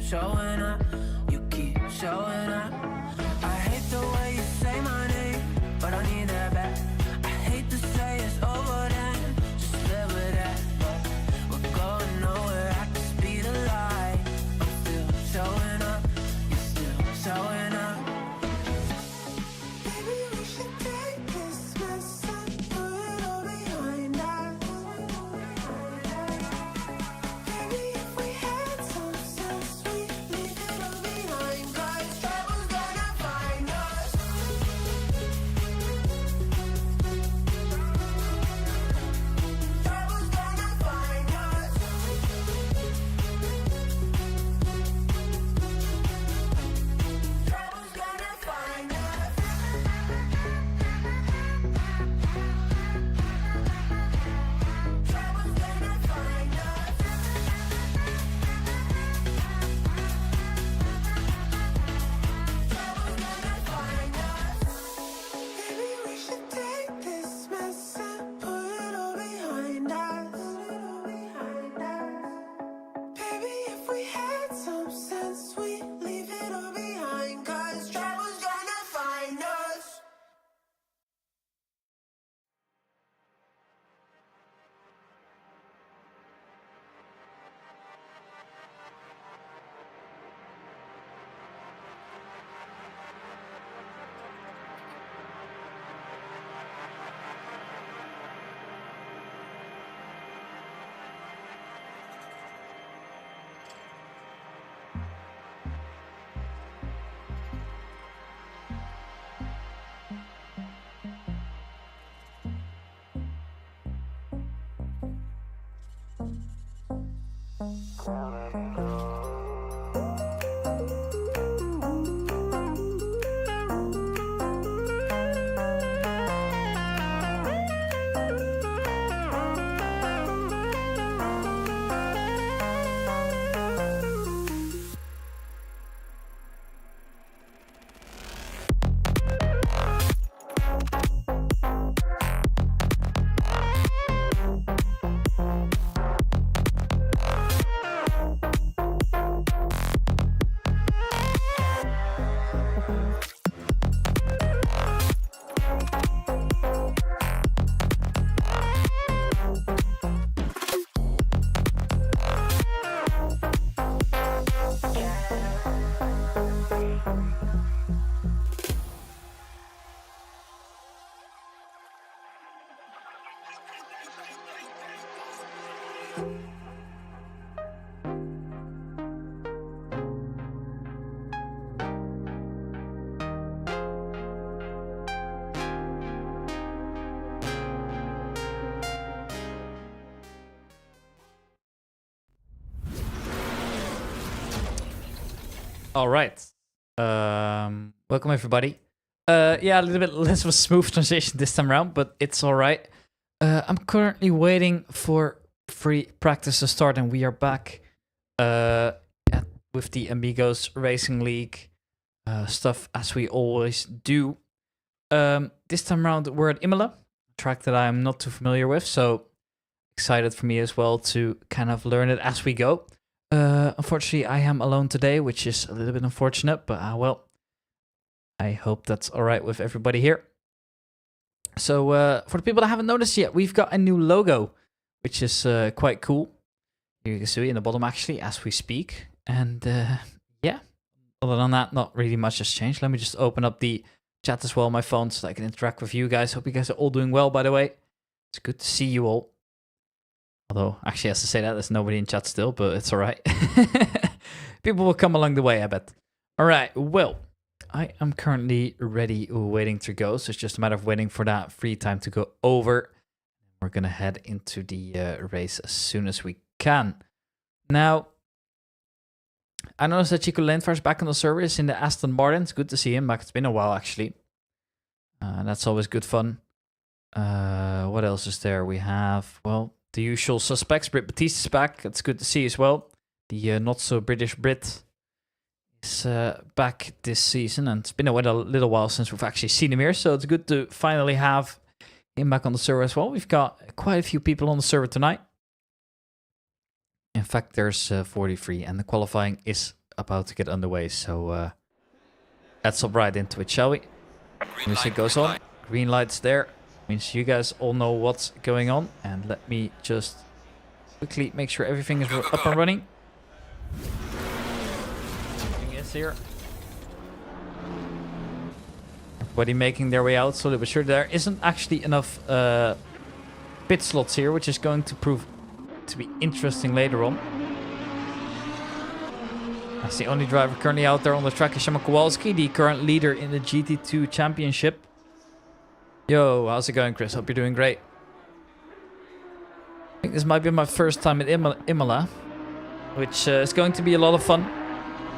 showing up, you keep showing up. I hate the way you say my name, but I need that back. I hate to say it's over then, just live with that. But we're going nowhere at the speed of light. I'm still showing up, you're still showing up. Maybe we should take this mess and put it all behind us. Maybe if we had some sense, we'd leave it all behind. 'Cause trouble's gonna find us. Trouble's gonna find us. Trouble's gonna find us. Trouble's gonna find us. Trouble's gonna find us. Maybe we should take this mess and put it all behind us. Baby, if we had some sense, we'd leave it all behind. 'Cause trouble's gonna find us. All right. Welcome everybody. Yeah, a little bit less of a smooth transition this time around, but it's all right. I'm currently waiting for free practice to start, and we are back with the Amigos Racing League stuff as we always do. This time around, we're at Imola, a track that I'm not too familiar with, so excited for me as well to kind of learn it as we go. Unfortunately, I am alone today, which is a little bit unfortunate, but well, I hope that's all right with everybody here. So for the people that haven't noticed yet, we've got a new logo, which is quite cool. Here you can see it in the bottom actually as we speak. And yeah, other than that, not really much has changed. Let me just open up the chat as well on my phone so that I can interact with you guys. Hope you guys are all doing well, by the way. It's good to see you all. Although, actually, has to say that, there's nobody in chat still, but it's all right. People will come along the way, I bet. All right, well, I am currently ready, waiting to go. So it's just a matter of waiting for that free time to go over. We're going to head into the race as soon as we can. Now, I noticed that Chico Lindvar's back on the server, is in the Aston Martin. It's good to see him back. It's been a while, actually. That's always good fun. What else is there? We have, well, the usual suspects. Brit Batista's back. It's good to see as well. The not-so-British Brit is back this season. And it's been a little while since we've actually seen him here. So it's good to finally have him back on the server as well. We've got quite a few people on the server tonight. In fact, there's 43. And the qualifying is about to get underway. So let's hop right into it, shall we? Music goes on. Green light's there. Means you guys all know what's going on. And let me just quickly make sure everything is up and running. Everything is here. Everybody making their way out slowly but sure. There isn't actually enough pit slots here, which is going to prove to be interesting later on. That's the only driver currently out there on the track is Szymon Kowalski, the current leader in the GT2 Championship. Yo, how's it going, Chris? Hope you're doing great. I think this might be my first time at Imola, which is going to be a lot of fun.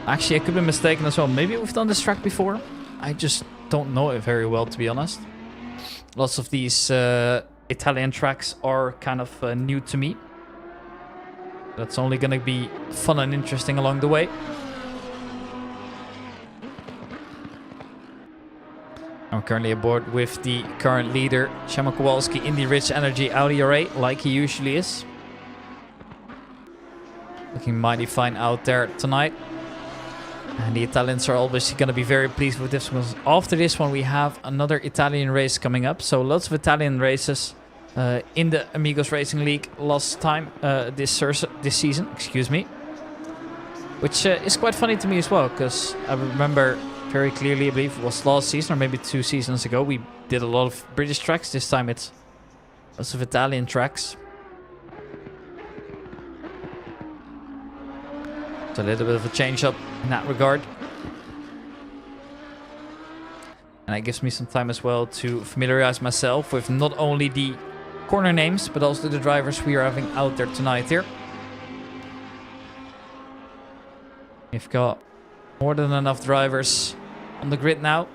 Actually, I could be mistaken as well. Maybe we've done this track before. I just don't know it very well, to be honest. Lots of these Italian tracks are kind of new to me. That's only going to be fun and interesting along the way. I'm currently aboard with the current leader, Szymon Kowalski, in the Rich Energy Audi R8, like he usually is. Looking mighty fine out there tonight. And the Italians are obviously going to be very pleased with this one. After this one, we have another Italian race coming up. So lots of Italian races in the Amigos Racing League last time, this season, excuse me. Which is quite funny to me as well, because I remember very clearly, I believe it was last season or maybe 2 seasons ago, we did a lot of British tracks. This time it's lots of Italian tracks. So a little bit of a change up in that regard. And that gives me some time as well to familiarize myself with not only the corner names, but also the drivers we are having out there tonight here. We've got more than enough drivers on the grid now.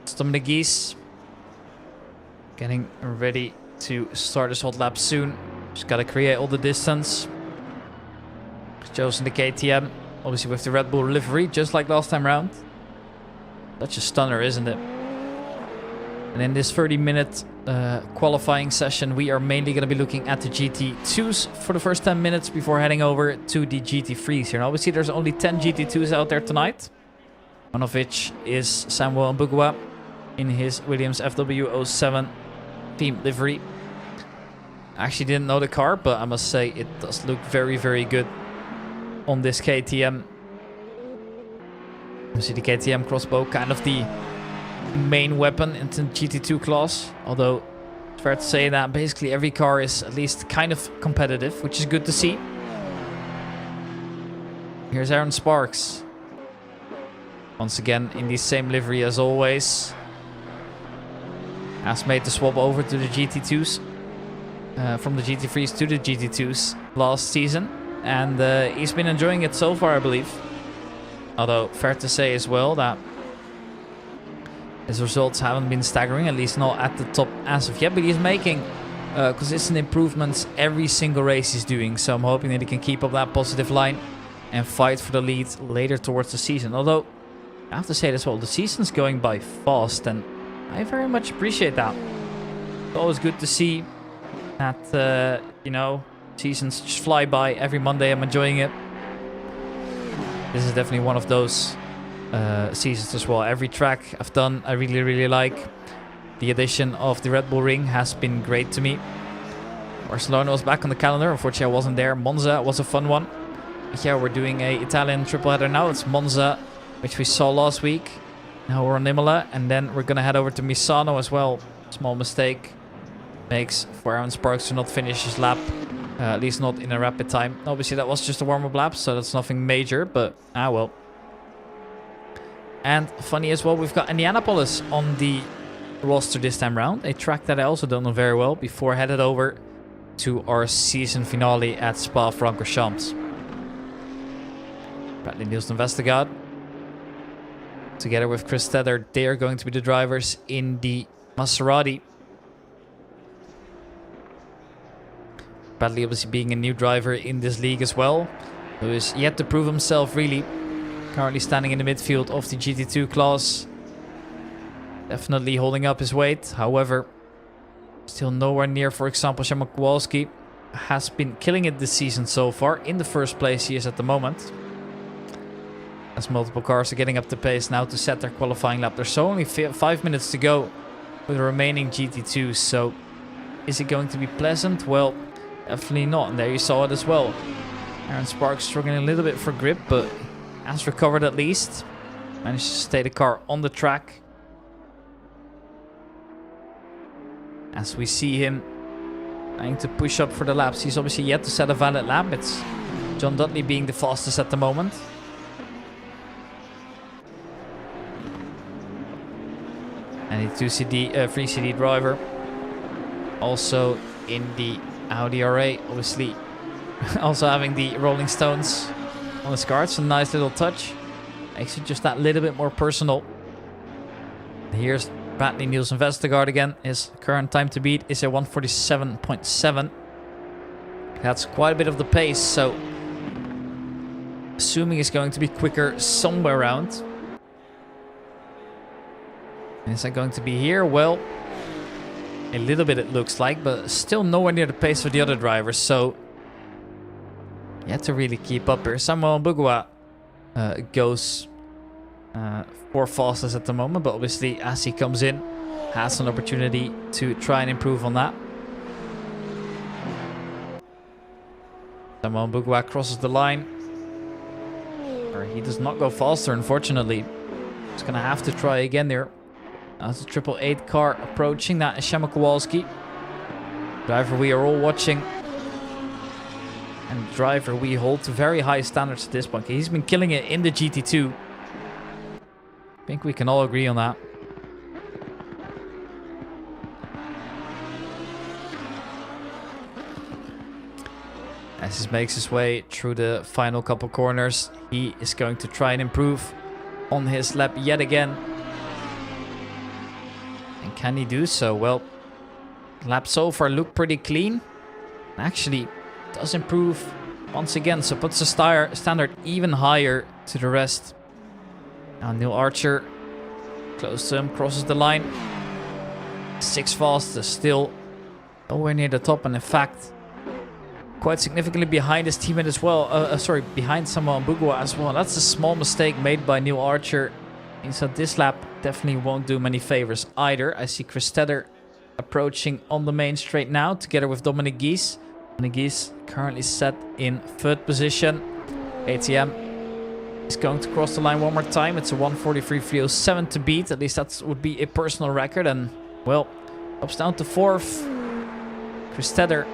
Tom de Gies getting ready to start his hot lap soon. Just gotta create all the distance. Chosen the KTM, obviously with the Red Bull livery, just like last time round. Such a stunner, isn't it? And in this 30-minute qualifying session, we are mainly going to be looking at the GT2s for the first 10 minutes before heading over to the GT3s here. And obviously, there's only 10 GT2s out there tonight. One of which is Samuel Mbugua in his Williams FW07 team livery. I actually didn't know the car, but I must say it does look very, very good on this KTM. You see the KTM crossbow, kind of the main weapon in the GT2 class. Although it's fair to say that basically every car is at least kind of competitive, which is good to see. Here's Aaron Sparks. Once again in the same livery as always. Has made the swap over to the GT2s. From the GT3s to the GT2s last season. And he's been enjoying it so far, I believe. Although, fair to say as well that his results haven't been staggering, at least not at the top as of yet. But he's making consistent improvements every single race he's doing. So I'm hoping that he can keep up that positive line and fight for the lead later towards the season. Although, I have to say as well, the season's going by fast, and I very much appreciate that. It's always good to see that, you know, seasons just fly by. Every Monday I'm enjoying it. This is definitely one of those seasons as well. Every track I've done I really, really like. The addition of the Red Bull Ring has been great to me. Barcelona was back on the calendar. Unfortunately I wasn't there. Monza was a fun one. But yeah, we're doing a Italian triple header now. It's Monza, which we saw last week. Now we're on Imola, and then we're gonna head over to Misano as well. Small mistake makes for Aaron Sparks to not finish his lap. At least not in a rapid time. Obviously, that was just a warm-up lap, so that's nothing major, but well. And funny as well, we've got Indianapolis on the roster this time round. A track that I also don't know very well before headed over to our season finale at Spa-Francorchamps. Bradley Nielsen Vestergaard. Together with Chris Tedder, they are going to be the drivers in the Maserati. Bradley obviously being a new driver in this league as well, who is yet to prove himself really. Currently standing in the midfield of the GT2 class. Definitely holding up his weight. However, still nowhere near, for example, Szymon Kowalski. Has been killing it this season so far. In the first place he is at the moment. as multiple cars are getting up the pace now to set their qualifying lap. There's only 5 minutes to go with the remaining GT2s, so is it going to be pleasant? Well, definitely not, and there you saw it as well. Aaron Sparks struggling a little bit for grip, but has recovered at least. Managed to stay the car on the track. As we see him trying to push up for the laps. He's obviously yet to set a valid lap. It's John Dudley being the fastest at the moment. And the 3CD driver. Also in the Audi RA, obviously. Also having the Rolling Stones on his card. So nice little touch. Makes it just that little bit more personal. Here's Bradley Nielsen Vestergaard again. His current time to beat is a 147.7. That's quite a bit of the pace, so assuming it's going to be quicker somewhere around. Is that going to be here? Well, a little bit it looks like, but still nowhere near the pace of the other drivers, so you have to really keep up here. Samuel Mbugua goes for fastest at the moment, but obviously as he comes in, has an opportunity to try and improve on that. Samuel Mbugua crosses the line, or he does not go faster, unfortunately. He's gonna have to try again there. That's a 888 car approaching. That is Shema Kowalski, driver we are all watching, and driver we hold to very high standards at this point. He's been killing it in the GT2. I think we can all agree on that. As he makes his way through the final couple corners, he is going to try and improve on his lap yet again. And can he do so? Well, lap so far look pretty clean. Actually, does improve once again, so puts the standard even higher to the rest. Now Neil Archer, close to him, crosses the line. 6th fastest, still nowhere near the top, and in fact, quite significantly behind his teammate as well. Behind Samuel Mbugua as well. That's a small mistake made by Neil Archer. Means that this lap definitely won't do many favors either. I see Chris Tedder approaching on the main straight now, together with Dominic Gies. Dominic Gies currently set in 3rd position. ATM is going to cross the line one more time. It's a 143.307 to beat. At least that would be a personal record. And, well, drops down to 4th. Chris Tedder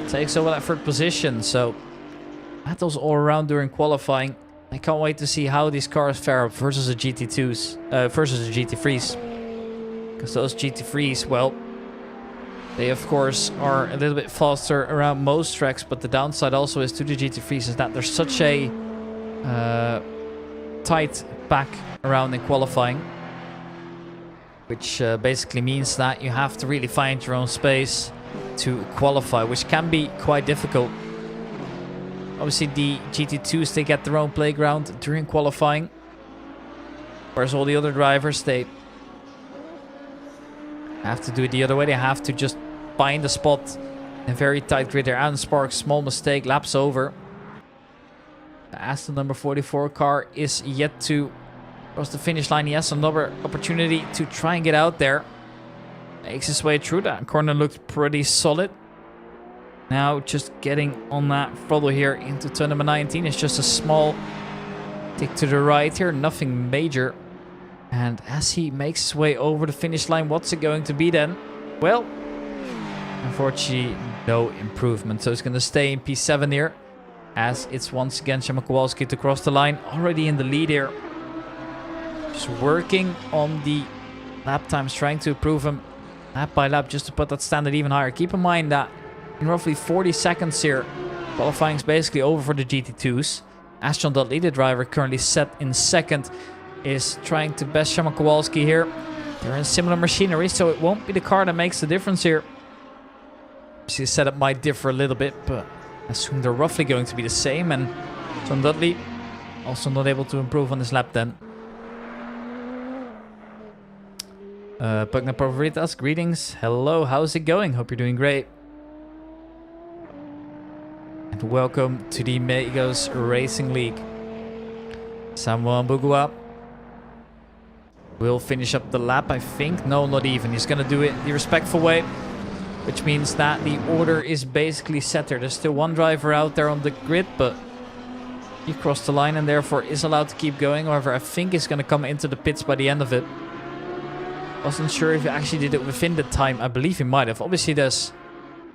takes over that 3rd position. So, battles all around during qualifying. I can't wait to see how these cars fare up versus the GT2s, versus the GT3s. Because those GT3s, well, they of course are a little bit faster around most tracks, but the downside also is to the GT3s is that there's such a tight back around in qualifying, which basically means that you have to really find your own space to qualify, which can be quite difficult. Obviously the GT2s, they get their own playground during qualifying, whereas all the other drivers, they have to do it the other way. They have to just find a spot in a very tight grid there. Aaron Sparks, small mistake, laps over. The Aston number 44 car is yet to cross the finish line. He has another opportunity to try and get out there. Makes his way through. That corner looked pretty solid. Now just getting on that throttle here into turn number 19. It's just a small tick to the right here. Nothing major. And as he makes his way over the finish line, what's it going to be then? Well, unfortunately, no improvement. So it's going to stay in P7 here, as it's once again Shema Kowalski to cross the line. Already in the lead here. Just working on the lap times, trying to improve them lap by lap just to put that standard even higher. Keep in mind that in roughly 40 seconds here, qualifying is basically over for the GT2s. Ashton Dudley, the driver currently set in 2nd, is trying to best Shema Kowalski here. They're in similar machinery, so it won't be the car that makes the difference here. The setup might differ a little bit, but I assume they're roughly going to be the same. And John Dudley also not able to improve on this lap then. Pugna Proveritas, greetings. Hello, how's it going? Hope you're doing great. And welcome to the Megos Racing League. Samuel Mbugua will finish up the lap, I think. No, not even. He's going to do it the respectful way, which means that the order is basically set there. There's still one driver out there on the grid, but he crossed the line and therefore is allowed to keep going. However, I think he's going to come into the pits by the end of it. Wasn't sure if he actually did it within the time. I believe he might have. Obviously, there's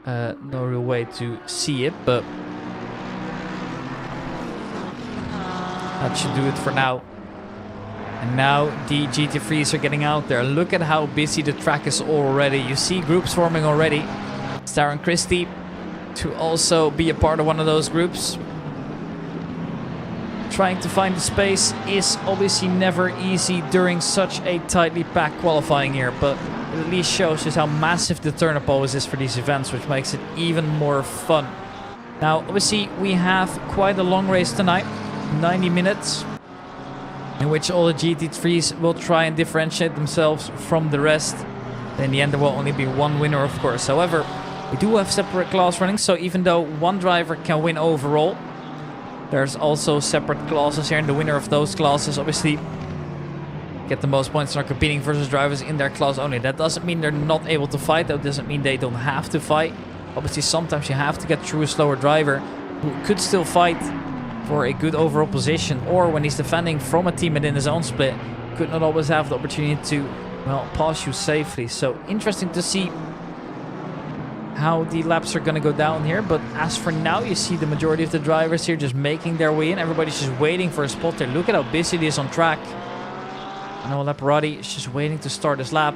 no real way to see it, but that should do it for now. And now the GT3s are getting out there. Look at how busy the track is already. You see groups forming already. It's Darren Christie to also be a part of one of those groups. Trying to find the space is obviously never easy during such a tightly packed qualifying here, but it at least shows just how massive the turn-up always is for these events, which makes it even more fun. Now, obviously, we have quite a long race tonight, 90 minutes, in which all the GT3s will try and differentiate themselves from the rest. In the end, there will only be one winner, of course. However, we do have separate class running, so even though one driver can win overall, there's also separate classes here, and the winner of those classes obviously get the most points and are competing versus drivers in their class only. That doesn't mean they're not able to fight. That doesn't mean they don't have to fight. Obviously, sometimes you have to get through a slower driver who could still fight for a good overall position, or when he's defending from a teammate in his own split, could not always have the opportunity to, well, pass you safely. So interesting to see how the laps are going to go down here. But as for now, you see the majority of the drivers here just making their way in. Everybody's just waiting for a spot there. Look at how busy it is on track. I know Lapparati is just waiting to start his lap.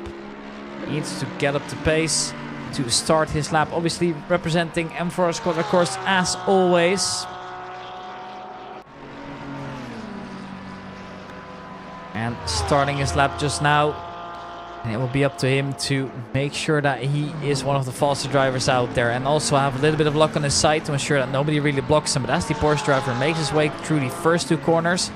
He needs to get up to pace to start his lap. Obviously representing M4 Squad, of course, as always. And starting his lap just now. And it will be up to him to make sure that he is one of the faster drivers out there. And also have a little bit of luck on his side to ensure that nobody really blocks him. But as the Porsche driver makes his way through the first two corners,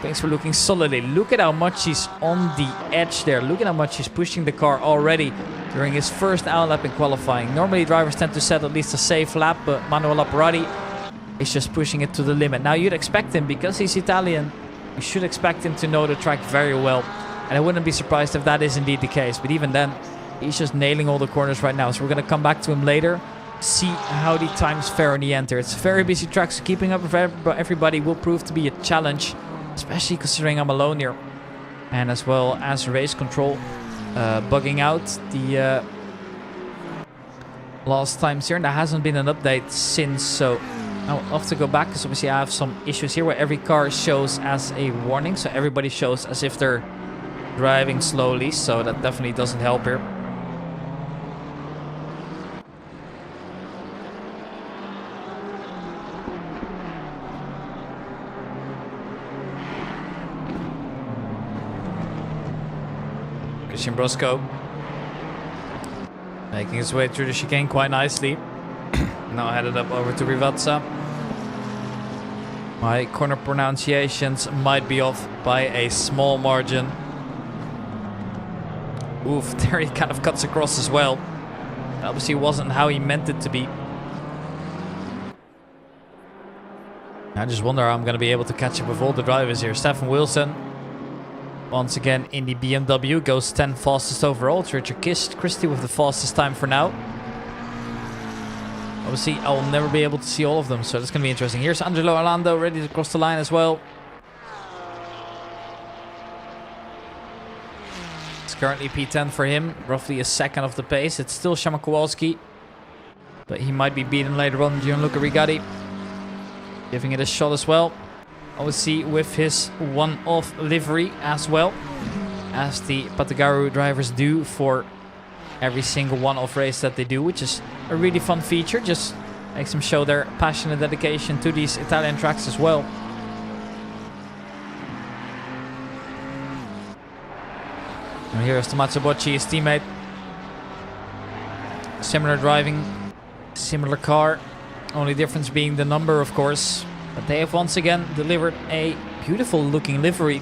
things were looking solidly. Look at how much he's on the edge there. Look at how much he's pushing the car already during his first out lap in qualifying. Normally drivers tend to set at least a safe lap, but Manuel Lapparati is just pushing it to the limit. Now you'd expect him, because he's Italian, you should expect him to know the track very well. And I wouldn't be surprised if that is indeed the case. But even then, he's just nailing all the corners right now. So we're going to come back to him later. See how the times fare in the end there. It's a very busy track, so keeping up with everybody will prove to be a challenge. Especially considering I'm alone here. And as well as race control bugging out the last times here. And there hasn't been an update since. So I'll have to go back, because obviously I have some issues here where every car shows as a warning. So everybody shows as if they're driving slowly, so that definitely doesn't help here. Christian Brosco making his way through the chicane quite nicely. Now headed up over to Rivazza. My corner pronunciations might be off by a small margin. Oof, there he kind of cuts across as well. That obviously wasn't how he meant it to be. I just wonder how I'm going to be able to catch up with all the drivers here. Stefan Wilson, once again in the BMW, goes 10th fastest overall. It's Richard Christie with the fastest time for now. Obviously, I will never be able to see all of them, so that's going to be interesting. Here's Angelo Orlando ready to cross the line as well. Currently P10 for him, roughly a second off the pace. It's still Shama Kowalski, but he might be beaten later on. Gianluca Rigatti giving it a shot as well. Obviously with his one-off livery as well, as the Patagaru drivers do for every single one-off race that they do, which is a really fun feature. Just makes them show their passion and dedication to these Italian tracks as well. And here's Tommaso Bocci, his teammate. Similar driving, similar car. Only difference being the number, of course. But they have once again delivered a beautiful looking livery.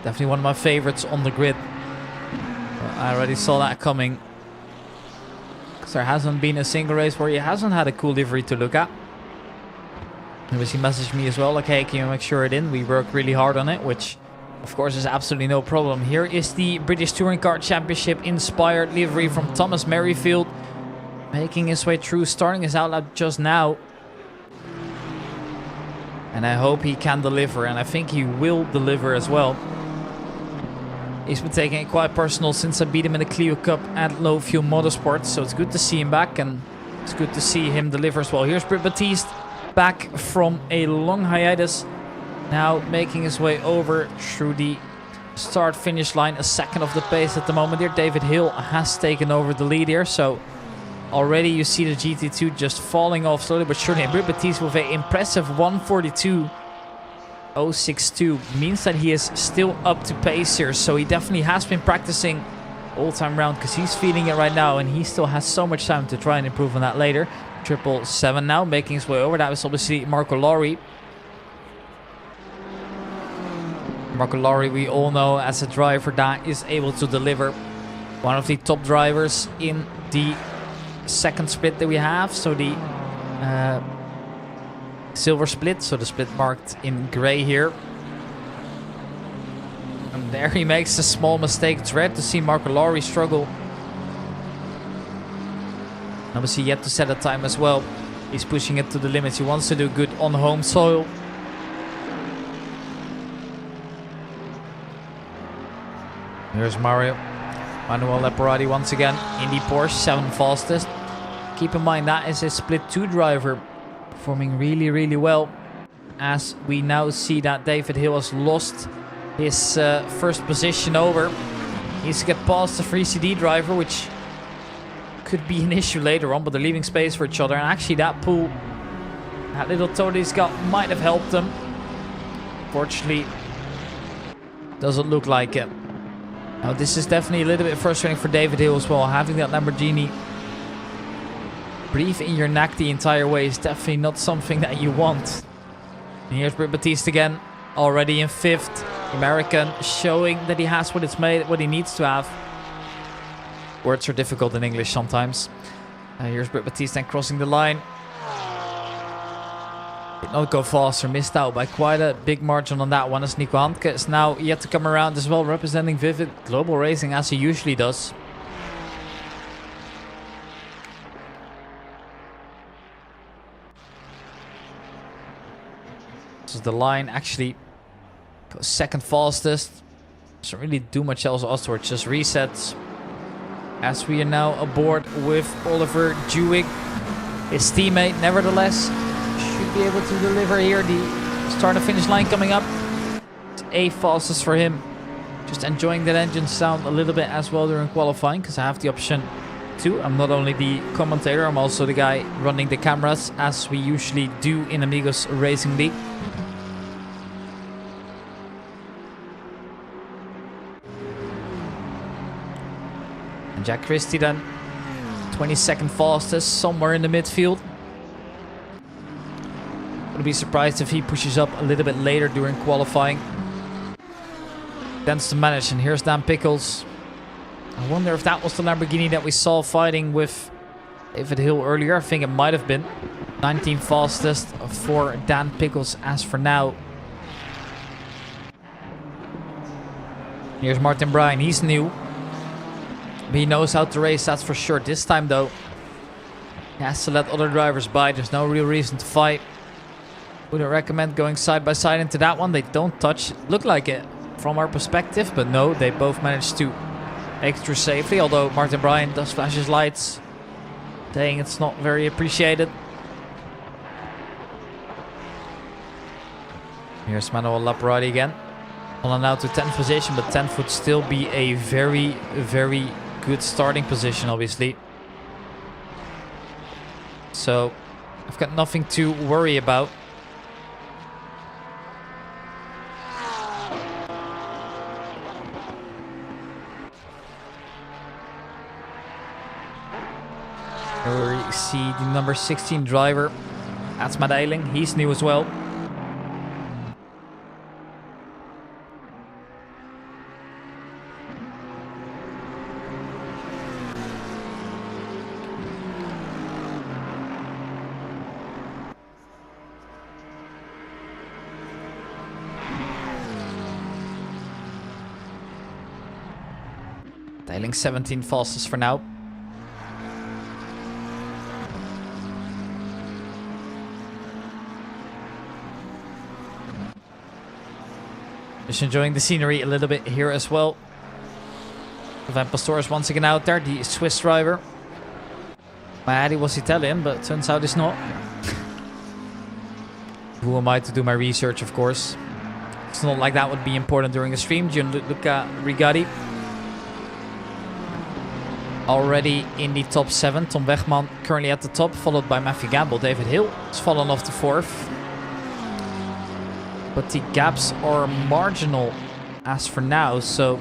Definitely one of my favorites on the grid. Well, I already saw that coming, because there hasn't been a single race where he hasn't had a cool livery to look at. Obviously messaged me as well, like, hey, can you make sure it in? We work really hard on it, which of course is absolutely no problem. Here is the British Touring Car Championship inspired livery from Thomas Merrifield, making his way through, starting his outlap just now. And I hope he can deliver, and I think he will deliver as well. He's been taking it quite personal since I beat him in the Clio Cup at Low Fuel Motorsports, so it's good to see him back, and it's good to see him deliver as well. Here's Britt Baptiste, back from a long hiatus, now making his way over through the start-finish line, a second of the pace at the moment here. David Hill has taken over the lead here, so already you see the GT2 just falling off slowly but surely. And Britt Baptiste with an impressive 1:42.062 means that he is still up to pace here, so he definitely has been practicing all time round because he's feeling it right now, and he still has so much time to try and improve on that later. 777 now making his way over. That was obviously Marco Lowry. Marco Lowry, we all know as a driver that is able to deliver. One of the top drivers in the second split that we have. So the silver split. So the split marked in gray here. And there he makes a small mistake. It's rare to see Marco Lowry struggle. Obviously yet to set a time as well. He's pushing it to the limits. He wants to do good on home soil. Here's Manuel Leparati once again in the Porsche 7 fastest. Keep in mind that is a split 2 driver performing really, really well. As we now see that David Hill has lost his first position over. He needs to get past the 3CD driver, which could be an issue later on, but they're leaving space for each other. And actually that pull, that little toe that he's got might have helped them. Fortunately, doesn't look like it. Now this is definitely a little bit frustrating for David Hill as well. Having that Lamborghini breathe in your neck the entire way is definitely not something that you want. And here's Britt Baptiste again, already in 5th. American showing that he has what it's made, what he needs to have. Words are difficult in English sometimes. Here's Britt Baptiste then crossing the line. Did not go faster, missed out by quite a big margin on that one, as Nico Handke is now yet to come around as well, representing Vivid Global Racing as he usually does. This is the line, actually goes 2nd fastest. Doesn't really do much else afterwards, just resets. As we are now aboard with Oliver Dewey, his teammate, nevertheless should be able to deliver here. The start and finish line coming up. It's A fastest for him. Just enjoying that engine sound a little bit as well during qualifying, because I have the option to. I'm not only the commentator, I'm also the guy running the cameras, as we usually do in Amigos Racing League. And Jack Christie then 22nd fastest, somewhere in the midfield. Wouldn't be surprised if he pushes up a little bit later during qualifying. Tends to manage, and here's Dan Pickles. I wonder if that was the Lamborghini that we saw fighting with David Hill earlier. I think it might have been. 19th fastest for Dan Pickles as for now. Here's Martin Bryan, he's new. But he knows how to race, that's for sure. This time though, he has to let other drivers by. There's no real reason to fight. Wouldn't recommend going side by side into that one. They don't touch. Look like it from our perspective, but no, they both managed to make it through safely. Although Martin Bryan does flash his lights, saying it's not very appreciated. Here's Manuel Laparati again. On now to 10th position, but 10th would still be a very, very good starting position, obviously. So I've got nothing to worry about. Here we see the number 16 driver. That's Matt Eiling. He's new as well. Tailing 17 fastest for now. Just enjoying the scenery a little bit here as well. Van Pastor is once again out there, the Swiss driver. My head he was Italian, but turns out he's not. Who am I to do my research, of course? It's not like that would be important during a stream. Gianluca Rigatti. Already in the top 7. Tom Wegman currently at the top, followed by Matthew Gamble. David Hill has fallen off to 4th. But the gaps are marginal as for now, so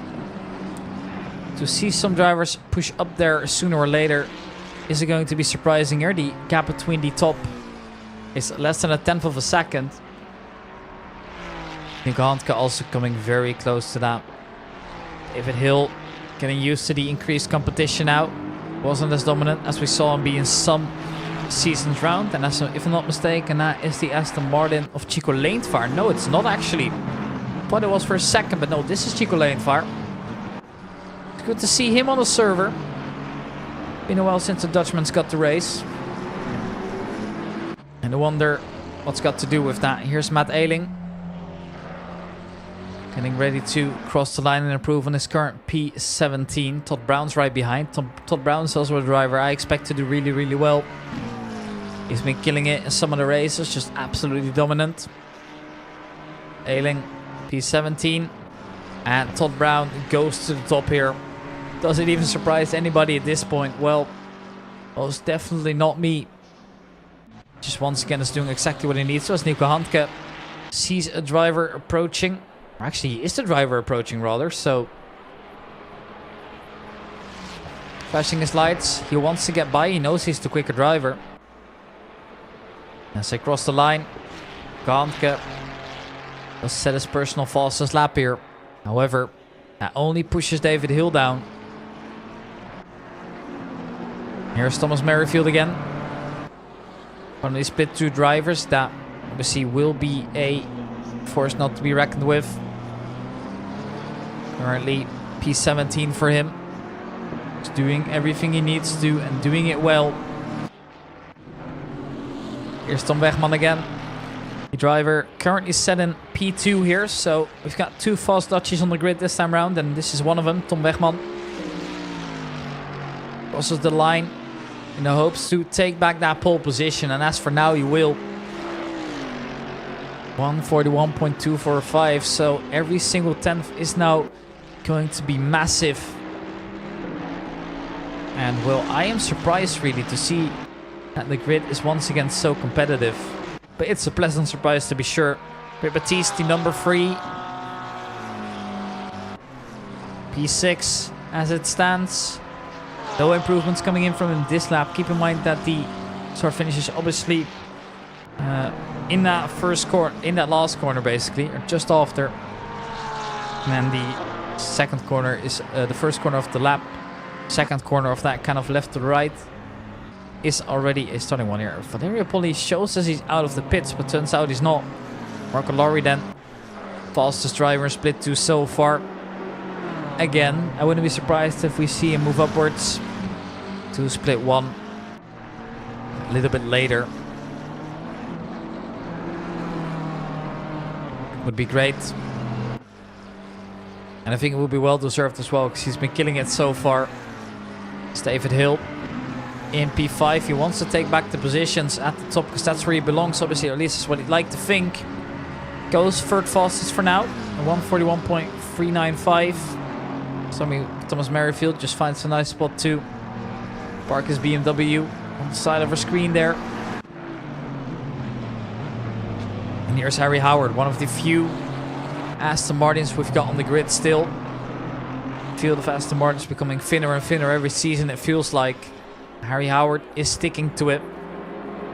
to see some drivers push up there sooner or later is going to be surprising here. The gap between the top is less than a tenth of a second. Nico Handke also coming very close to that. David Hill getting used to the increased competition now. Wasn't as dominant as we saw him be in some seasons round. And that's, if I'm not mistaken, that is the Aston Martin of Chico Leentvaart. No, it's not actually. Thought it was for a second, but no, this is Chico Leentvaart. It's good to see him on the server. Been a while since the Dutchman's got the race. And I wonder what's got to do with that. Here's Matt Ayling. Getting ready to cross the line and improve on his current P17. Todd Brown's right behind. Todd Brown's also a driver I expect to do really, really well. He's been killing it in some of the races, just absolutely dominant. Ayling, P17. And Todd Brown goes to the top here. Does it even surprise anybody at this point? Well, it's definitely not me. Just once again is doing exactly what he needs to. As Nico Handke sees a driver approaching. Or actually, he is the driver approaching rather, so flashing his lights. He wants to get by. He knows he's the quicker driver. As they cross the line, Handke will set his personal fastest lap here. However, that only pushes David Hill down. Here's Thomas Merrifield again. One of these split 2 drivers that obviously will be a force not to be reckoned with. Currently P17 for him. He's doing everything he needs to and doing it well. Here's Tom Wegman again. The driver currently set in P2 here, so we've got 2 fast Dutchies on the grid this time around, and this is one of them, Tom Wegman. Crosses the line in the hopes to take back that pole position, and as for now he will. 141.245, so every single tenth is now going to be massive. And well, I am surprised really to see that the grid is once again so competitive. But it's a pleasant surprise to be sure. Baptiste, number 3. P6 as it stands. No improvements coming in from him this lap. Keep in mind that the start finish is obviously in that first corner, in that last corner basically, or just after. And then the second corner is the first corner of the lap. Second corner of that kind of left to right is already a starting one here. Valerio Poli shows us he's out of the pits, but turns out he's not. Marco Laurie then, fastest driver in split 2 so far. Again, I wouldn't be surprised if we see him move upwards to split 1 a little bit later. Would be great. And I think it would be well deserved as well, because he's been killing it so far. It's David Hill in P5. He wants to take back the positions at the top, because that's where he belongs, obviously, or at least is what he'd like to think. Goes third fastest for now, 141.395. Thomas Merrifield just finds a nice spot to park his BMW on the side of our screen there. And here's Harry Howard, one of the few Aston Martins we've got on the grid still. The field of Aston Martins becoming thinner and thinner every season, it feels like. Harry Howard is sticking to it.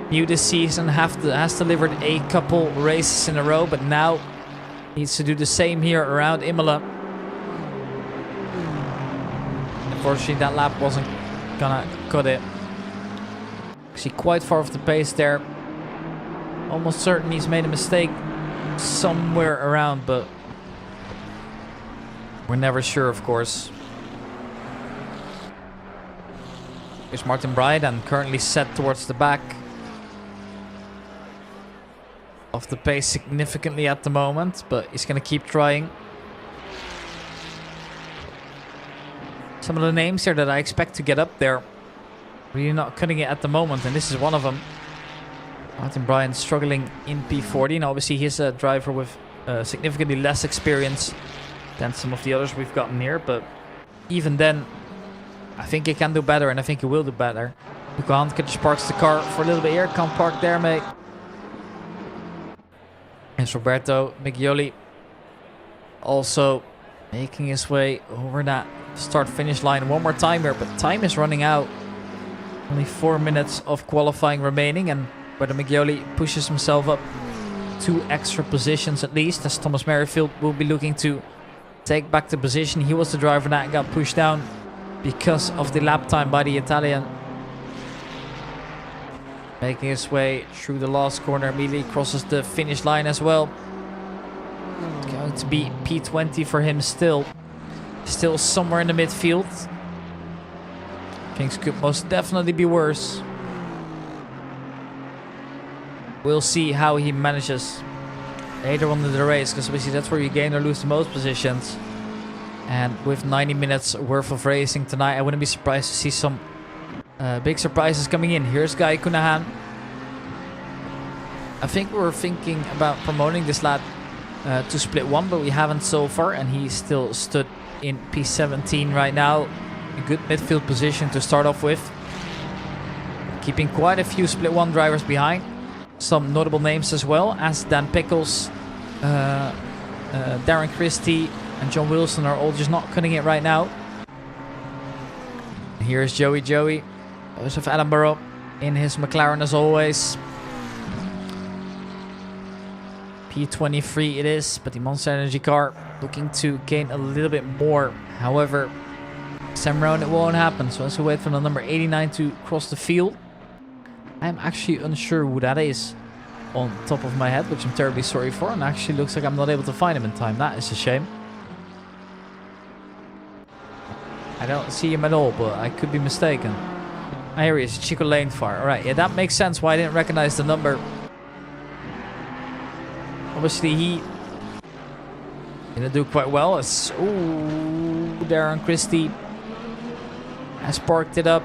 New this season, has delivered a couple races in a row, but now needs to do the same here around Imola. Unfortunately, that lap wasn't gonna cut it. See, quite far off the pace there. Almost certain he's made a mistake somewhere around, but we're never sure, of course. Here's Martin Bryan and currently set towards the back. Off the pace significantly at the moment, but he's going to keep trying. Some of the names here that I expect to get up there, really not cutting it at the moment, and this is one of them. Martin Bryan struggling in P40, and obviously he's a driver with significantly less experience than some of the others we've gotten here, but even then, I think he can do better, and I think he will do better. Nico Handke just parks the car for a little bit here. Can't park there, mate. It's Roberto Miglioli also making his way over that start-finish line one more time here, but time is running out. Only 4 minutes of qualifying remaining, and Roberto Miglioli pushes himself up 2 extra positions at least, as Thomas Merrifield will be looking to take back the position. He was the driver that got pushed down because of the lap time by the Italian. Making his way through the last corner, immediately crosses the finish line as well. It's going to be P20 for him still. Still somewhere in the midfield. Things could most definitely be worse. We'll see how he manages later on in the race, because obviously that's where you gain or lose the most positions. And with 90 minutes worth of racing tonight, I wouldn't be surprised to see some big surprises coming in. Here's Guy Cunahan. I think we were thinking about promoting this lad to split 1, but we haven't so far, and he still stood in P17 right now. A good midfield position to start off with. Keeping quite a few split 1 drivers behind. Some notable names as well, as Dan Pickles, Darren Christie and John Wilson are all just not cutting it right now. Here's Joey Joseph Attenborough in his McLaren as always. P23 it is, but the Monster Energy car looking to gain a little bit more. However, Sam round it won't happen, so as we wait for the number 89 to cross the field. I'm actually unsure who that is on top of my head, which I'm terribly sorry for, and actually looks like I'm not able to find him in time. That is a shame. I don't see him at all, but I could be mistaken. Ah, here he is, Chico Lanefire. Alright, yeah, that makes sense why I didn't recognize the number. Obviously, he gonna do quite well. As Darren Christie has parked it up.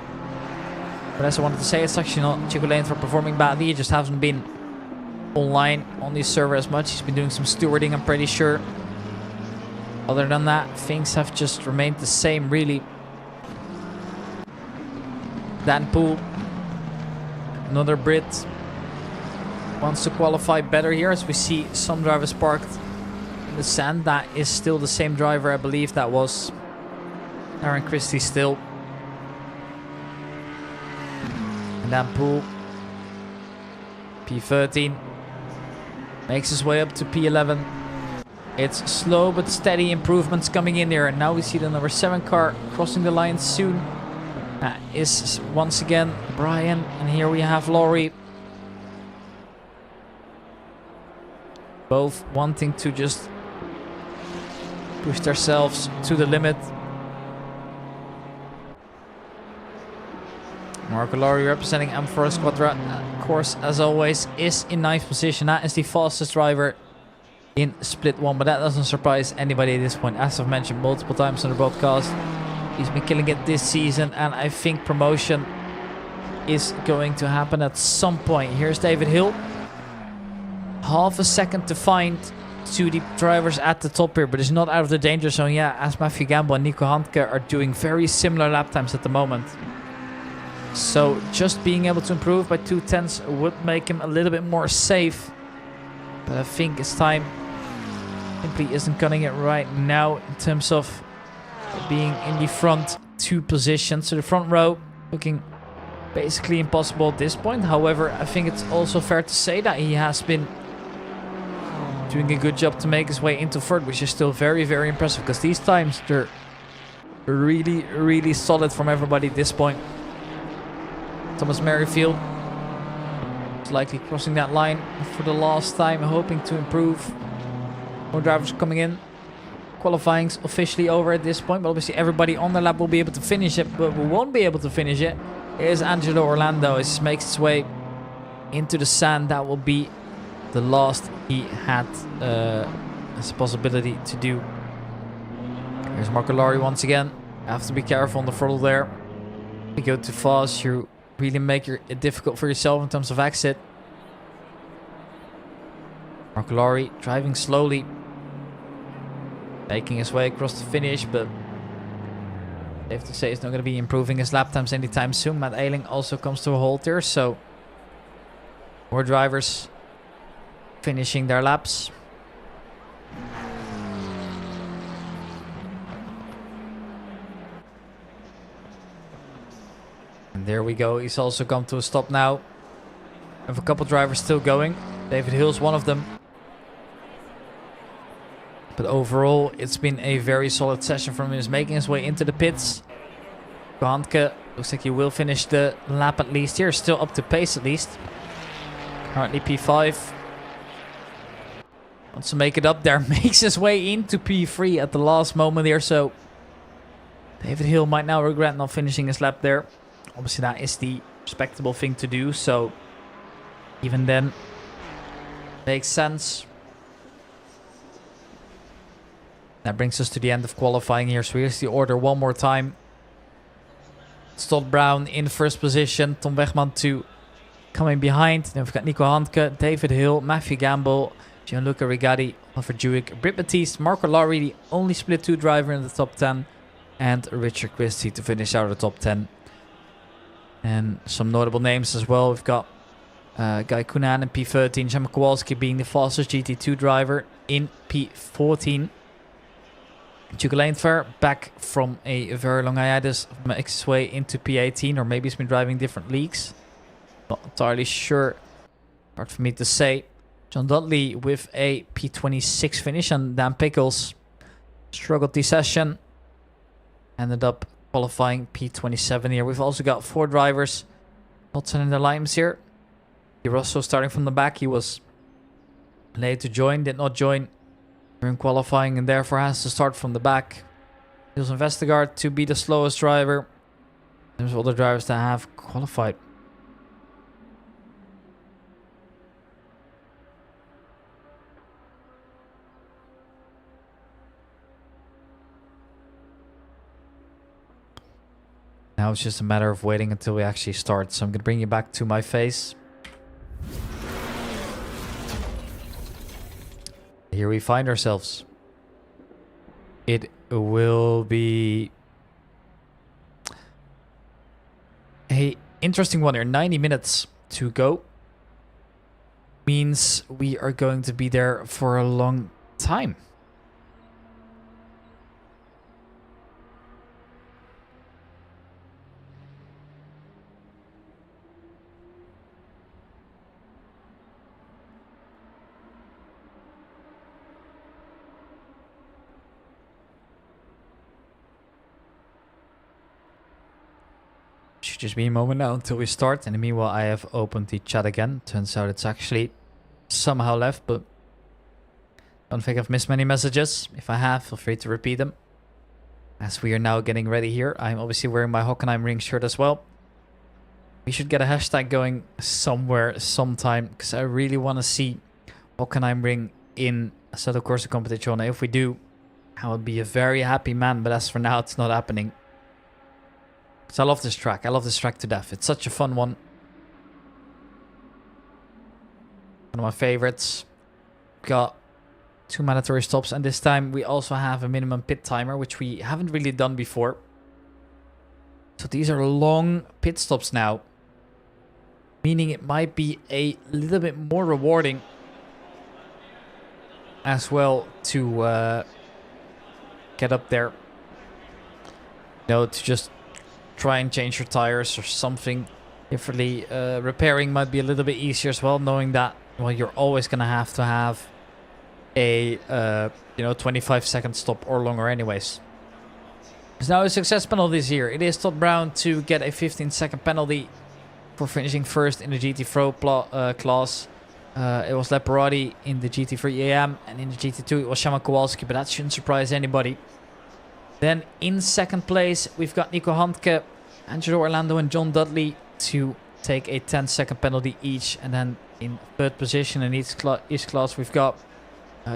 But as I wanted to say, it's actually not Chico Lanefire performing badly. He just hasn't been online on the server as much. He's been doing some stewarding, I'm pretty sure. Other than that, things have just remained the same, really. Dan Poole, another Brit, wants to qualify better here, as we see some drivers parked in the sand. That is still the same driver, I believe that was Aaron Christie still. And Dan Poole, P13, makes his way up to P11. It's slow but steady improvements coming in there. And now we see the number 7 car crossing the line soon. That is once again Brian. And here we have Laurie. Both wanting to just push themselves to the limit. Marco Laurie representing M4 Squadra, of course, as always, is in ninth position. That is the fastest driver in Split 1, but that doesn't surprise anybody at this point. As I've mentioned multiple times on the broadcast, he's been killing it this season, and I think promotion is going to happen at some point. Here's David Hill. Half a second to find to the drivers at the top here, but it's not out of the danger zone. Yeah, as Matthew Gamble and Nico Handke are doing very similar lap times at the moment. So just being able to improve by 2/10 would make him a little bit more safe. But I think his time simply isn't cutting it right now in terms of being in the front 2 positions. So the front row looking basically impossible at this point. However, I think it's also fair to say that he has been doing a good job to make his way into third, which is still very, very impressive, because these times they're really, really solid from everybody at this point. Thomas Merrifield is likely crossing that line for the last time, hoping to improve. More drivers coming in. Qualifying's officially over at this point, but obviously everybody on the lap will be able to finish it, but we won't be able to finish it Here's Angelo Orlando. He makes his way into the sand. That will be the last he had as a possibility to do. Here's Marco Lari once again. Have to be careful on the throttle there. If you go too fast, you really make it difficult for yourself in terms of exit. Marco Lari driving slowly, making his way across the finish, but safe to say he's not going to be improving his lap times anytime soon. Matt Ayling also comes to a halt here, so more drivers finishing their laps. And there we go. He's also come to a stop now. We have a couple drivers still going. David Hill's one of them. But overall, it's been a very solid session from him. He's making his way into the pits. Handke looks like he will finish the lap at least here. Still up to pace at least. Currently P5. Wants to make it up there. Makes his way into P3 at the last moment here. So David Hill might now regret not finishing his lap there. Obviously that is the respectable thing to do. So even then, makes sense. That brings us to the end of qualifying here. So here's the order one more time. Stott Brown in first position. Tom Wegman coming behind. Then we've got Nico Handke, David Hill, Matthew Gamble, Gianluca Rigatti, Oliver Jewick, Britt Batiste, Marco Lari, the only split 2 driver in the top 10. And Richard Christie to finish out of the top 10. And some notable names as well. We've got Guy Kunan in P13. Jan Kowalski being the fastest GT2 driver in P14. Duke Lanefair back from a very long hiatus, makes his way into P18, or maybe he's been driving different leagues. Not entirely sure. Hard for me to say. John Dudley with a P26 finish, and Dan Pickles struggled this session. Ended up qualifying P27 here. We've also got 4 drivers not sending their lines here. Russell starting from the back. He was late to join, did not join during qualifying, and therefore has to start from the back. Niels Vestergaard to be the slowest driver. There's other drivers that have qualified. Now it's just a matter of waiting until we actually start. So I'm going to bring you back to my face. Here we find ourselves. It will be a interesting one here. 90 minutes to go. Means we are going to be there for a long time. Should just be a moment now until we start. And meanwhile, I have opened the chat again. Turns out it's actually somehow left, but I don't think I've missed many messages. If I have, feel free to repeat them. As we are now getting ready here, I'm obviously wearing my Hockenheim Ring shirt as well. We should get a hashtag going somewhere, sometime, because I really want to see Hockenheim Ring in Assetto Corsa Competizione. If we do, I would be a very happy man, but as for now, it's not happening. Because I love this track. I love this track to death. It's such a fun one. One of my favorites. Got 2 mandatory stops, and this time we also have a minimum pit timer, which we haven't really done before. So these are long pit stops now, meaning it might be a little bit more rewarding as well to get up there. You know, to just try and change your tires or something differently. Repairing might be a little bit easier as well, knowing that, well, you're always going to have a 25-second stop or longer anyways. There's now a success penalty here. It is Todd Brown to get a 15-second penalty for finishing first in the GT Pro class. It was Leparati in the GT3 AM, and in the GT2 it was Shaman Kowalski, but that shouldn't surprise anybody. Then in second place, we've got Nico Handke Angelo Orlando and John Dudley to take a 10-second penalty each. And then in third position in each class, we've got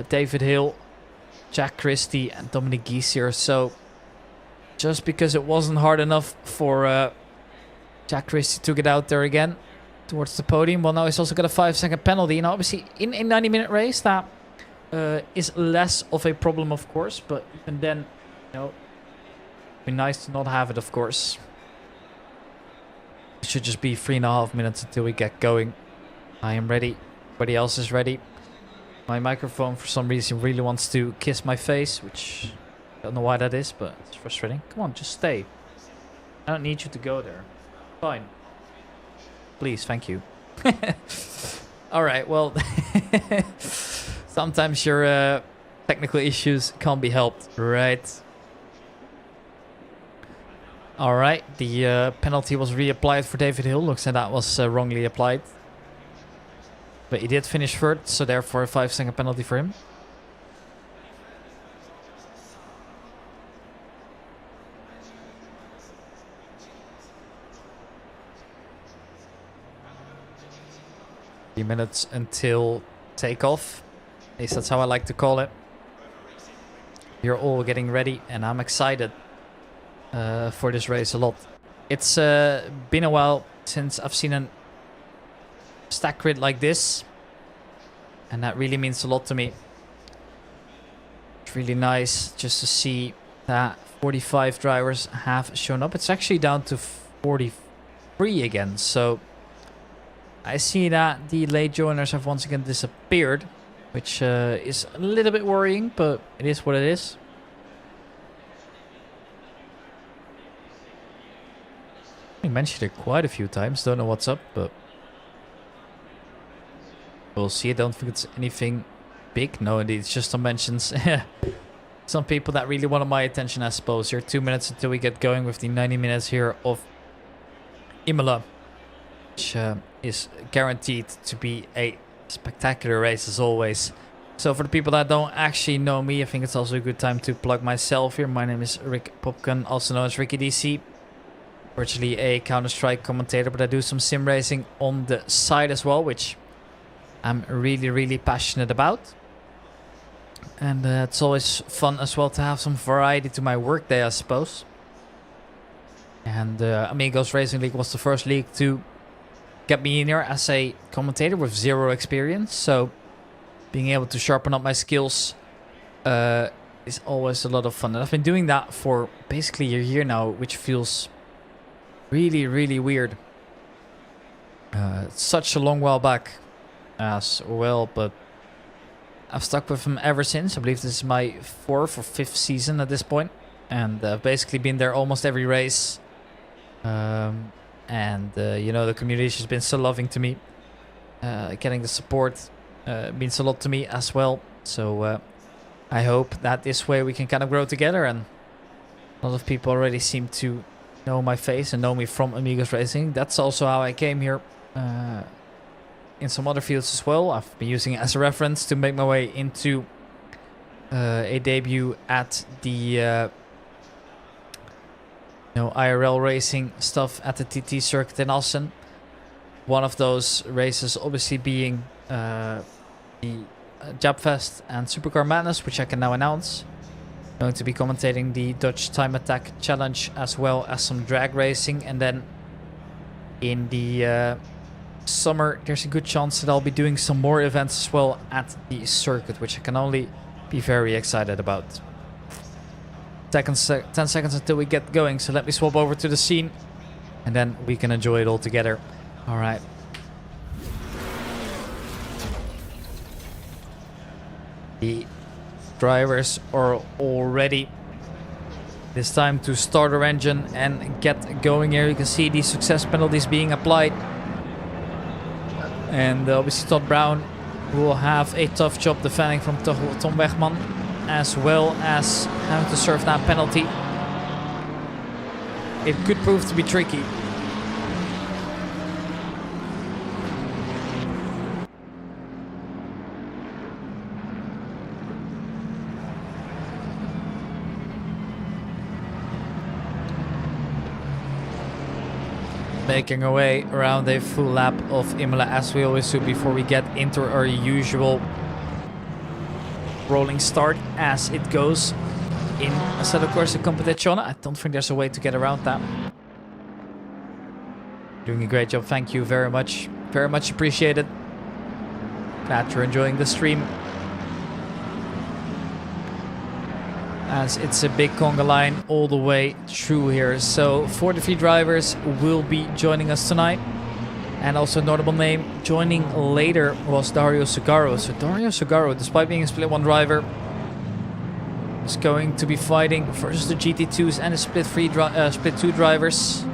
David Hill, Jack Christie, and Dominic Giesier. So just because it wasn't hard enough for Jack Christie to get out there again towards the podium, well, now he's also got a 5-second penalty. And obviously, in a 90-minute race, that is less of a problem, of course. But even then, you know, it'd be nice to not have it, of course. It should just be 3.5 minutes until we get going. I am ready. Everybody else is ready. My microphone, for some reason, really wants to kiss my face, which I don't know why that is, but it's frustrating. Come on, just stay. I don't need you to go there. Fine. Please, thank you. Alright, well, sometimes your technical issues can't be helped, right? Alright, the penalty was reapplied for David Hill. Looks like that was wrongly applied. But he did finish third, so therefore a 5-second penalty for him. Few minutes until takeoff. At least that's how I like to call it. You're all getting ready, and I'm excited for this race a lot. It's been a while since I've seen a stack grid like this, and that really means a lot to me. It's really nice just to see that 45 drivers have shown up. It's actually down to 43 again, so I see that the late joiners have once again disappeared, which is a little bit worrying, but it is what it is. I mentioned it quite a few times, don't know what's up, but we'll see. I don't think it's anything big. No, indeed, it's just some mentions. Some people that really wanted my attention, I suppose. Here, 2 minutes until we get going with the 90 minutes here of Imola, which is guaranteed to be a spectacular race as always. So for the people that don't actually know me, I think it's also a good time to plug myself here. My name is Rick Popken, also known as Ricky DC. Virtually a Counter-Strike commentator, but I do some sim racing on the side as well, which I'm really passionate about. And it's always fun as well to have some variety to my workday, I suppose. And Amigos Racing League was the first league to get me in here as a commentator with zero experience. So being able to sharpen up my skills is always a lot of fun. And I've been doing that for basically a year now, which feels really weird. It's such a long while back as well, but I've stuck with him ever since. I believe this is my 4th or 5th season at this point, and I've basically been there almost every race. You know, the community has been so loving to me. Getting the support means a lot to me as well. So I hope that this way we can kind of grow together, and a lot of people already seem to know my face and know me from Amigos Racing. That's also how I came here in some other fields as well. I've been using it as a reference to make my way into a debut at the IRL racing stuff at the TT circuit in Assen. One of those races obviously being the Japfest and Supercar Madness, which I can now announce. Going to be commentating the Dutch Time Attack Challenge as well as some drag racing. And then in the summer, there's a good chance that I'll be doing some more events as well at the circuit, which I can only be very excited about. 10 seconds until we get going, so let me swap over to the scene and then we can enjoy it all together. All right. The drivers are all ready. It's time to start our engine and get going here. You can see the success penalties being applied. And obviously Todd Brown will have a tough job defending from Tom Wegman, as well as having to serve that penalty. It could prove to be tricky. making our way around a full lap of Imola as we always do before we get into our usual rolling start as it goes in Assetto Corsa Competizione. I don't think there's a way to get around that. Doing a great job, thank you very much. Very much appreciated. Glad you're enjoying the stream. As it's a big conga line all the way through here. So 43 drivers will be joining us tonight. And also a notable name joining later was Dario Sugaro. So Dario Sugaro, despite being a split one driver, is going to be fighting versus the GT2s and the split two drivers.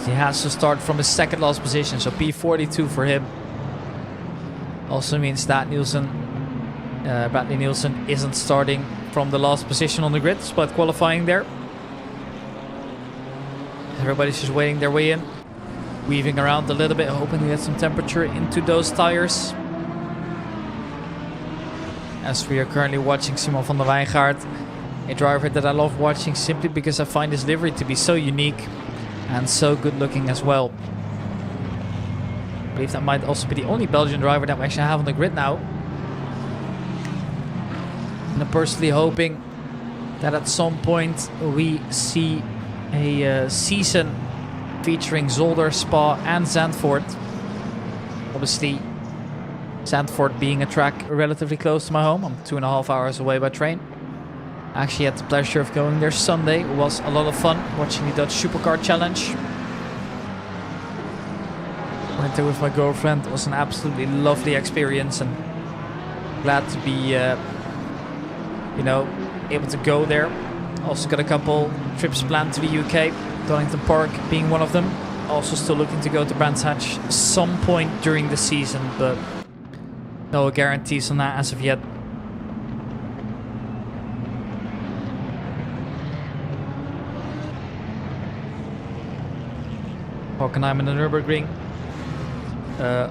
He has to start from his second last position, so P42 for him. Also means that Bradley Nielsen isn't starting from the last position on the grid, despite qualifying there. Everybody's just waiting their way in. Weaving around a little bit, hoping to get some temperature into those tires. As we are currently watching Simon van der Wijngaard, a driver that I love watching simply because I find his livery to be so unique and so good looking as well. I believe that might also be the only Belgian driver that we actually have on the grid now. And I'm personally hoping that at some point we see a season featuring Zolder, Spa and Zandvoort. Obviously Zandvoort being a track relatively close to my home. I'm 2.5 hours away by train. I actually had the pleasure of going there Sunday. It was a lot of fun watching the Dutch Supercar Challenge. Went there with my girlfriend. It was an absolutely lovely experience and glad to be able to go there. Also got a couple trips planned to the UK, Donington Park being one of them. Also still looking to go to Brands Hatch some point during the season, but no guarantees on that as of yet. Hockenheim and the Nürburgring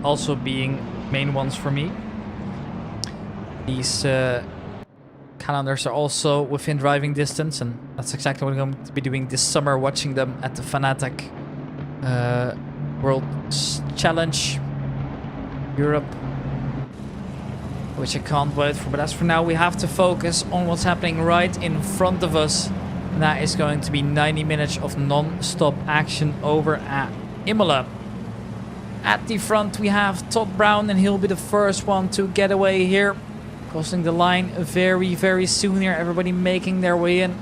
also being main ones for me. These calendars are also within driving distance, and that's exactly what I'm going to be doing this summer, watching them at the Fanatec World Challenge Europe, which I can't wait for. But as for now, we have to focus on what's happening right in front of us, and that is going to be 90 minutes of non-stop action over at Imola. At the front we have Todd Brown, and he'll be the first one to get away here, crossing the line very, very soon here. Everybody making their way in.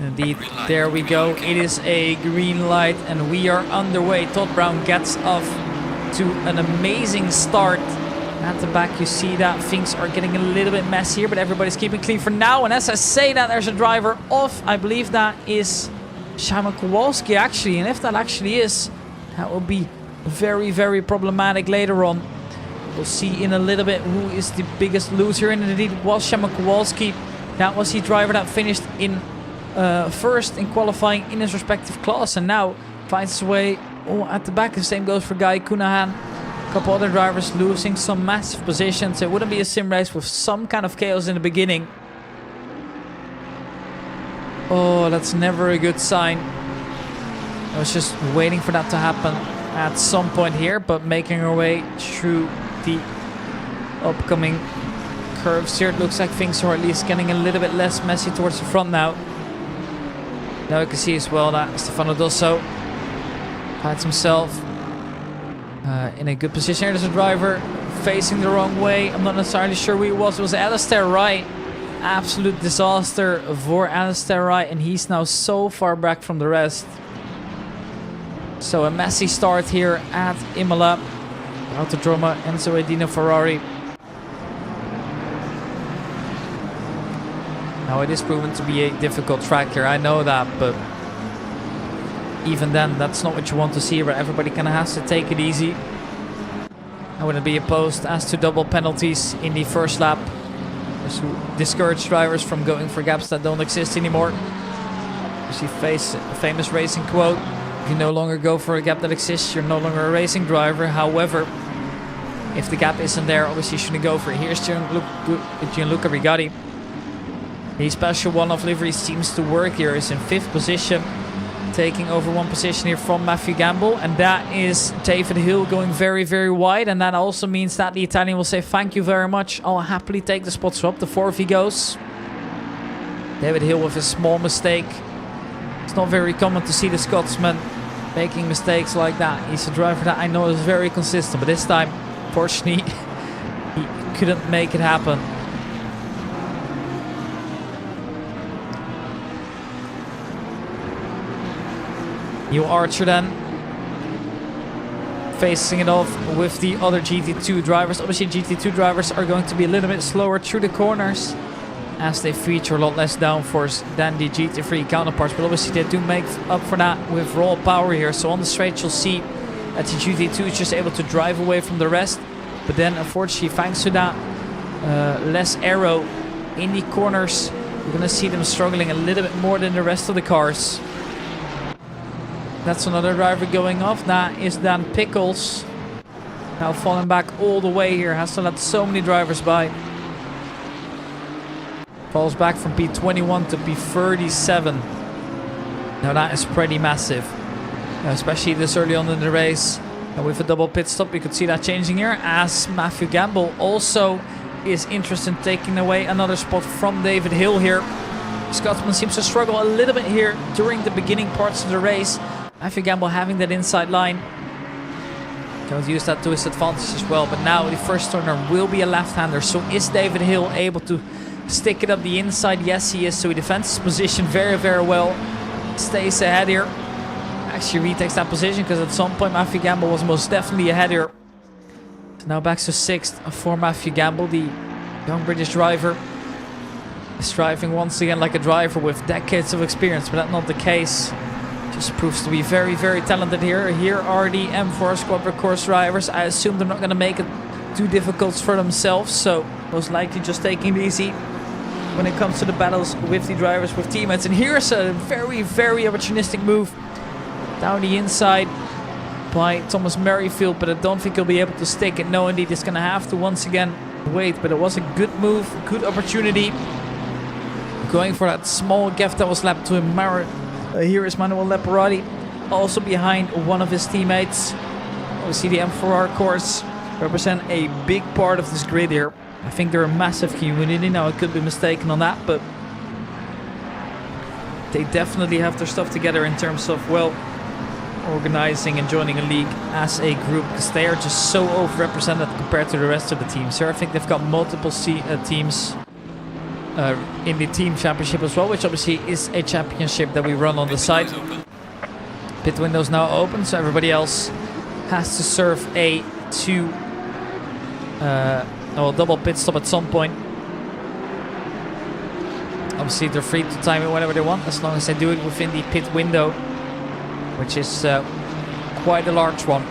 Indeed, there we go. It is a green light and we are underway. Todd Brown gets off to an amazing start. At the back you see that things are getting a little bit messy here, but everybody's keeping clean for now. And as I say that, there's a driver off. I believe that is Szymon Kowalski actually. And if that actually is, that will be very, very problematic later on. We'll see in a little bit who is the biggest loser. And indeed it was Szymon Kowalski. That was the driver that finished in first in qualifying in his respective class. And now finds his way at the back. The same goes for Guy Cunahan. A couple other drivers losing some massive positions. It wouldn't be a sim race with some kind of chaos in the beginning. Oh, that's never a good sign. I was just waiting for that to happen at some point here, but making our way through the upcoming curves here. It looks like things are at least getting a little bit less messy towards the front now. Now you can see as well that Stefano Dosso finds himself in a good position. Here there's a driver facing the wrong way. I'm not necessarily sure who it was. It was Alistair Wright. Absolute disaster for Alistair Wright, and he's now so far back from the rest. So a messy start here at Imola. Autodromo Enzo Edino Ferrari. Now it is proven to be a difficult track here, I know that, but even then, that's not what you want to see, where everybody kind of has to take it easy. I wouldn't be opposed as to double penalties in the first lap, to discourage drivers from going for gaps that don't exist anymore. You see a famous racing quote: if you no longer go for a gap that exists, you're no longer a racing driver. However, if the gap isn't there, obviously you shouldn't go for it. Here's Gianluca Rigatti. The special one-off livery seems to work here. Is in 5th position. taking over one position here from Matthew Gamble. And that is David Hill going very, very wide. And that also means that the Italian will say, thank you very much. I'll happily take the spot swap. The 4th he goes. David Hill with a small mistake. It's not very common to see the Scotsman making mistakes like that. He's a driver that I know is very consistent. But this time, fortunately, he couldn't make it happen. Neil Archer then facing it off with the other GT2 drivers. Obviously GT2 drivers are going to be a little bit slower through the corners as they feature a lot less downforce than the GT3 counterparts, but obviously they do make up for that with raw power here. So on the straight you'll see that the GT2 is just able to drive away from the rest, but then unfortunately thanks to that less aero in the corners, you're going to see them struggling a little bit more than the rest of the cars. That's another driver going off. That is Dan Pickles. Now falling back all the way here. Has to let so many drivers by. Falls back from P21 to P37. Now that is pretty massive. Especially this early on in the race. And with a double pit stop, we could see that changing here. As Matthew Gamble also is interested in taking away another spot from David Hill here. Scotsman seems to struggle a little bit here during the beginning parts of the race. Matthew Gamble having that inside line. Don't use that to his advantage as well. But now the first turner will be a left-hander. So is David Hill able to stick it up the inside? Yes, he is. So he defends his position very, very well. Stays ahead here. Actually retakes that position because at some point Matthew Gamble was most definitely ahead here. So now back to 6th for Matthew Gamble, the young British driver. Is driving once again like a driver with decades of experience, but that's not the case. Just proves to be very, very talented here. Here are the M4 Squadron Course drivers. I assume they're not going to make it too difficult for themselves, so most likely just taking it easy when it comes to the battles with the drivers, with teammates. And here's a very, very opportunistic move down the inside by Thomas Merrifield, but I don't think he'll be able to stick it. No, indeed, he's going to have to once again wait, but it was a good move, good opportunity. Going for that small gap that was left to him. Here is Manuel Leparati, also behind one of his teammates. We see the M4R course represent a big part of this grid here. I think they're a massive community. Now I could be mistaken on that, but they definitely have their stuff together in terms of, well, organizing and joining a league as a group, because they are just so overrepresented compared to the rest of the teams here. I think they've got multiple teams in the team championship as well, which obviously is a championship that we run on the side. Pit window's now open, so everybody else has to serve a double pit stop at some point. Obviously they're free to time it whenever they want, as long as they do it within the pit window, which is quite a large one.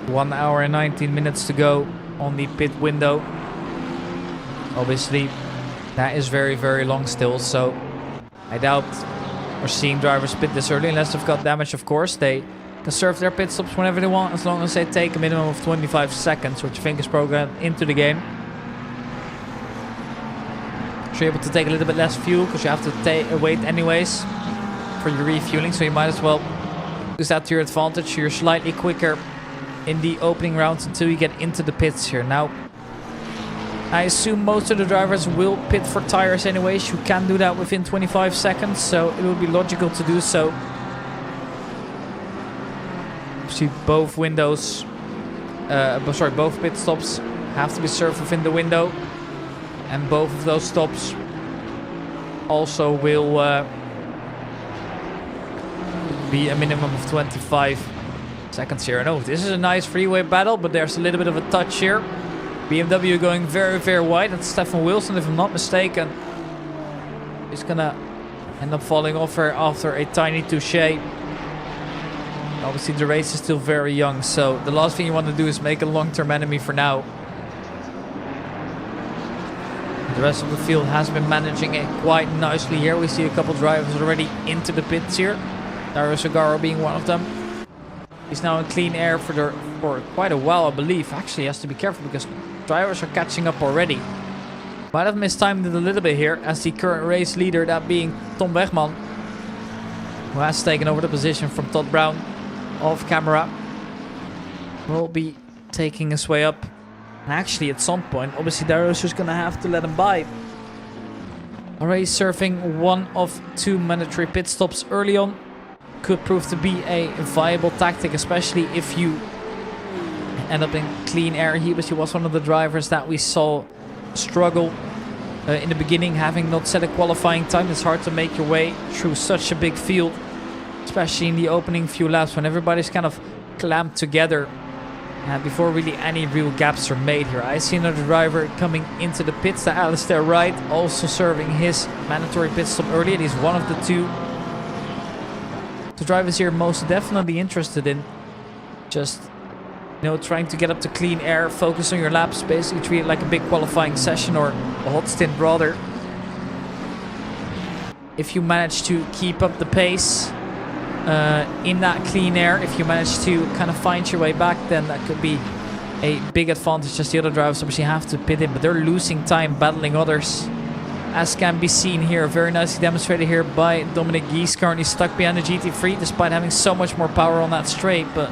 1 hour and 19 minutes to go on the pit window. Obviously, that is very, very long still, so I doubt we're seeing drivers pit this early, unless they've got damage, of course. They can serve their pit stops whenever they want, as long as they take a minimum of 25 seconds, which I think is programmed into the game. So you're able to take a little bit less fuel, because you have to wait anyways for your refueling, so you might as well use that to your advantage. So you're slightly quicker in the opening rounds until you get into the pits here. Now, I assume most of the drivers will pit for tires anyways. You can do that within 25 seconds, so it will be logical to do so. See, both windows, both pit stops have to be served within the window, and both of those stops also will be a minimum of 25 seconds here. No, this is a nice freeway battle, but there's a little bit of a touch here. BMW going very, very wide. That's Stefan Wilson, if I'm not mistaken. He's gonna end up falling off here after a tiny touche. Obviously, the race is still very young, so the last thing you want to do is make a long-term enemy for now. The rest of the field has been managing it quite nicely here. We see a couple drivers already into the pits here. Dario Sagaro being one of them. He's now in clean air for quite a while, I believe. Actually, he has to be careful because drivers are catching up already. Might have mistimed it a little bit here, as the current race leader, that being Tom Wegman, who has taken over the position from Todd Brown off camera, will be taking his way up. And actually, at some point, obviously, Dario's just going to have to let him by. Already surfing one of 2 mandatory pit stops early on. Could prove to be a viable tactic, especially if you end up in clean air. He was one of the drivers that we saw struggle in the beginning, having not set a qualifying time. It's hard to make your way through such a big field, especially in the opening few laps when everybody's kind of clamped together before really any real gaps are made here. I see another driver coming into the pits, the Alistair Wright, also serving his mandatory pit stop early. And he's one of the 2 drivers here most definitely interested in just, you know, trying to get up to clean air, focus on your laps, basically treat it like a big qualifying session, or a hot stint rather. If you manage to keep up the pace in that clean air, if you manage to kind of find your way back, then that could be a big advantage, as the other drivers obviously have to pit in, but they're losing time battling others, as can be seen here. Very nicely demonstrated here by Dominic Gies, currently stuck behind the GT3 despite having so much more power on that straight, but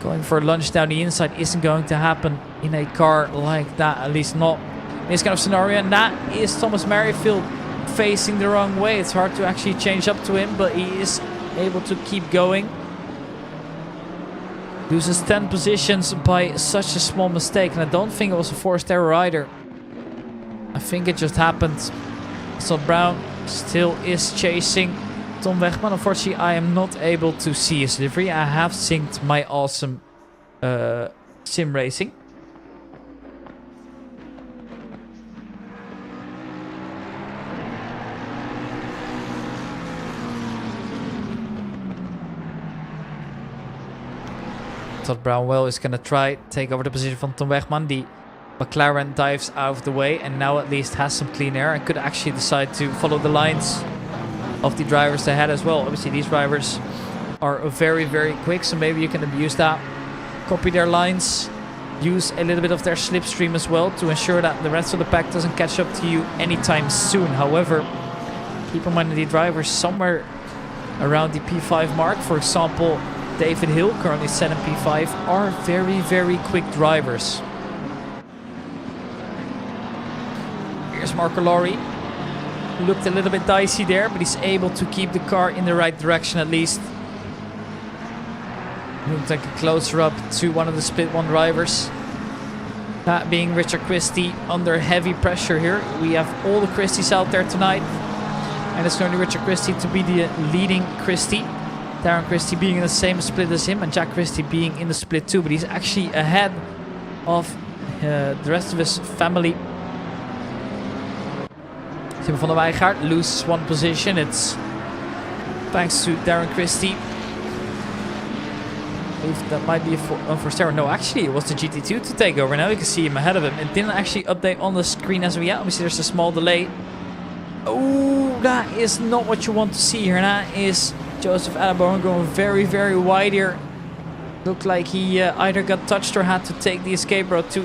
going for a lunge down the inside isn't going to happen in a car like that, at least not in this kind of scenario. And that is Thomas Merrifield facing the wrong way. It's hard to actually change up to him, but he is able to keep going. Loses 10 positions by such a small mistake, and I don't think it was a forced error either. I think it just happened. So Brown still is chasing Tom Wegman. Unfortunately, I am not able to see his livery. I have synced my awesome sim racing. Todd Brownwell is going to try take over the position from Tom Wegman. The McLaren dives out of the way and now at least has some clean air and could actually decide to follow the lines of the drivers ahead as well. Obviously, these drivers are very, very quick, so maybe you can abuse that. Copy their lines. Use a little bit of their slipstream as well to ensure that the rest of the pack doesn't catch up to you anytime soon. However, keep in mind that the drivers somewhere around the P5 mark, for example, David Hill, currently set in P5, are very, very quick drivers. Here's Marco Lowry. Looked a little bit dicey there, but he's able to keep the car in the right direction at least. We'll take a closer up to one of the split one drivers. That being Richard Christie, under heavy pressure here. We have all the Christies out there tonight. And it's going to Richard Christie to be the leading Christie. Darren Christie being in the same split as him, and Jack Christie being in the split too, but he's actually ahead of the rest of his family. Tim van der Weijgaard loses one position. It's thanks to Darren Christie. That might be a unforced error. No, actually it was the GT2 to take over. Now you can see him ahead of him. It didn't actually update on the screen as of yet. Obviously there's a small delay. Oh, that is not what you want to see here. And that is Joseph Adebourne going very, very wide here. Looked like he either got touched or had to take the escape route to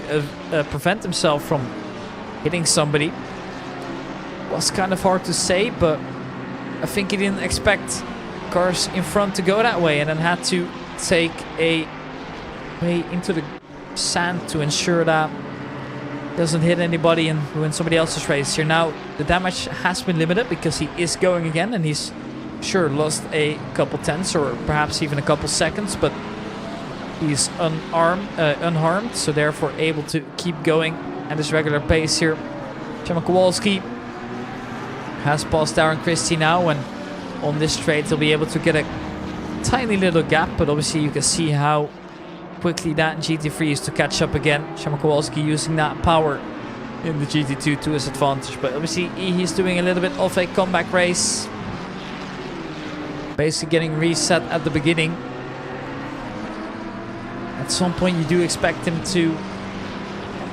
prevent himself from hitting somebody. Was kind of hard to say, but I think he didn't expect cars in front to go that way and then had to take a way into the sand to ensure that doesn't hit anybody and ruin somebody else's race. Here now the damage has been limited because he is going again and he's sure lost a couple tenths or perhaps even a couple seconds, but he's unharmed, so therefore able to keep going at his regular pace here. Przemo Kowalski has passed Darren Christie now, and on this straight he'll be able to get a tiny little gap, but obviously you can see how quickly that GT3 is to catch up again. Przemo Kowalski using that power in the GT2 to his advantage, but obviously he's doing a little bit of a comeback race, basically getting reset at the beginning. At some point you do expect him to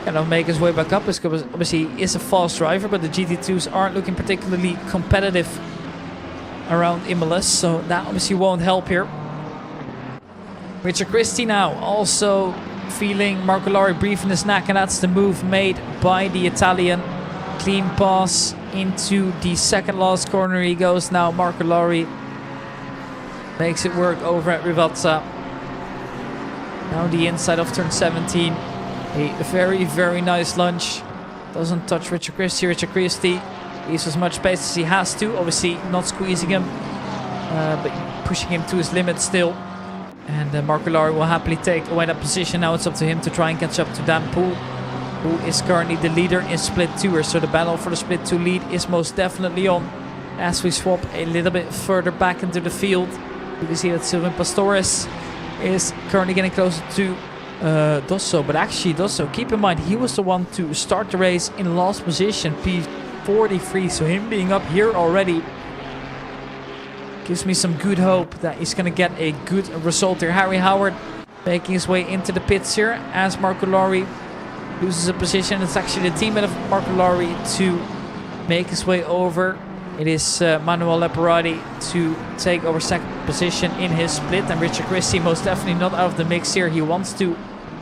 kind of make his way back up, because obviously he is a fast driver, but the GT2s aren't looking particularly competitive around Imola, so that obviously won't help here. Richard Christie now also feeling Marco Lowry breathing his neck, and that's the move made by the Italian. Clean pass into the second last corner he goes now. Marco Lowry Makes it work over at Rivazza. Now the inside of turn 17. A very, very nice lunge. Doesn't touch Richard Christie. Richard Christie uses as much space as he has to. Obviously not squeezing him, but pushing him to his limit still. And Marco Lari will happily take away that position. Now it's up to him to try and catch up to Dan Poole, who is currently the leader in split 2ers. So the battle for the split 2 lead is most definitely on. As we swap a little bit further back into the field, you can see that Sylvain Pastores is currently getting closer to Dosso. But actually Dosso, keep in mind, he was the one to start the race in last position, P43. So him being up here already gives me some good hope that he's going to get a good result here. Harry Howard making his way into the pits here as Marco Lari loses a position. It's actually the teammate of Marco Lari to make his way over. It is Manuel Leparati to take over second position in his split. And Richard Christie most definitely not out of the mix here. He wants to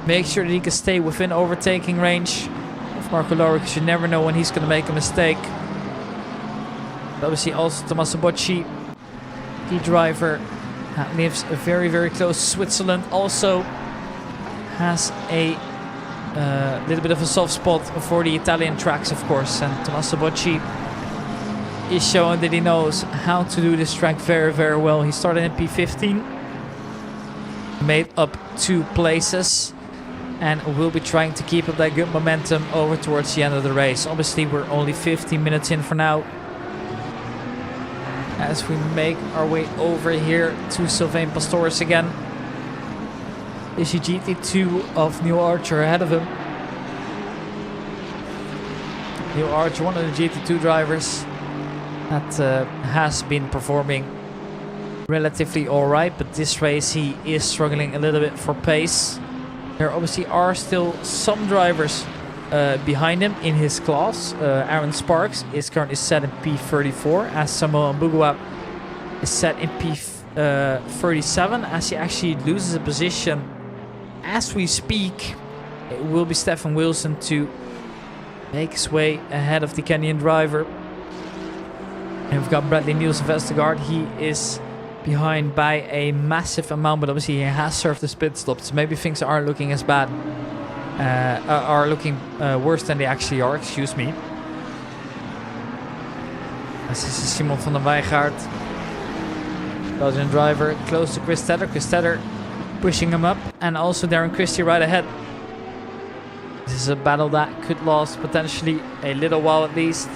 make sure that he can stay within overtaking range of Marco Lari, because you never know when he's going to make a mistake. But obviously also Tommaso Bocci, the driver that lives very, very close to Switzerland, also has a little bit of a soft spot for the Italian tracks, of course. And Tommaso Bocci is showing that he knows how to do this track very, very well. He started in P15, made up 2 places, and will be trying to keep up that good momentum over towards the end of the race. Obviously, we're only 15 minutes in for now, as we make our way over here to Sylvain Pastores again. Is the GT2 of Neil Archer ahead of him. Neil Archer, one of the GT2 drivers that has been performing relatively alright, but this race he is struggling a little bit for pace. There obviously are still some drivers behind him in his class. Aaron Sparks is currently set in P34, as Samuel Mbugua is set in P37, as he actually loses a position as we speak. It will be Stefan Wilson to make his way ahead of the Kenyan driver. And we've got Bradley Niels Vestergaard. He is behind by a massive amount, but obviously he has served the pit stop, so maybe things are looking as bad, are looking worse than they actually are, excuse me. This is Simon van der Weijgaard, Belgian driver, close to Chris Tedder. Chris Tedder pushing him up, and also Darren Christie right ahead. This is a battle that could last potentially a little while at least.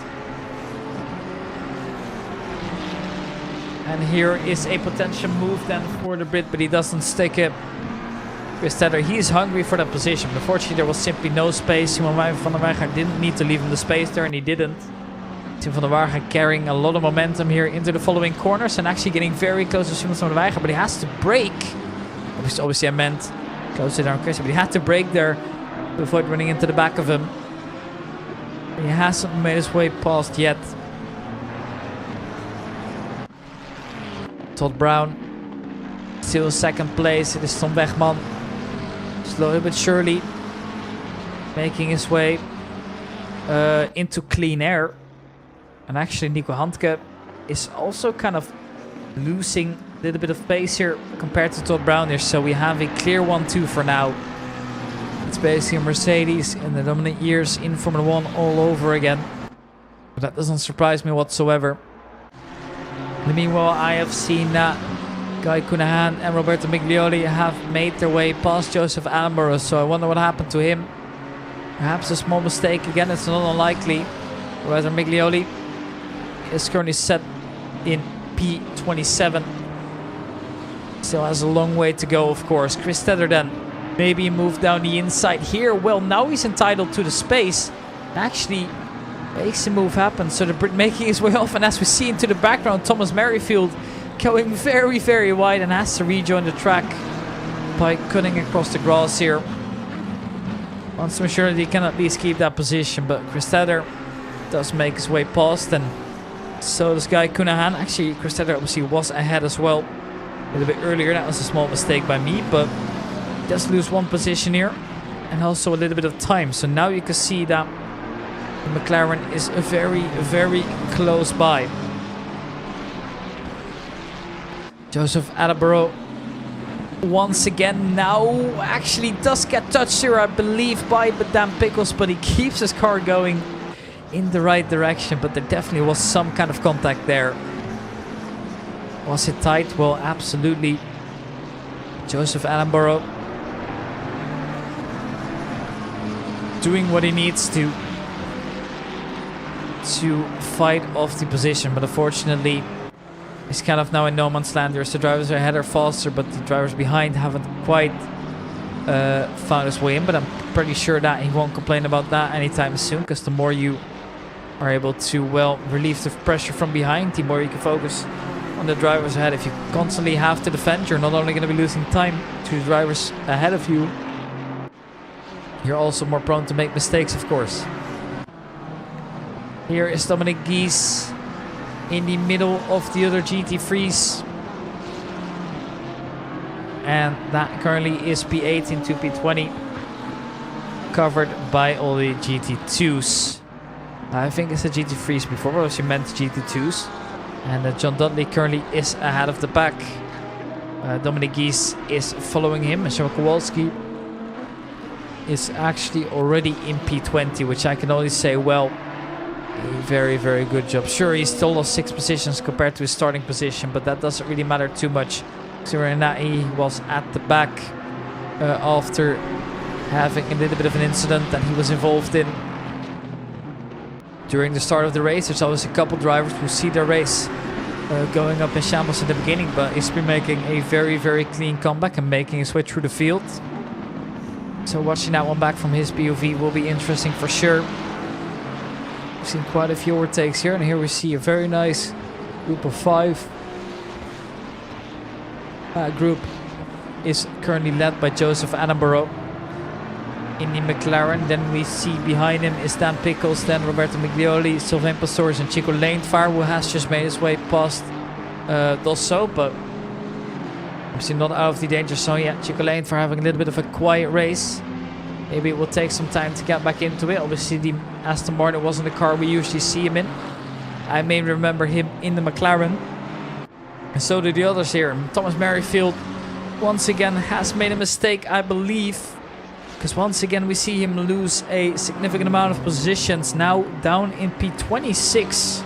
And here is a potential move then for the Brit, but he doesn't stick it. Chris Tedder, he is hungry for that position. Unfortunately, there was simply no space. Simon van der Weijgaard didn't need to leave him the space there, and he didn't. Simon van der Weijgaard carrying a lot of momentum here into the following corners and actually getting very close to Simon van der Weijgaard, but he has to brake. Obviously, I meant close to Darren Christie, but he had to brake there to avoid running into the back of him. He hasn't made his way past yet. Todd Brown still in second place. It is Tom Wegman, slowly but surely making his way into clean air. And actually Nico Handke is also kind of losing a little bit of pace here compared to Todd Brown here. So we have a clear 1-2 for now. It's basically a Mercedes in the dominant years in Formula 1 all over again. But that doesn't surprise me whatsoever. Meanwhile, I have seen that Guy Cunahan and Roberto Miglioli have made their way past Joseph Attenborough, so I wonder what happened to him. Perhaps a small mistake again, it's not unlikely. Roberto Miglioli is currently set in P27. Still has a long way to go, of course. Chris Tedder then, maybe move down the inside here. Well, now he's entitled to the space. Actually makes the move happen, so the Brit making his way off, and as we see into the background, Thomas Merrifield going very, very wide and has to rejoin the track by cutting across the grass here. Wants to ensure that he can at least keep that position, but Chris Tedder does make his way past, and so does Guy Cunahan. Actually, Chris Tedder obviously was ahead as well a little bit earlier. That was a small mistake by me, but he does lose one position here and also a little bit of time. So now you can see that the McLaren is very, very close by. Joseph Attenborough once again now actually does get touched here, I believe, by Dan Pickles, but he keeps his car going in the right direction. But there definitely was some kind of contact there. Was it tight? Well, absolutely. Joseph Attenborough doing what he needs to fight off the position, but unfortunately he's kind of now in no man's land. There's the drivers ahead are faster, but the drivers behind haven't quite found his way in. But I'm pretty sure that he won't complain about that anytime soon, because the more you are able to, well, relieve the pressure from behind, the more you can focus on the drivers ahead. If you constantly have to defend, you're not only going to be losing time to the drivers ahead of you, you're also more prone to make mistakes, of course. Here is Dominic Gies in the middle of the other GT3s. And that currently is P18 to P20. Covered by all the GT2s. I think it's the GT3s before, but she meant GT2s. And John Dudley currently is ahead of the pack. Dominic Gies is following him. And Sean Kowalski is actually already in P20, which I can only say, well, a very, very good job. Sure, he still lost 6 positions compared to his starting position, but that doesn't really matter too much. So he was at the back after having a little bit of an incident that he was involved in during the start of the race. There's always a couple drivers who see their race going up in shambles in the beginning, but he's been making a very, very clean comeback and making his way through the field. So watching that one back from his POV will be interesting for sure. We've seen quite a few overtakes here, and here we see a very nice group of 5. That group is currently led by Joseph Attenborough in the McLaren. Then we see behind him is Dan Pickles, then Roberto Miglioli, Sylvain Pastores and Chico Lanevaar, who has just made his way past Dosso, but obviously not out of the danger zone yet. Chico Lanevaar having a little bit of a quiet race. Maybe it will take some time to get back into it. Obviously the Aston Martin wasn't the car we usually see him in. I may remember him in the McLaren. And so do the others here. Thomas Merrifield once again has made a mistake, I believe. Because once again we see him lose a significant amount of positions. Now down in P26.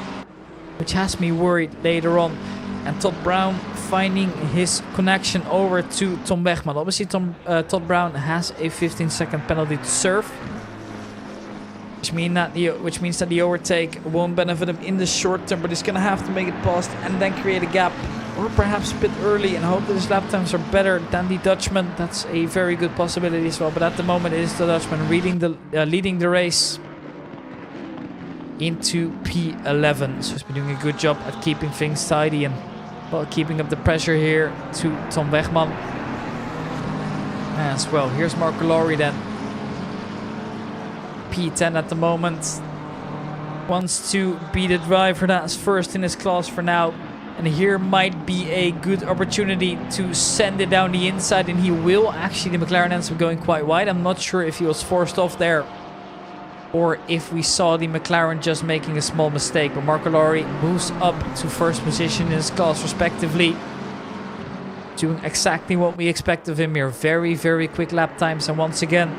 Which has me worried later on. And Todd Brown finding his connection over to Tom Wegman. Obviously Todd Brown has a 15-second penalty to serve. Which means that the overtake won't benefit him in the short term, but he's going to have to make it past and then create a gap. Or perhaps a bit early and hope that his lap times are better than the Dutchman. That's a very good possibility as well. But at the moment it is the Dutchman leading the race into P11. So he's been doing a good job at keeping things tidy and, well, keeping up the pressure here to Tom Wegman as well. Here's Marco Lowry then. P10 at the moment. Wants to be the driver that's first in his class for now. And here might be a good opportunity to send it down the inside. And he will. Actually, the McLaren ends up going quite wide. I'm not sure if he was forced off there, or if we saw the McLaren just making a small mistake. But Marco Lowry moves up to first position in his class respectively. Doing exactly what we expect of him here. Very, very quick lap times. And once again,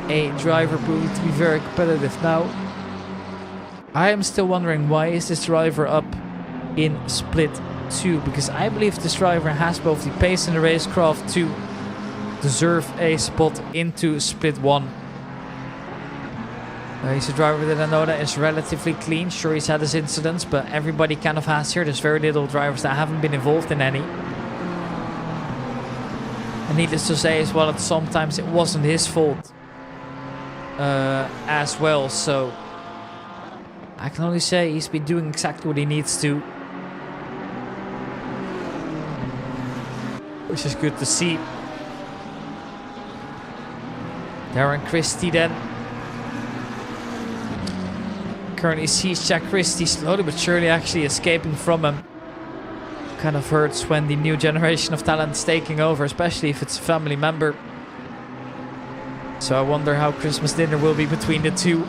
a driver proving to be very competitive. Now, I am still wondering, why is this driver up in split 2? Because I believe this driver has both the pace and the racecraft to deserve a spot into split 1. He's a driver that I know that is relatively clean. Sure, he's had his incidents, but everybody kind of has here. There's very little drivers that haven't been involved in any. And needless to say as well, that sometimes it wasn't his fault as well. So I can only say he's been doing exactly what he needs to, which is good to see. Darren Christie then currently sees Jack Christie slowly but surely actually escaping from him. Kind of hurts when the new generation of talent is taking over, especially if it's a family member. So I wonder how Christmas dinner will be between the two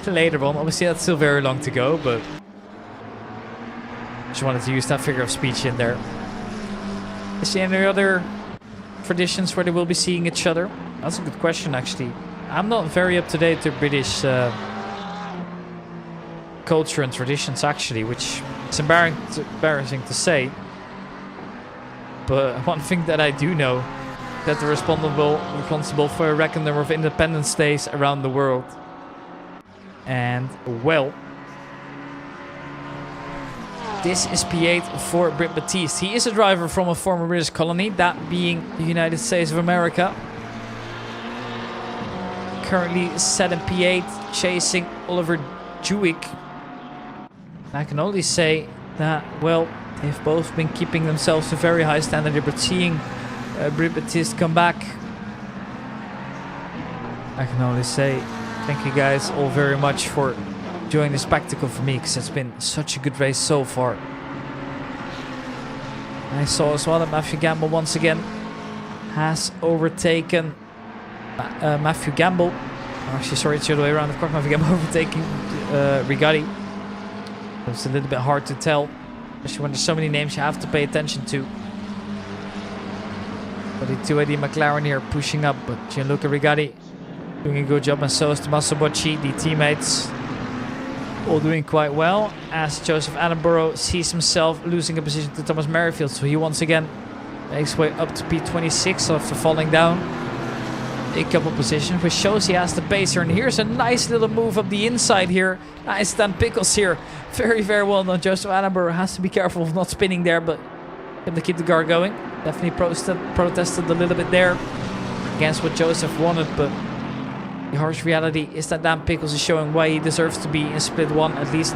later on. Obviously that's still very long to go, but just wanted to use that figure of speech in there. Is there any other traditions where they will be seeing each other? That's a good question, actually. I'm not very up to date to British culture and traditions, actually, which is embarrassing to say. But one thing that I do know, that they're responsible for a record number of Independence Days around the world. And, well, this is P8 for Britt Baptiste. He is a driver from a former British colony, that being the United States of America. Currently set in P8, chasing Oliver Jewick. I can only say that, well, they've both been keeping themselves to a very high standard here, but seeing Britt Baptiste come back, I can only say thank you guys all very much for enjoying the spectacle for me, because it's been such a good race so far. I saw as well that Matthew Gamble once again has overtaken Matthew Gamble. Actually, sorry, it's the other way around. Of course, Matthew Gamble overtaking Rigotti. It's a little bit hard to tell, especially when there's so many names you have to pay attention to. But the 280 McLaren here pushing up, but Gianluca Rigotti doing a good job, and so is Tommaso Bocci, the teammates, all doing quite well, as Joseph Attenborough sees himself losing a position to Thomas Merrifield. So he once again makes way up to P26 after falling down a couple positions, which shows he has the pace here. And here's a nice little move up the inside here. Nice Dan Pickles here. Very, very well done. Joseph Attenborough has to be careful of not spinning there, but able to keep the car going. Definitely protested a little bit there against what Joseph wanted, but the harsh reality is that Dan Pickles is showing why he deserves to be in split 1, at least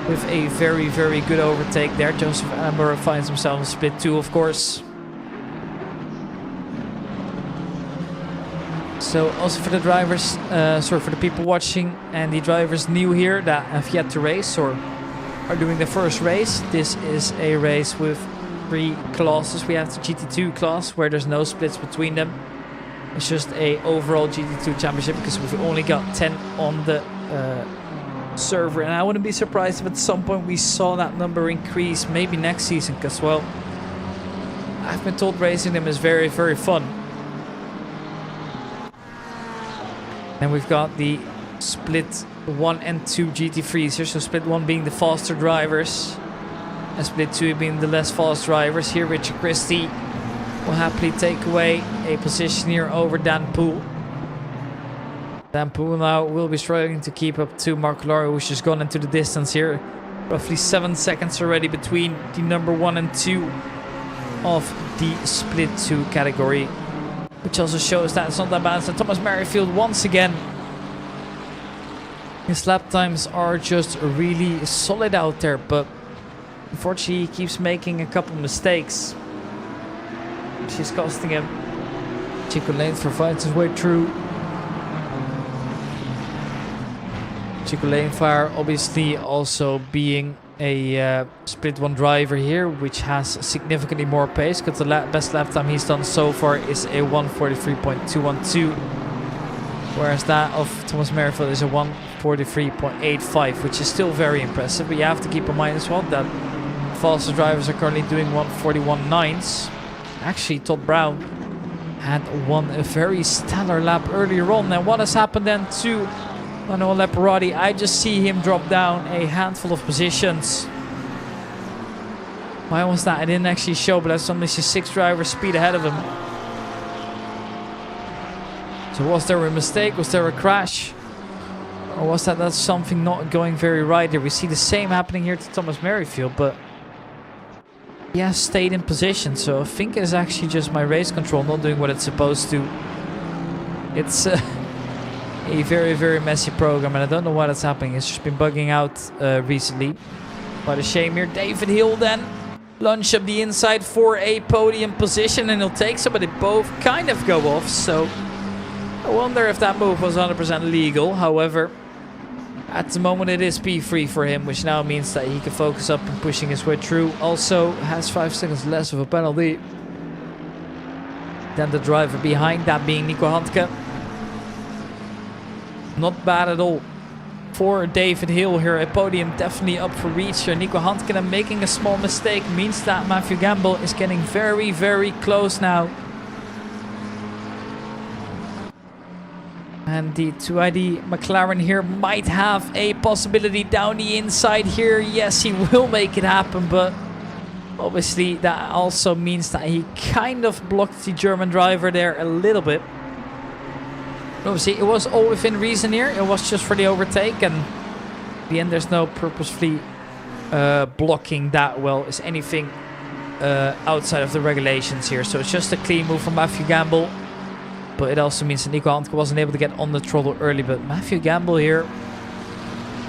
with a very, very good overtake there. Joseph Attenborough finds himself in split 2, of course. So also for the drivers, for the people watching and the drivers new here that have yet to race or are doing the first race, this is a race with 3 classes. We have the GT2 class where there's no splits between them. It's just a overall GT2 championship because we've only got 10 on the server, and I wouldn't be surprised if at some point we saw that number increase, maybe next season, because, well, I've been told racing them is very, very fun. And we've got the split 1 and 2 GT3s here, so split 1 being the faster drivers and split 2 being the less fast drivers. Here Richard Christie will happily take away a position here over Dan Poole. Dan Poole now will be struggling to keep up to Mark Lawrie, who's just gone into the distance here. Roughly 7 seconds already between the number 1 and 2 of the split 2 category, which also shows that it's not that balanced. And Thomas Merrifield once again, his lap times are just really solid out there, but unfortunately he keeps making a couple mistakes, which is costing him. Chico Laneforth finds his way through. Chico Laneforth obviously also being a split 1 driver here, which has significantly more pace, because the best lap time he's done so far is a 1:43.212, whereas that of Thomas Merrifield is a 1:43.85, which is still very impressive. But you have to keep in mind as well that faster drivers are currently doing 1:41.9s. Actually, Todd Brown had won a very stellar lap earlier on. And what has happened then to Manuel Leparati? I just see him drop down a handful of positions. Why was that? I didn't actually show, but that's only 6 drivers speed ahead of him. So was there a mistake? Was there a crash? Or was that's something not going very right here? We see the same happening here to Thomas Merrifield, but he has stayed in position. So I think it's actually just my race control not doing what it's supposed to. It's a very, very messy program, and I don't know why that's happening. It's just been bugging out recently. What a shame here. David Hill then lunge up the inside for a podium position, and he'll take some, but they both kind of go off. So I wonder if that move was 100% legal. However, at the moment it is P3 for him, which now means that he can focus up and pushing his way through. Also has 5 seconds less of a penalty than the driver behind, that being Nico Handke. Not bad at all for David Hill here. A podium definitely up for reach here. Nico Hankinen making a small mistake means that Matthew Gamble is getting very, very close now. And the 2ID McLaren here might have a possibility down the inside here. Yes, he will make it happen, but obviously that also means that he kind of blocked the German driver there a little bit. Obviously, it was all within reason here. It was just for the overtake, and in the end, there's no purposefully blocking that well as anything outside of the regulations here. So it's just a clean move from Matthew Gamble. But it also means that Nico Hankinen wasn't able to get on the throttle early. But Matthew Gamble here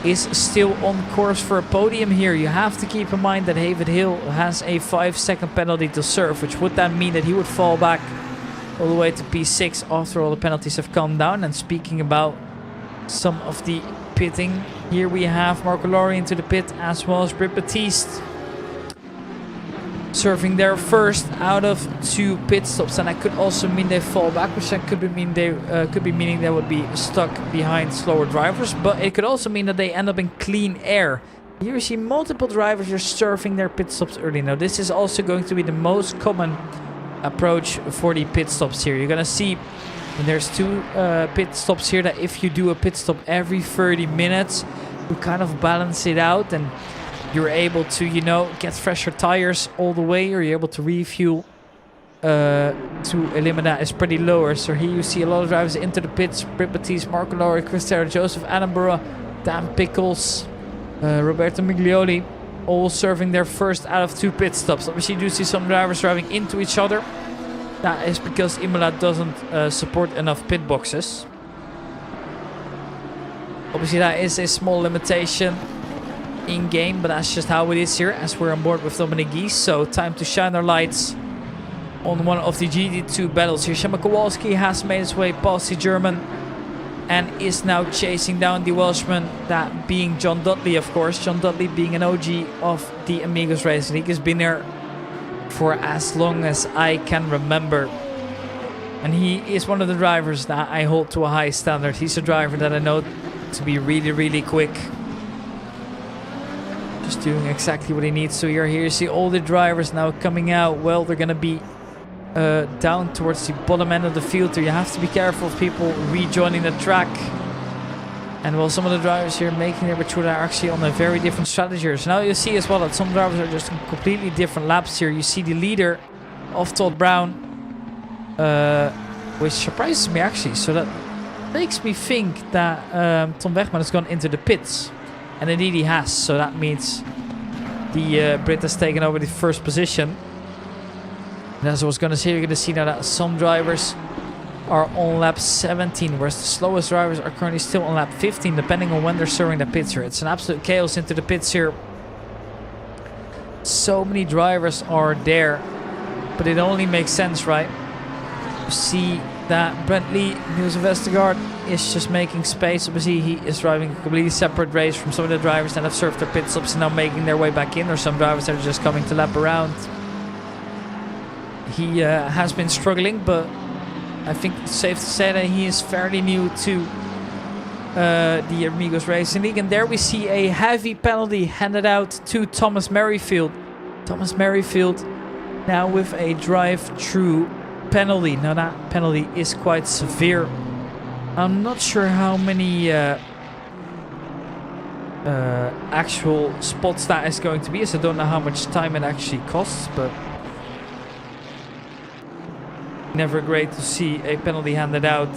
is still on course for a podium here. You have to keep in mind that David Hill has a 5-second penalty to serve, which would then mean that he would fall back all the way to P6 after all the penalties have come down. And speaking about some of the pitting, here we have Marco Lowry into the pit as well as Britt Batiste serving their first out of 2 pit stops, and that could also mean they fall back, which that could be meaning they would be stuck behind slower drivers, but it could also mean that they end up in clean air. Here you see multiple drivers are serving their pit stops early. Now this is also going to be the most common approach for the pit stops here. You're gonna see when there's 2 pit stops here that if you do a pit stop every 30 minutes, you kind of balance it out and you're able to, you know, get fresher tires all the way, or you're able to refuel to a limit that is pretty lower. So here you see a lot of drivers into the pits. Britt Batiste, Marco Lowry, Chris Terra, Joseph Attenborough, Dan Pickles, Roberto Miglioli, all serving their first out of 2 pit stops. Obviously you do see some drivers driving into each other. That is because Imola doesn't support enough pit boxes. Obviously that is a small limitation in game, but that's just how it is here as we're on board with Dominic Gies. So time to shine our lights on one of the GT2 battles here. Shema Kowalski has made his way past the German and is now chasing down the Welshman, that being John Dudley, of course. John Dudley being an OG of the Amigos Racing League, has been there for as long as I can remember, and he is one of the drivers that I hold to a high standard. He's a driver that I know to be really, really quick. Just doing exactly what he needs to here. Here you see all the drivers now coming out. Well, they're going to be down towards the bottom end of the field there. You have to be careful of people rejoining the track. And well, some of the drivers here making their mature are actually on a very different strategy here. So now you see as well that some drivers are just on completely different laps here. You see the leader of Todd Brown, which surprises me actually. So that makes me think that Tom Wegman has gone into the pits. And indeed he has, so that means the Brit has taken over the first position. And as I was going to say, you're going to see now that some drivers are on lap 17, whereas the slowest drivers are currently still on lap 15, depending on when they're serving the pits here. It's an absolute chaos into the pits here. So many drivers are there, but it only makes sense, right? You see that Brent Lee, Niels Vestergaard, is just making space. Obviously, he is driving a completely separate race from some of the drivers that have served their pit stops and now making their way back in, or some drivers that are just coming to lap around. He has been struggling, but I think it's safe to say that he is fairly new to the Amigos Racing League. And there we see a heavy penalty handed out to Thomas Merrifield. Thomas Merrifield now with a drive-through penalty. Now that penalty is quite severe. I'm not sure how many actual spots that is going to be, so I don't know how much time it actually costs, but never great to see a penalty handed out.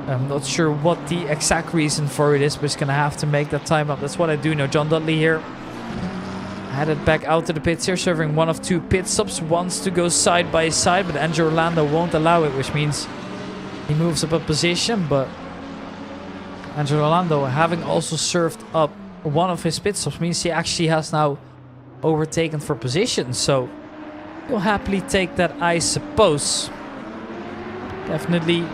I'm not sure what the exact reason for it is, but it's going to have to make that time up. That's what I do know. John Dudley here headed back out to the pits here, serving one of 2 pit stops. Wants to go side by side, but Andrew Orlando won't allow it, which means he moves up a position. But Andrew Orlando, having also served up one of his pit stops, means he actually has now overtaken for position. So he'll happily take that, I suppose. Definitely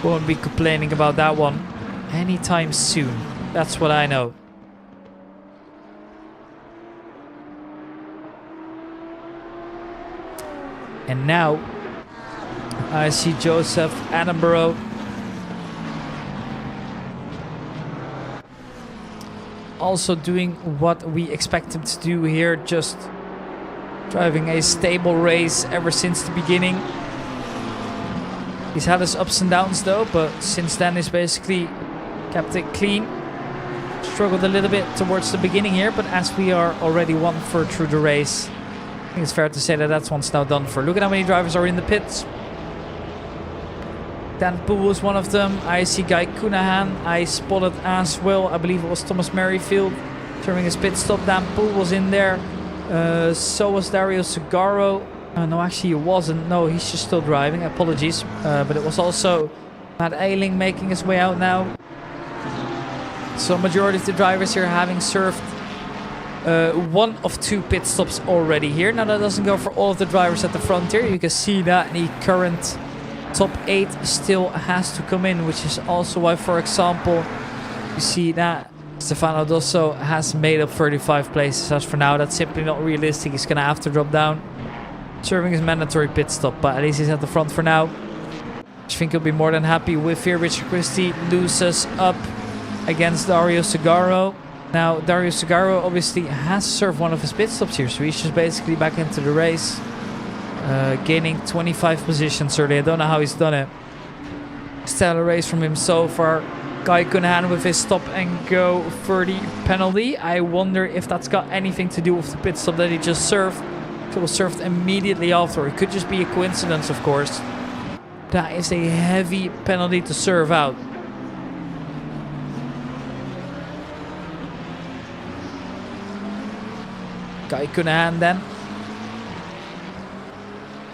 won't be complaining about that one anytime soon. That's what I know. And now I see Joseph Attenborough also doing what we expect him to do here, just driving a stable race ever since the beginning. He's had his ups and downs though, but since then he's basically kept it clean. Struggled a little bit towards the beginning here, but as we are already 1/3 through the race, I think it's fair to say that that's one's now done for. Look at how many drivers are in the pits. Dan Poole is one of them. I see Guy Cunahan. I spotted as well. I believe it was Thomas Merrifield turning his pit stop. Dan Poole was in there. So was Dario Segaro. No, actually he wasn't. No, he's just still driving. Apologies. But it was also Matt Eiling making his way out now. So majority of the drivers here having served one of 2 pit stops already here. Now that doesn't go for all of the drivers at the front here. You can see that the current top 8 still has to come in, which is also why, for example, you see that Stefano Dosso has made up 35 places. As for now, that's simply not realistic. He's going to have to drop down, serving his mandatory pit stop, but at least he's at the front for now. I think he'll be more than happy with here. Richard Christie loses up against Dario Segaro. Now, Dario Segaro obviously has served one of his pit stops here, so he's just basically back into the race. Gaining 25 positions early. I don't know how he's done it. Stellar race from him so far. Guy Cunahan with his stop and go 30 penalty. I wonder if that's got anything to do with the pit stop that he just served. It was served immediately after. It could just be a coincidence, of course. That is a heavy penalty to serve out. Guy Cunahan then.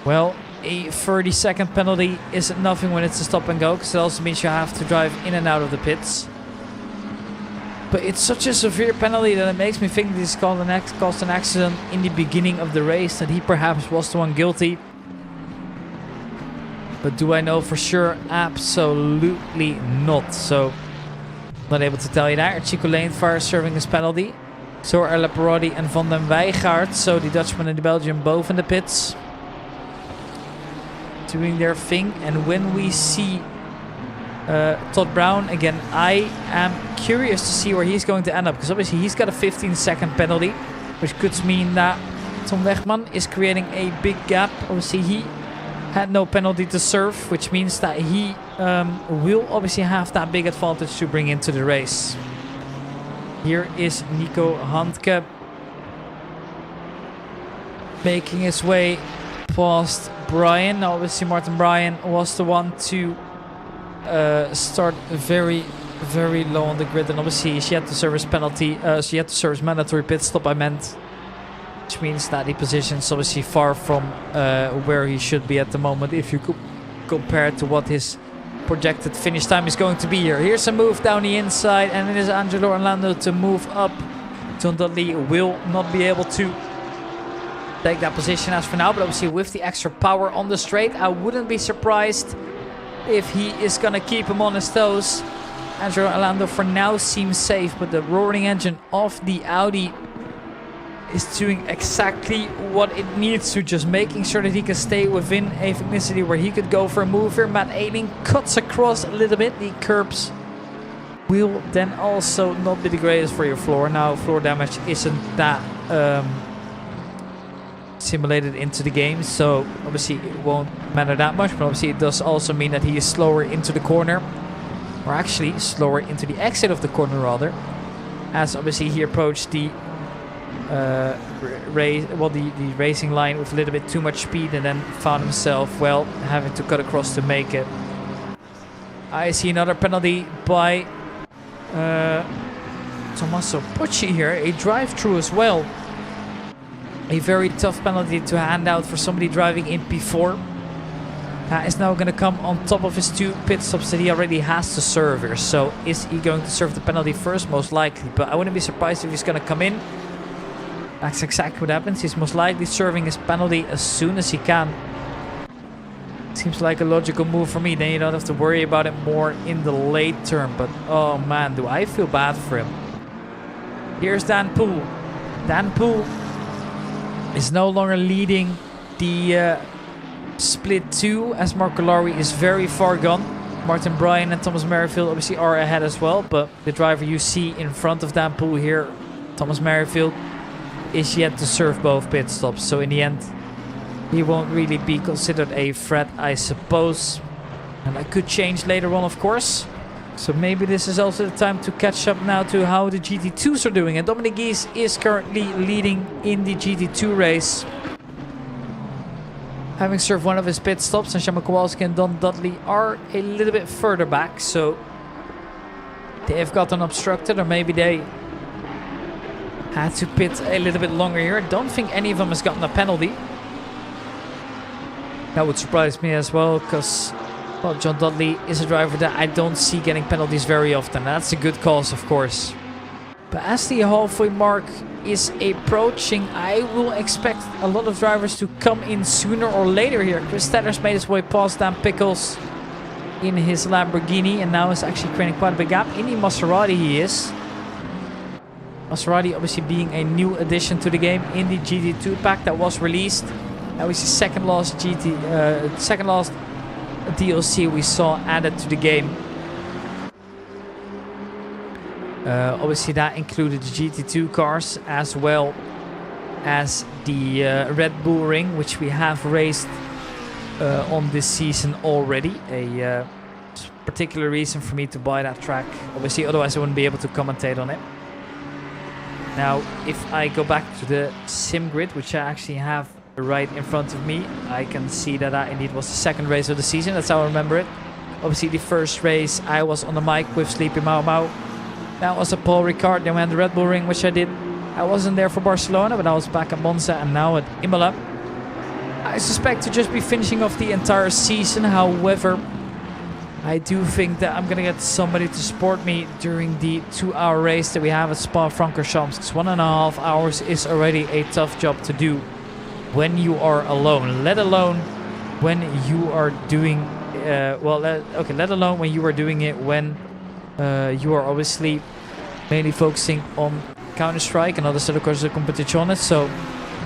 Well, a 30-second penalty isn't nothing when it's a stop and go, because it also means you have to drive in and out of the pits. But it's such a severe penalty that it makes me think this caused an accident in the beginning of the race, that he perhaps was the one guilty. But do I know for sure? Absolutely not. So, not able to tell you that. Chico Lanevaar serving his penalty. So are Leparotti and Van den Weijgaard. So the Dutchman and the Belgian both in the pits, doing their thing. And when we see Todd Brown again, I am curious to see where he's going to end up, because obviously he's got a 15-second penalty, which could mean that Tom Wegman is creating a big gap. Obviously he had no penalty to serve, which means that he will obviously have that big advantage to bring into the race. Here is Nico Handke making his way past Brian. Now obviously Martin Bryan was the one to start very, very low on the grid, and obviously she had to serve his penalty. She had to serve his mandatory pit stop, I meant, which means that the position's obviously far from where he should be at the moment if you compare to what his projected finish time is going to be here. Here's a move down the inside, and it is Angelo Orlando to move up. John Dudley will not be able to take that position as for now, but obviously with the extra power on the straight, I wouldn't be surprised if he is going to keep him on his toes. Angelo Orlando for now seems safe, but the roaring engine of the Audi is doing exactly what it needs to, just making sure that he can stay within a vicinity where he could go for a move here. Matt Eiling cuts across a little bit. The curbs will then also not be the greatest for your floor. Now floor damage isn't that simulated into the game, so obviously it won't matter that much, but obviously it does also mean that he is slower into the corner, or actually slower into the exit of the corner rather, as obviously he approached the the racing line with a little bit too much speed, and then found himself, well, having to cut across to make it. I see another penalty by Tommaso Pucci here, a drive-through as well. A very tough penalty to hand out for somebody driving in P4. That is now going to come on top of his 2 pit stops that he already has to serve here. So is he going to serve the penalty first? Most likely, but I wouldn't be surprised if he's going to come in. That's exactly what happens. He's most likely serving his penalty as soon as he can. Seems like a logical move for me. Then you don't have to worry about it more in the late term. But oh man, do I feel bad for him. Here's Dan Poole. Dan Poole is no longer leading the split 2, as Marco Lowry is very far gone. Martin Bryan and Thomas Merrifield obviously are ahead as well, but the driver you see in front of Dan Poole here, Thomas Merrifield, is yet to serve both pit stops. So in the end, he won't really be considered a threat, I suppose. And that could change later on, of course. So maybe this is also the time to catch up now to how the GT2s are doing. And Dominic Gies is currently leading in the GT2 race, having served one of his pit stops, and Sean Kowalski and Don Dudley are a little bit further back, so they have gotten obstructed, or maybe they had to pit a little bit longer here. I don't think any of them has gotten a penalty. That would surprise me as well, because well, John Dudley is a driver that I don't see getting penalties very often. That's a good cause, of course. But as the halfway mark is approaching, I will expect a lot of drivers to come in sooner or later here. Chris Stedders made his way past Dan Pickles in his Lamborghini, and now is actually creating quite a big gap. In the Maserati he is. Maserati obviously being a new addition to the game in the GT2 pack that was released. That was the second last DLC we saw added to the game. Obviously that included the GT2 cars as well as the Red Bull Ring, which we have raced on this season already. A particular reason for me to buy that track. Obviously, otherwise I wouldn't be able to commentate on it. Now, if I go back to the sim grid, which I actually have right in front of me, I can see that that indeed was the second race of the season. That's how I remember it. Obviously, the first race I was on the mic with Sleepy Mau Mau. That was a Paul Ricard. Then we had the Red Bull Ring, which I did. I wasn't there for Barcelona, but I was back at Monza and now at Imola. I suspect to just be finishing off the entire season. However, I do think that I'm going to get somebody to support me during the 2-hour race that we have at Spa-Francorchamps. Because 1.5 hours is already a tough job to do when you are alone. Let alone when you are doing... let alone when you are doing it when... you are obviously mainly focusing on Counter-Strike and other circuits of competition, so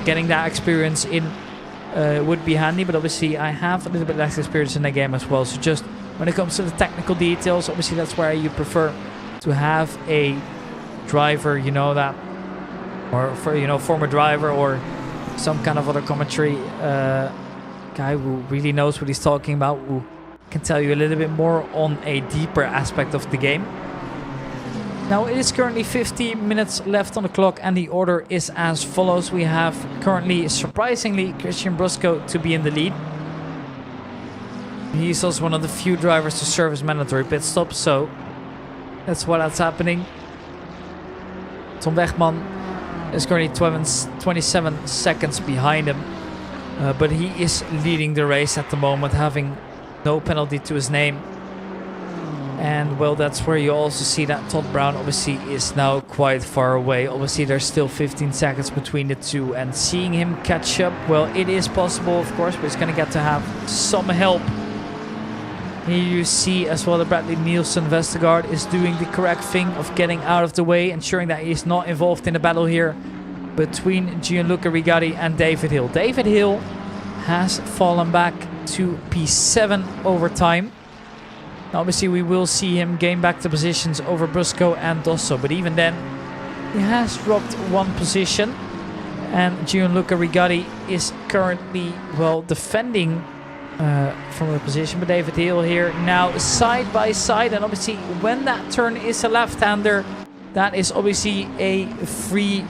getting that experience in would be handy. But obviously I have a little bit less experience in the game as well, so just when it comes to the technical details, obviously that's where you prefer to have a driver, you know, that, or for, you know, former driver or some kind of other commentary guy who really knows what he's talking about, who can tell you a little bit more on a deeper aspect of the game. Now it is currently 50 minutes left on the clock, and the order is as follows. We have currently, surprisingly, Christian Brusco to be in the lead. He's also one of the few drivers to serve his mandatory pit stop, so that's what's happening. Tom Wegman is currently 27 seconds behind him, but he is leading the race at the moment, having no penalty to his name. And well, that's where you also see that Todd Brown obviously is now quite far away. Obviously there's still 15 seconds between the two, and seeing him catch up, well, it is possible, of course, but he's going to get to have some help. Here you see as well that Bradley Nielsen Vestergaard is doing the correct thing of getting out of the way, ensuring that he's not involved in the battle here between Gianluca Rigatti and David Hill. David Hill has fallen back to P7 over time. Now, obviously we will see him gain back the positions over Brusco and Dosso, but even then he has dropped one position, and Gianluca Rigatti is currently, well, defending from the position. But David Hill here now side by side, and obviously when that turn is a left-hander, that is obviously a free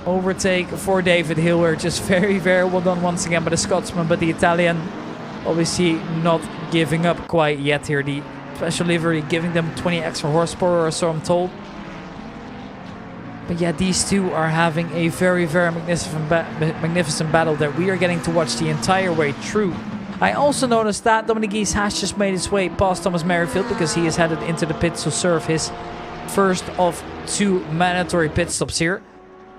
overtake for David Hill. Just very, very well done once again by the Scotsman, but the Italian obviously not giving up quite yet here. The special livery giving them 20 extra horsepower or so, I'm told. But yeah, these two are having a very, very magnificent battle that we are getting to watch the entire way through. I also noticed that Dominic Gies has just made his way past Thomas Merrifield, because he is headed into the pits to serve his first of 2 mandatory pit stops here.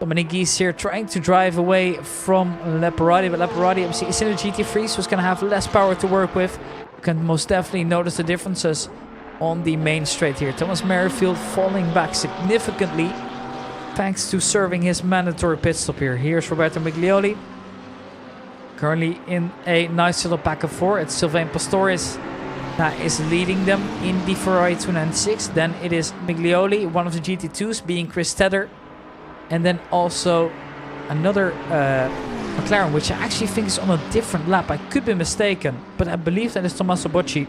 Dominic Gies here trying to drive away from Leparati, but Leparati obviously is in a GT3, so it's going to have less power to work with. You can most definitely notice the differences on the main straight here. Thomas Merrifield falling back significantly thanks to serving his mandatory pit stop here. Here's Roberto Miglioli, currently in a nice little pack of 4. It's Sylvain Pastores that is leading them in the Ferrari 296. Then it is Miglioli, one of the GT2s, being Chris Tedder. And then also another McLaren, which I actually think is on a different lap. I could be mistaken, but I believe that is Tommaso Bocci.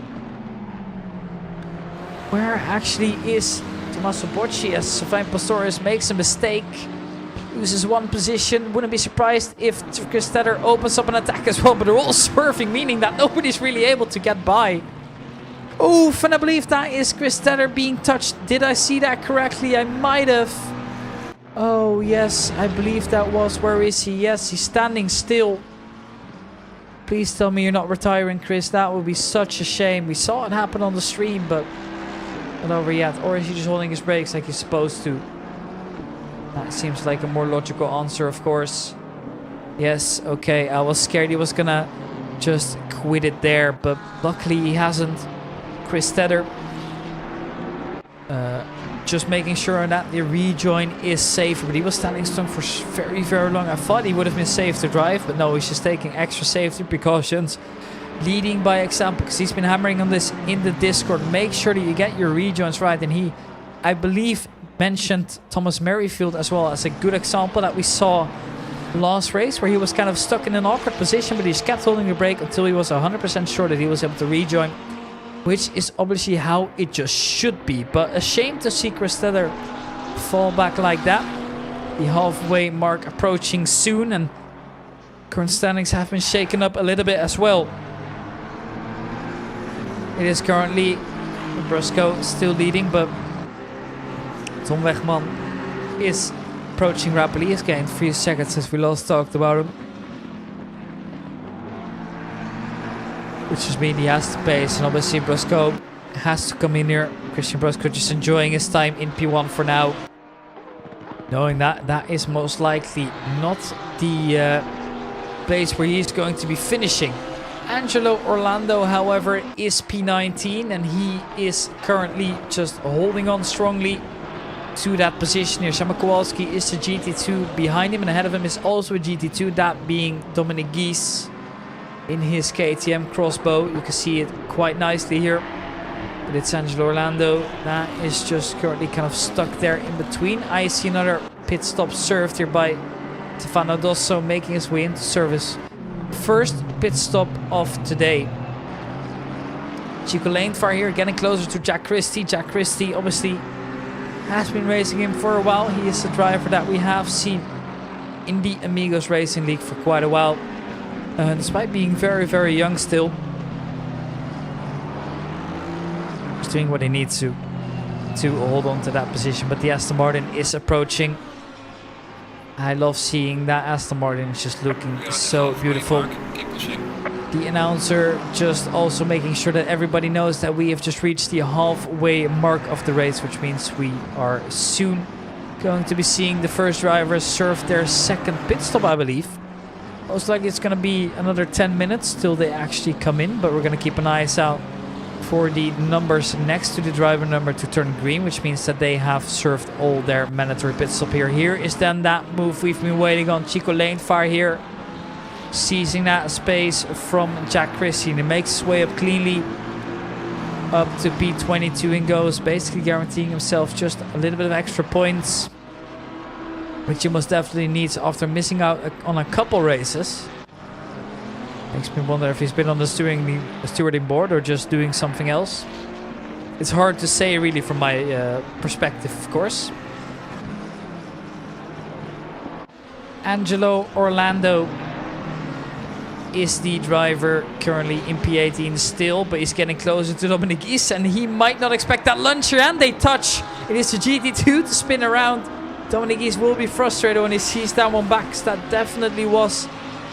Where actually is Tommaso Bocci as Sylvain Pastorius makes a mistake, loses one position. Wouldn't be surprised if Chris Tedder opens up an attack as well, but they're all swerving, meaning that nobody's really able to get by. Oof, and I believe that is Chris Tedder being touched. Did I see that correctly? I might have. Oh, yes, I believe that was. Where is he? Yes, he's standing still. Please tell me you're not retiring, Chris. That would be such a shame. We saw it happen on the stream, but not over yet. Or is he just holding his brakes like he's supposed to? That seems like a more logical answer, of course. Yes, okay. I was scared he was gonna just quit it there, but luckily he hasn't. Chris Tedder just making sure that the rejoin is safe, but he was standing strong for very, very long. I thought he would have been safe to drive, but no, he's just taking extra safety precautions, leading by example, because he's been hammering on this in the Discord. Make sure that you get your rejoins right, and he, I believe, mentioned Thomas Merrifield as well as a good example that we saw last race, where he was kind of stuck in an awkward position, but he just kept holding the brake until he was 100% sure that he was able to rejoin, which is obviously how it just should be. But a shame to see Chris Tedder fall back like that. The halfway mark approaching soon, and current standings have been shaken up a little bit as well. It is currently Brusco still leading, but Tom Wegman is approaching rapidly. He's gained 3 seconds since we last talked about him, which just means he has to pace, and obviously Brusco has to come in here. Christian Brusco just enjoying his time in P1 for now, knowing that that is most likely not the place where he's going to be finishing. Angelo Orlando, however, is P19, and he is currently just holding on strongly to that position here. Shama Kowalski is the GT2 behind him, and ahead of him is also a GT2, that being Dominic Gies in his KTM crossbow. You can see it quite nicely here, but it's Angelo Orlando that is just currently kind of stuck there in between. I see another pit stop served here by Stefano Dosso, making his way into service. First pit stop of today. Chico Lanefar here, getting closer to Jack Christie. Jack Christie obviously has been racing him for a while. He is a driver that we have seen in the Amigos Racing League for quite a while. Despite being very, very young still. He's doing what he needs to hold on to that position. But the Aston Martin is approaching. I love seeing that Aston Martin is just looking so beautiful. The announcer just also making sure that everybody knows that we have just reached the halfway mark of the race, which means we are soon going to be seeing the first drivers serve their second pit stop, I believe. Most likely it's going to be another 10 minutes till they actually come in, but we're going to keep an eye out for the numbers next to the driver number to turn green, which means that they have served all their mandatory pit stop here. Here is then that move we've been waiting on. Chico Lanefar here, seizing that space from Jack Christie, and he makes his way up cleanly up to P22 and goes, basically guaranteeing himself just a little bit of extra points, which he most definitely needs after missing out on a couple races. Makes me wonder if he's been on the stewarding board or just doing something else. It's hard to say really from my perspective, of course. Angelo Orlando is the driver currently in P18 still, but he's getting closer to Dominic Gies, and he might not expect that luncher, and they touch. It is the GT2 to spin around. Dominic Gies will be frustrated when he sees that one back, because that definitely was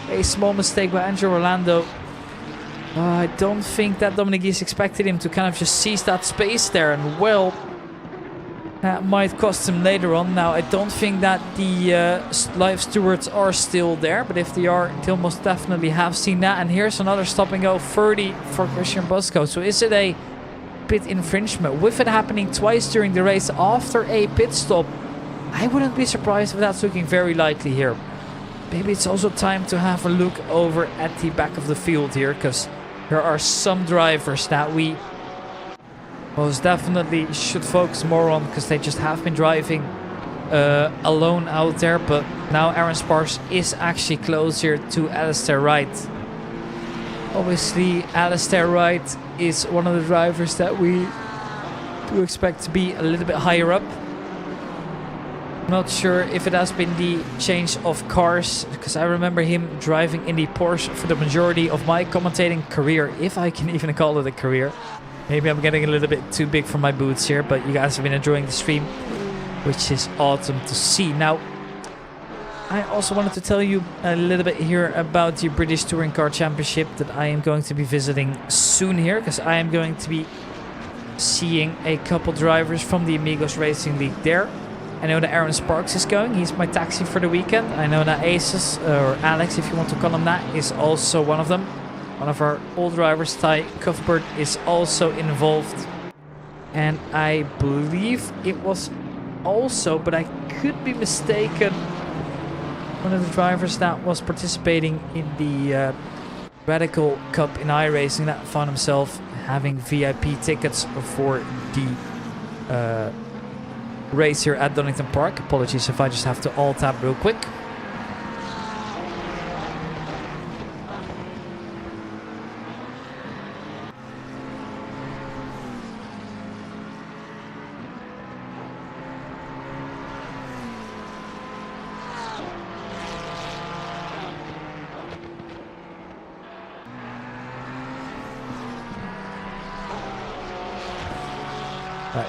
a small mistake by Angelo Orlando. I don't think that Dominic Gies expected him to kind of just seize that space there, and well, that might cost him later on. Now, I don't think that the live stewards are still there, but if they are, they'll most definitely have seen that. And here's another stop and go 30 for Christian Brusco. So is it a pit infringement? With it happening twice during the race after a pit stop, I wouldn't be surprised if that's looking very likely here. Maybe it's also time to have a look over at the back of the field here, because there are some drivers that we most definitely should focus more on because they just have been driving alone out there. But now Aaron Sparks is actually closer to Alistair Wright. Obviously, Alistair Wright is one of the drivers that we do expect to be a little bit higher up. I'm not sure if it has been the change of cars, because I remember him driving in the Porsche for the majority of my commentating career, if I can even call it a career. Maybe I'm getting a little bit too big for my boots here, but you guys have been enjoying the stream, which is awesome to see. Now, I also wanted to tell you a little bit here about the British Touring Car Championship that I am going to be visiting soon here, because I am going to be seeing a couple drivers from the Amigos Racing League there. I know that Aaron Sparks is going. He's my taxi for the weekend. I know that Aces, or Alex if you want to call him that, is also one of them. One of our old drivers, Ty Cuthbert, is also involved. And I believe it was also, but I could be mistaken, one of the drivers that was participating in the Radical Cup in iRacing that found himself having VIP tickets for the race here at Donington Park. Apologies if I just have to alt-tab real quick.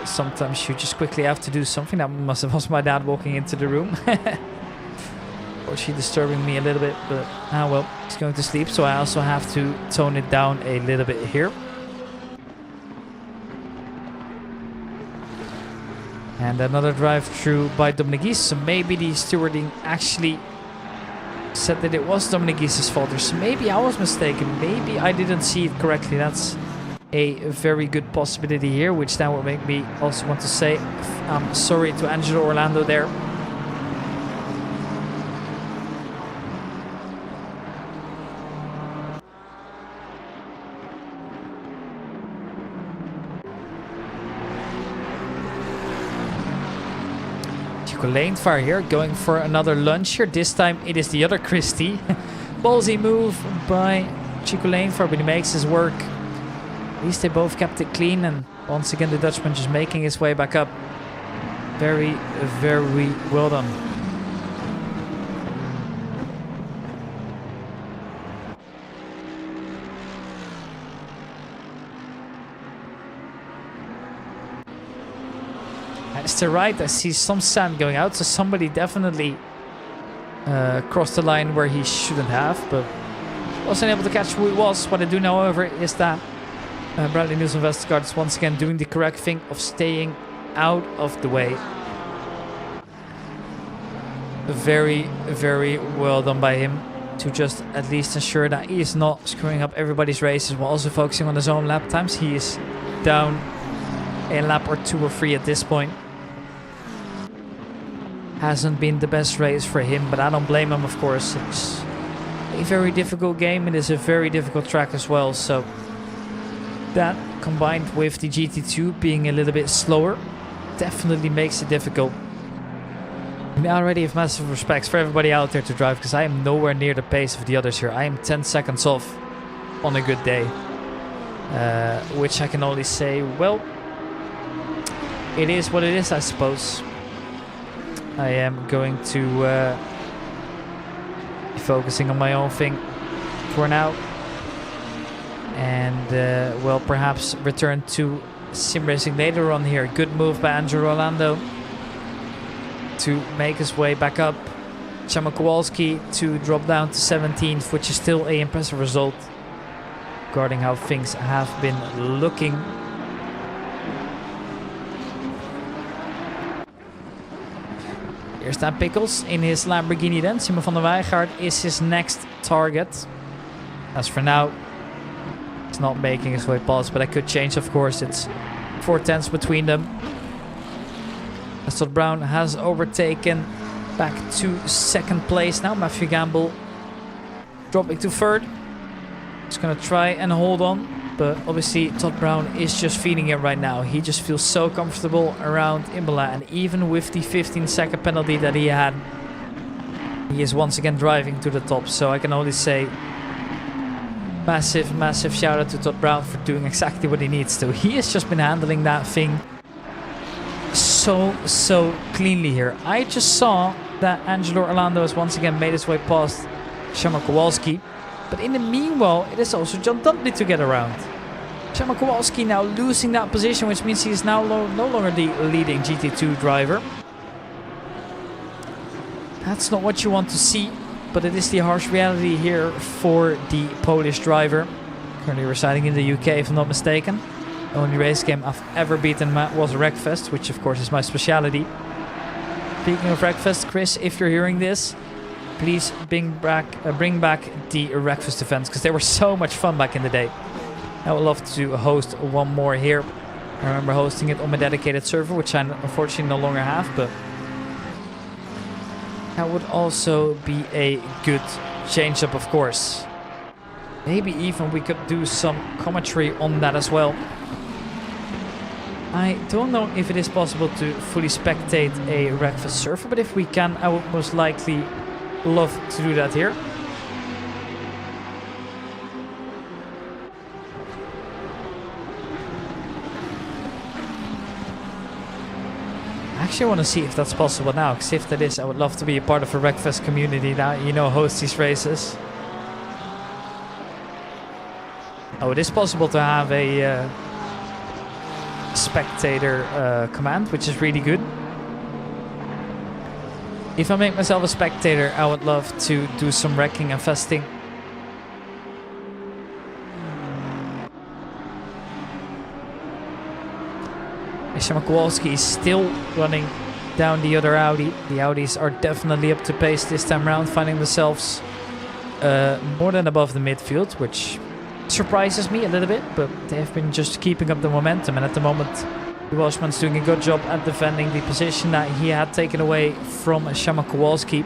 Sometimes you just quickly have to do something. That must have was my dad walking into the room. Or she disturbing me a little bit, but well, he's going to sleep, so I also have to tone it down a little bit here. And another drive through by Dominic Gies, so maybe the stewarding actually said that it was Dominic Gies' fault, so maybe I was mistaken, maybe I didn't see it correctly. That's a very good possibility here, which then would make me also want to say I'm sorry to Angelo Orlando there. Chico Lanefire here going for another lunge here. This time it is the other Christie. Ballsy move by Chico Lanefire, but he makes his work. At least they both kept it clean, and once again the Dutchman just making his way back up. Very, very well done. As to right, I see some sand going out, so somebody definitely crossed the line where he shouldn't have, but wasn't able to catch who it was. What I do know, however, is that Bradley Nielsen Vestergaard is once again doing the correct thing of staying out of the way. Very, very well done by him to just at least ensure that he is not screwing up everybody's races while also focusing on his own lap times. He is down a lap or 2 or 3 at this point. Hasn't been the best race for him, but I don't blame him, of course. It's a very difficult game. It is a very difficult track as well, so that combined with the GT2 being a little bit slower definitely makes it difficult. I already have massive respects for everybody out there to drive, because I am nowhere near the pace of the others here. I am 10 seconds off on a good day, which I can only say, well, it is what it is, I suppose. I am going to be focusing on my own thing for now. And, well, perhaps return to sim racing later on here. Good move by Andrew Rolando to make his way back up. Chamo Kowalski to drop down to 17th, which is still an impressive result regarding how things have been looking. Here's Dan Pickles in his Lamborghini then. Simon van der Weijgaard is his next target. As for now, he's not making his way past, but I could change, of course. It's 4 tenths between them. Aston Brown has overtaken back to 2nd place now. Matthew Gamble dropping to 3rd. Just gonna try and hold on. But obviously Todd Brown is just feeling it right now. He just feels so comfortable around Imola. And even with the 15-second penalty that he had, he is once again driving to the top. So I can only say massive, massive shout out to Todd Brown for doing exactly what he needs to. He has just been handling that thing so cleanly here. I just saw that Angelo Orlando has once again made his way past Shama Kowalski. But in the meanwhile, it is also John Dudley to get around. Shama Kowalski now losing that position, which means he is now no longer the leading GT2 driver. That's not what you want to see, but it is the harsh reality here for the Polish driver. Currently residing in the UK, if I'm not mistaken. The only race game I've ever beaten was Wreckfest, which of course is my speciality. Speaking of Wreckfest, Chris, if you're hearing this, please bring back the Wreckfest events, because they were so much fun back in the day. I would love to host one more here. I remember hosting it on my dedicated server, which I unfortunately no longer have, but that would also be a good change up, of course. Maybe even we could do some commentary on that as well. I don't know if it is possible to fully spectate a Wreckfest server, but if we can, I would most likely love to do that here. I actually want to see if that's possible now, because if that is, I would love to be a part of a Wreckfest community that, you know, hosts these races. Oh, it is possible to have a spectator command, which is really good. If I make myself a spectator, I would love to do some wrecking and festing. Shama Kowalski is still running down the other Audi. The Audis are definitely up to pace this time around, finding themselves more than above the midfield, which surprises me a little bit, but they have been just keeping up the momentum, and at the moment the Welshman's doing a good job at defending the position that he had taken away from Shama Kowalski.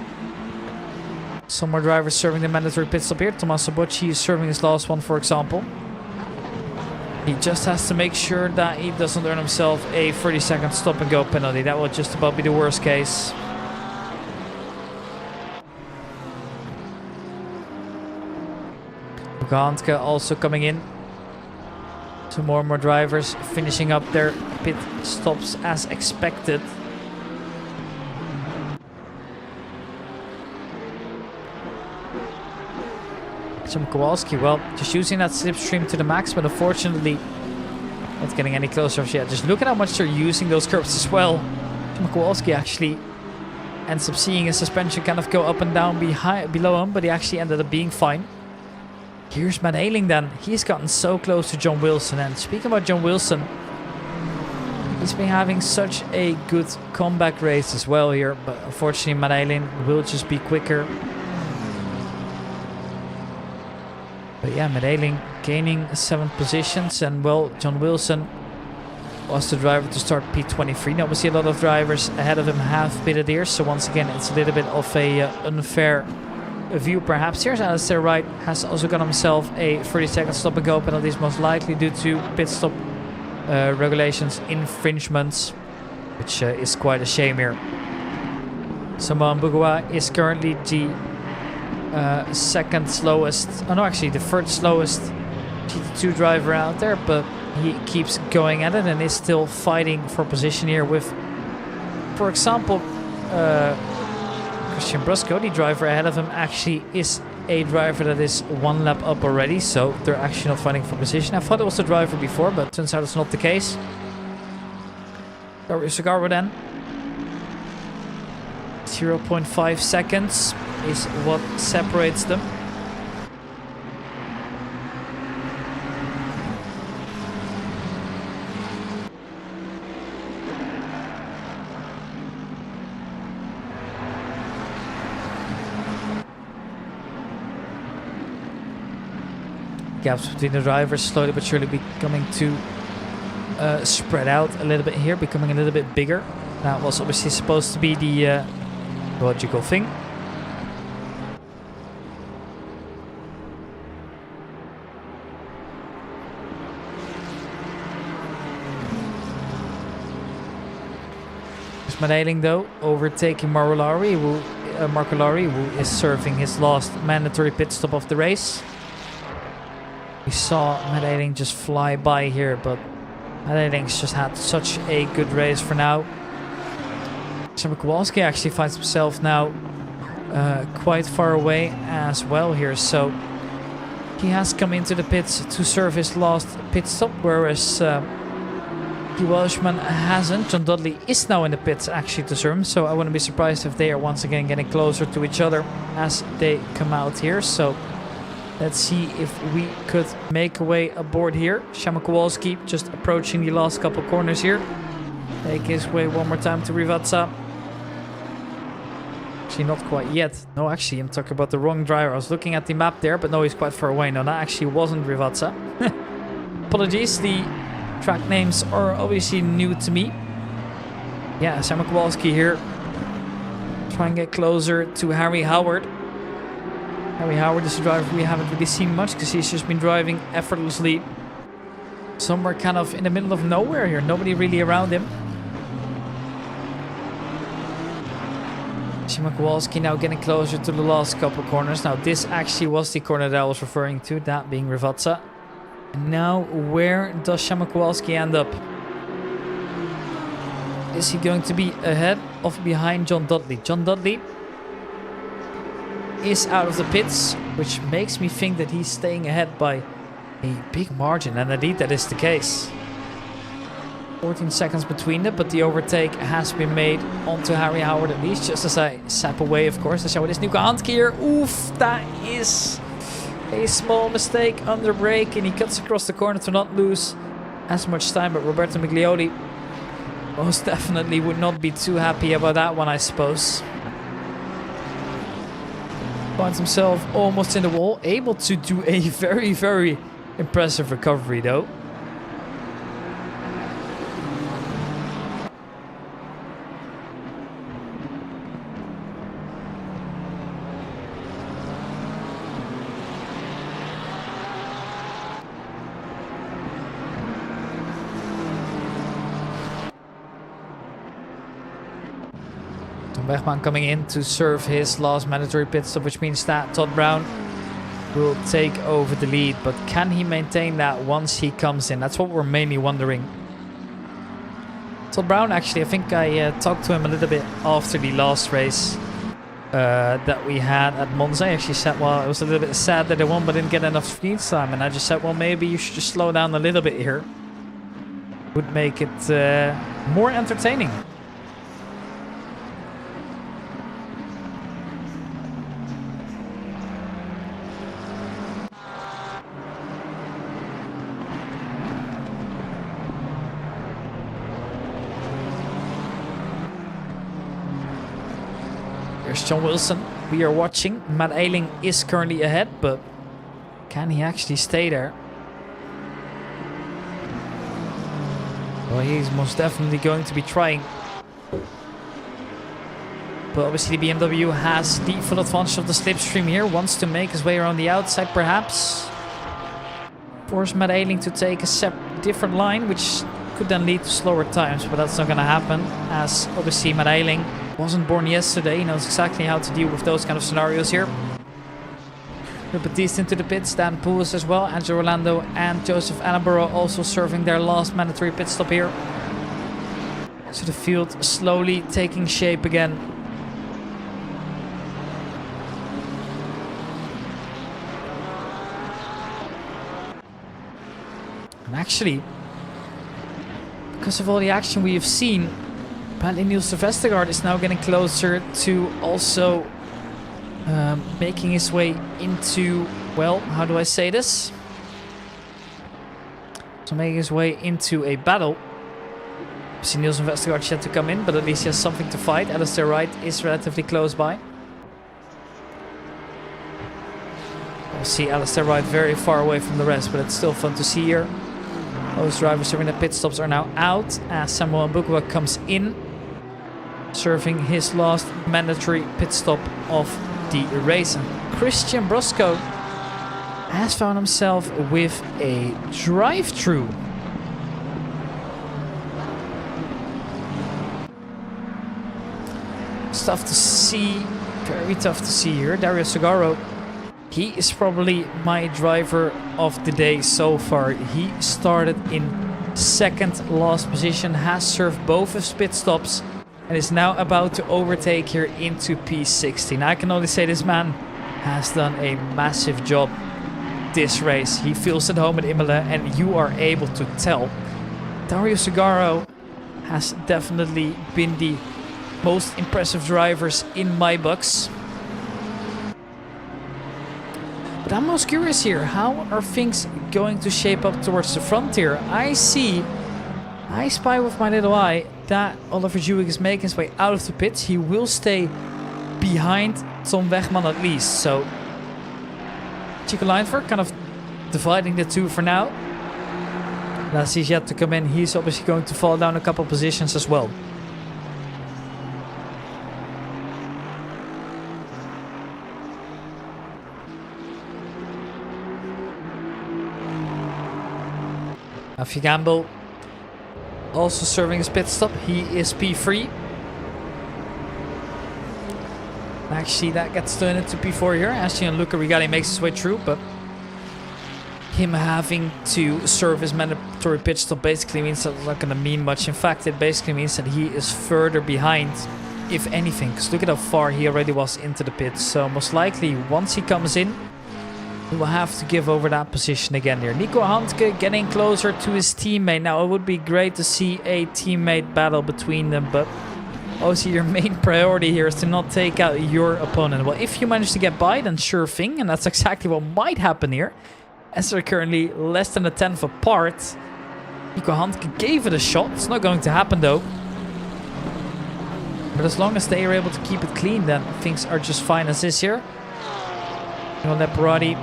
Some more drivers serving the mandatory pit stop here. Tommaso Bocci is serving his last one, for example. He just has to make sure that he doesn't earn himself a 30-second stop and go penalty. That would just about be the worst case. Handke also coming in. Two more and more drivers finishing up their pit stops as expected. Shama Kowalski, well, just using that slipstream to the max, but unfortunately not getting any closer yet. Just look at how much they're using those curbs as well. Shama Kowalski actually ends up seeing his suspension kind of go up and down below him, but he actually ended up being fine. Here's Matt Ayling then. He's gotten so close to John Wilson. And speaking about John Wilson, he's been having such a good comeback race as well here. But unfortunately, Matt Ayling will just be quicker. But yeah, Matt Ayling gaining 7 positions. And well, John Wilson was the driver to start P23. Now, obviously, a lot of drivers ahead of him have pitted here. So once again, it's a little bit of a unfair view perhaps. Here's Alistair Wright, has also got himself a 30-second stop and go penalty, most likely due to pit stop regulations infringements, which is quite a shame here. Saman Bugua is currently the second slowest, oh no, actually the third slowest GT2 driver out there, but he keeps going at it and is still fighting for position here with, for example, Christian Brusco, the driver ahead of him, actually is a driver that is 1 lap up already, so they're actually not fighting for position. I thought it was the driver before, but turns out it's not the case. Sugaru then. 0.5 seconds is what separates them. Gaps between the drivers slowly but surely becoming to spread out a little bit here, becoming a little bit bigger. That was obviously supposed to be the logical thing. Smadailing though, overtaking Marcolari, who is serving his last mandatory pit stop of the race. We saw Smadailing just fly by here, but Smadaling's just had such a good race for now. So Kowalski actually finds himself now quite far away as well here, so he has come into the pits to serve his last pit stop, whereas the Welshman hasn't. John Dudley is now in the pits actually to serve him, so I wouldn't be surprised if they are once again getting closer to each other as they come out here. So let's see if we could make a way aboard here. Shama Kowalski just approaching the last couple corners here. Make his way one more time to Rivazza. Actually, not quite yet. No, actually, I'm talking about the wrong driver. I was looking at the map there, but no, he's quite far away. No, that actually wasn't Rivazza. Apologies, the track names are obviously new to me. Yeah, Sam Kowalski here. Try and get closer to Harry Howard. Harry Howard is a driver we haven't really seen much because he's just been driving effortlessly somewhere kind of in the middle of nowhere here. Nobody really around him. Shima Kowalski now getting closer to the last couple corners. Now this actually was the corner that I was referring to, that being Rivazza. And now where does Shima Kowalski end up? Is he going to be ahead or behind John Dudley? John Dudley is out of the pits, which makes me think that he's staying ahead by a big margin, and indeed that is the case. 14 seconds between them, but the overtake has been made onto Harry Howard at least, just as I sap away, of course. Let's show this new hand here. Oof, that is a small mistake under brake, and he cuts across the corner to not lose as much time, but Roberto Miglioli most definitely would not be too happy about that one, I suppose. Finds himself almost in the wall, able to do a very, very impressive recovery though. Wegman coming in to serve his last mandatory pit stop, which means that Todd Brown will take over the lead. But can he maintain that once he comes in? That's what we're mainly wondering. Todd Brown, actually, I think I talked to him a little bit after the last race that we had at Monza. I actually said, well, it was a little bit sad that they won but didn't get enough speed time. And I just said, well, maybe you should just slow down a little bit here. Would make it more entertaining. There's John Wilson. We are watching. Matt Ayling is currently ahead, but can he actually stay there? Well, he's most definitely going to be trying. But obviously the BMW has the full advantage of the slipstream here. Wants to make his way around the outside, perhaps. Force Matt Ayling to take a different line, which could then lead to slower times. But that's not going to happen, as obviously Matt Ayling wasn't born yesterday. He knows exactly how to deal with those kind of scenarios here. Baptiste into the pits, Dan Poulos as well, Angelo Orlando and Joseph Attenborough also serving their last mandatory pit stop here. So the field slowly taking shape again. And actually, because of all the action we have seen, apparently Niels Vestergaard is now getting closer to also making his way into, well, how do I say this? So making his way into a battle. See Niels Vestergaard yet to come in, but at least he has something to fight. Alistair Wright is relatively close by. We'll see Alistair Wright very far away from the rest, but it's still fun to see here. Those drivers serving the pit stops are now out as Samuel Mbukwa comes in, serving his last mandatory pit stop of the race. And Christian Brosco has found himself with a drive-through. It's tough to see. Very tough to see here. Dario Sagaro. He is probably my driver of the day so far. He started in second last position, has served both his pit stops, and is now about to overtake here into P16. I can only say this man has done a massive job this race. He feels at home at Imola, and you are able to tell. Dario Sagaro has definitely been the most impressive drivers in my books. But I'm most curious here, how are things going to shape up towards the frontier? I spy with my little eye that Oliver Dewey is making his way out of the pits. He will stay behind Tom Wegman at least. So Chico Leinfer kind of dividing the two for now. Lassie's yet to come in. He's obviously going to fall down a couple positions as well. Matthew Gamble also serving his pit stop. He is P3. Actually, that gets turned into P4 here. Ashton and Luca Rigali makes his way through, but him having to serve his mandatory pit stop basically means that it's not going to mean much. In fact, it basically means that he is further behind, if anything, because look at how far he already was into the pit. So most likely, once he comes in, he will have to give over that position again here. Nico Handke getting closer to his teammate. Now, it would be great to see a teammate battle between them, but obviously your main priority here is to not take out your opponent. Well, if you manage to get by, then sure thing, and that's exactly what might happen here. As they're currently less than a tenth apart. Nico Handke gave it a shot. It's not going to happen though. But as long as they are able to keep it clean, then things are just fine as is here. Leporati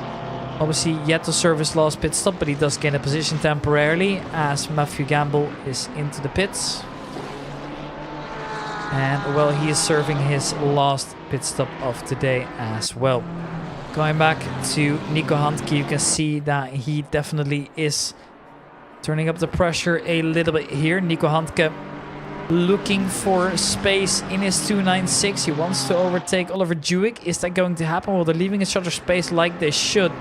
obviously yet to serve his last pit stop, but he does gain a position temporarily as Matthew Gamble is into the pits. And well, he is serving his last pit stop of the day as well. Going back to Nico Handke, you can see that he definitely is turning up the pressure a little bit here. Nico Handke looking for space in his 296. He wants to overtake Oliver Dewey. Is that going to happen? Well, they're leaving each other space like they should.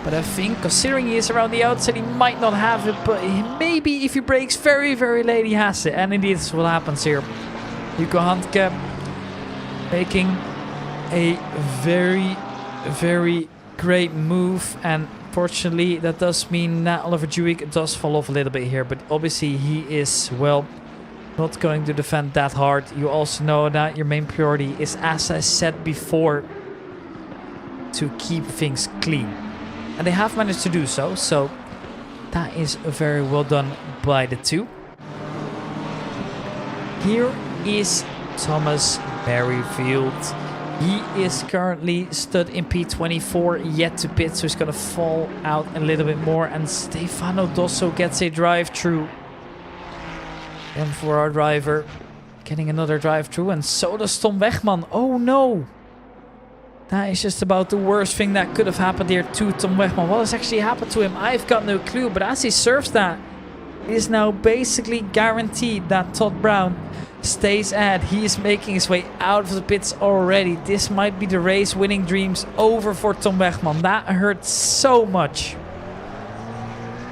But I think, considering he is around the outside, he might not have it. But maybe if he breaks very, very late, he has it. And indeed, this is what happens here. Nico Handke making a very, very great move. And fortunately, that does mean that Oliver Dewey does fall off a little bit here. But obviously, he is, well, not going to defend that hard. You also know that your main priority is, as I said before, to keep things clean. And they have managed to do so. So that is very well done by the two. Here is Thomas Merrifield. He is currently stood in P24, yet to pit, so he's going to fall out a little bit more. And Stefano Dosso gets a drive-through. And for our driver, getting another drive-through, and so does Tom Wegman. Oh no! That is just about the worst thing that could have happened here to Tom Wegman. What has actually happened to him? I've got no clue, but as he serves that, it is now basically guaranteed that Todd Brown stays ahead. He is making his way out of the pits already. This might be the race winning dreams over for Tom Wegman. That hurts so much.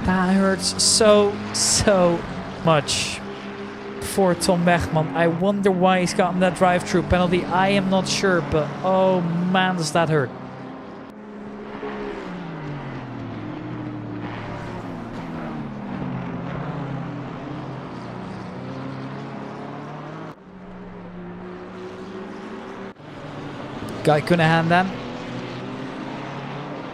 That hurts so much for Tom Wegman. I wonder why he's gotten that drive-through penalty. I am not sure, but oh man, does that hurt. Guy Cunahan then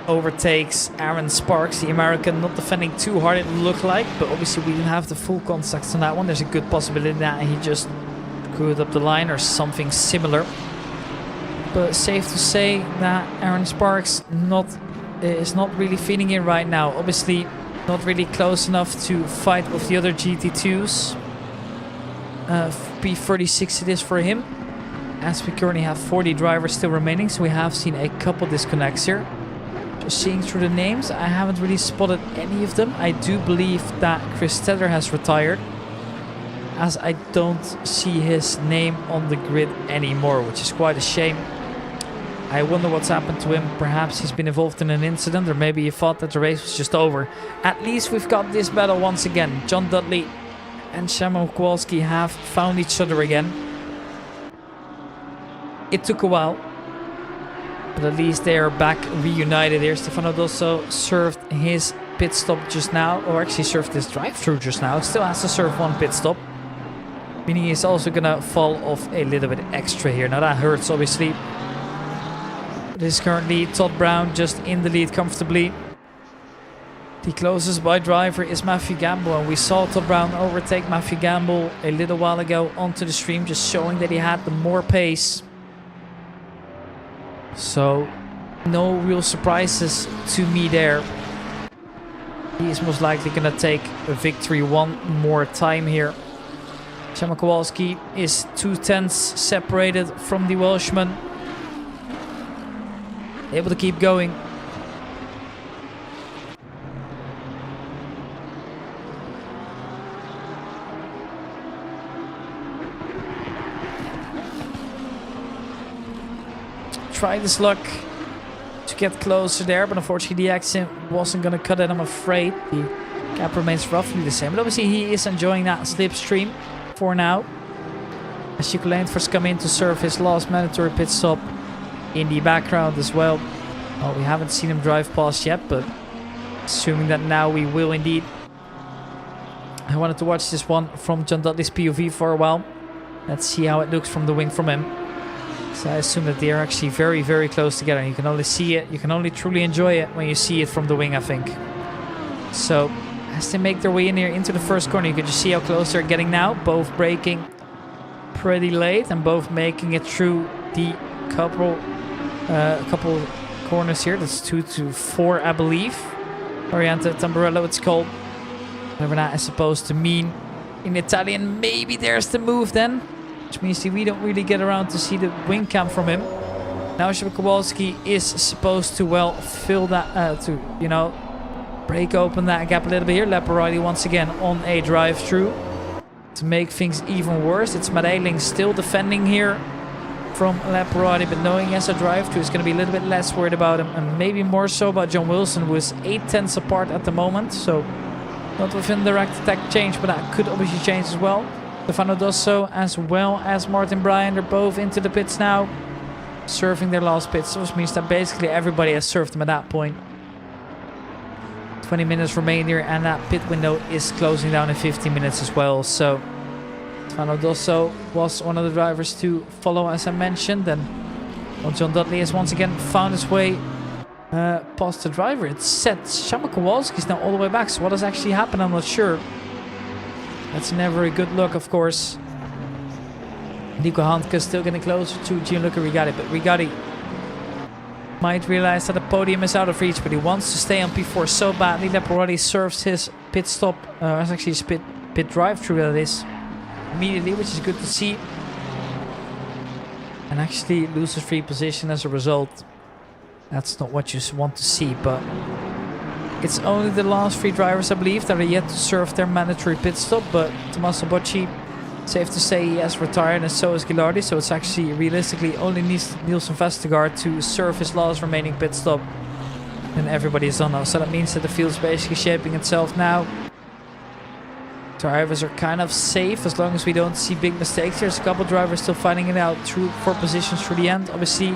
overtakes Aaron Sparks, the American, not defending too hard it looked like, but obviously we didn't have the full context on that one. There's a good possibility that he just screwed up the line or something similar. But safe to say that Aaron Sparks is not really feeling it right now. Obviously not really close enough to fight with the other GT2s. P36 it is for him, as we currently have 40 drivers still remaining, so we have seen a couple disconnects here. Just seeing through the names, I haven't really spotted any of them. I do believe that Chris Tedder has retired. as I don't see his name on the grid anymore, which is quite a shame. I wonder what's happened to him. Perhaps he's been involved in an incident, or maybe he thought that the race was just over. At least we've got this battle once again. John Dudley and Szymon Kowalski have found each other again. It took a while, but at least they are back reunited here. Stefano Dosso served his pit stop just now, or actually served his drive-through just now. Still has to serve one pit stop, meaning he's also gonna fall off a little bit extra here. Now that hurts, obviously. It is currently Todd Brown just in the lead comfortably. The closest by driver is Matthew Gamble, and we saw Todd Brown overtake Matthew Gamble a little while ago onto the stream, just showing that he had the more pace. So no real surprises to me there. He is most likely going to take a victory one more time here. Szymon Kowalski is 2/10 separated from the Welshman. Able to keep going. Tried his luck to get closer there, but unfortunately the accident wasn't going to cut it, I'm afraid. The gap remains roughly the same, but obviously he is enjoying that slipstream for now. As Chico Laneforth's come in to serve his last mandatory pit stop in the background as well. Well, we haven't seen him drive past yet, but assuming that now we will indeed. I wanted to watch this one from John Dudley's POV for a while. Let's see how it looks from the wing from him. So I assume that they are actually very, very close together. You can only see it, you can only truly enjoy it when you see it from the wing, I think. So as they make their way in here into the first corner, you can just see how close they're getting now. Both braking pretty late and both making it through the couple corners here. That's 2 to 4, I believe. Oriente Tamburello, it's called. Whatever that is supposed to mean in Italian. Maybe there's the move then, which means we don't really get around to see the wing cam from him. Now Szymon Kowalski is supposed to, well, fill that, to, you know, break open that gap a little bit here. Leparelli once again on a drive-through. To make things even worse, it's Matt Ayling still defending here from Leparelli, but knowing he has a drive-through, is going to be a little bit less worried about him, and maybe more so about John Wilson, who is 8/10 apart at the moment. So not within direct attack change, but that could obviously change as well. Stefano Dosso as well as Martin Bryan, they're both into the pits now, serving their last pits, which means that basically everybody has served them at that point. 20 minutes remain here, and that pit window is closing down in 15 minutes as well. So Stefano Dosso was one of the drivers to follow, as I mentioned, and well, John Dudley has once again found his way past the driver. It's set. Szymon Kowalski is now all the way back, so what has actually happened, I'm not sure. That's never a good look, of course. Nico Handke still getting closer to Gianluca Rigatti, but Rigatti might realize that the podium is out of reach, but he wants to stay on P4 so badly. Leparelli serves his pit stop, it's actually his pit drive-through, that is, immediately, which is good to see. And actually loses free position as a result. That's not what you want to see, but it's only the last 3 drivers, I believe, that are yet to serve their mandatory pit stop. But Tommaso Bocci, safe to say, he has retired, and so is Ghilardi. So it's actually realistically only Nielsen Vestergaard to serve his last remaining pit stop. And everybody is on now. So that means that the field's basically shaping itself now. Drivers are kind of safe as long as we don't see big mistakes. There's a couple drivers still fighting it out for positions through the end. Obviously,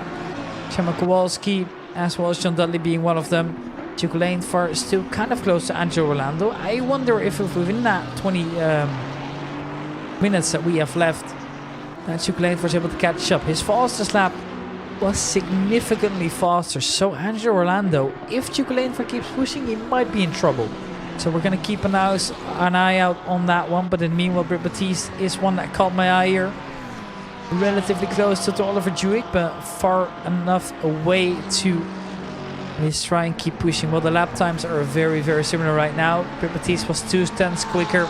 Szymon Kowalski, as well as John Dudley being one of them. Chico Laneforth is still kind of close to Angelo Orlando. I wonder if within that 20 minutes that we have left, Chico Laneforth is able to catch up. His fastest lap was significantly faster. So Angelo Orlando, if Chico Laneforth keeps pushing, he might be in trouble. So we're going to keep an eye out on that one. But in the meanwhile, Britt Baptiste is one that caught my eye here. Relatively close to Oliver Dewey, but far enough away to let's try and keep pushing. Well, the lap times are very, very similar right now. Britt Baptiste was 2/10 quicker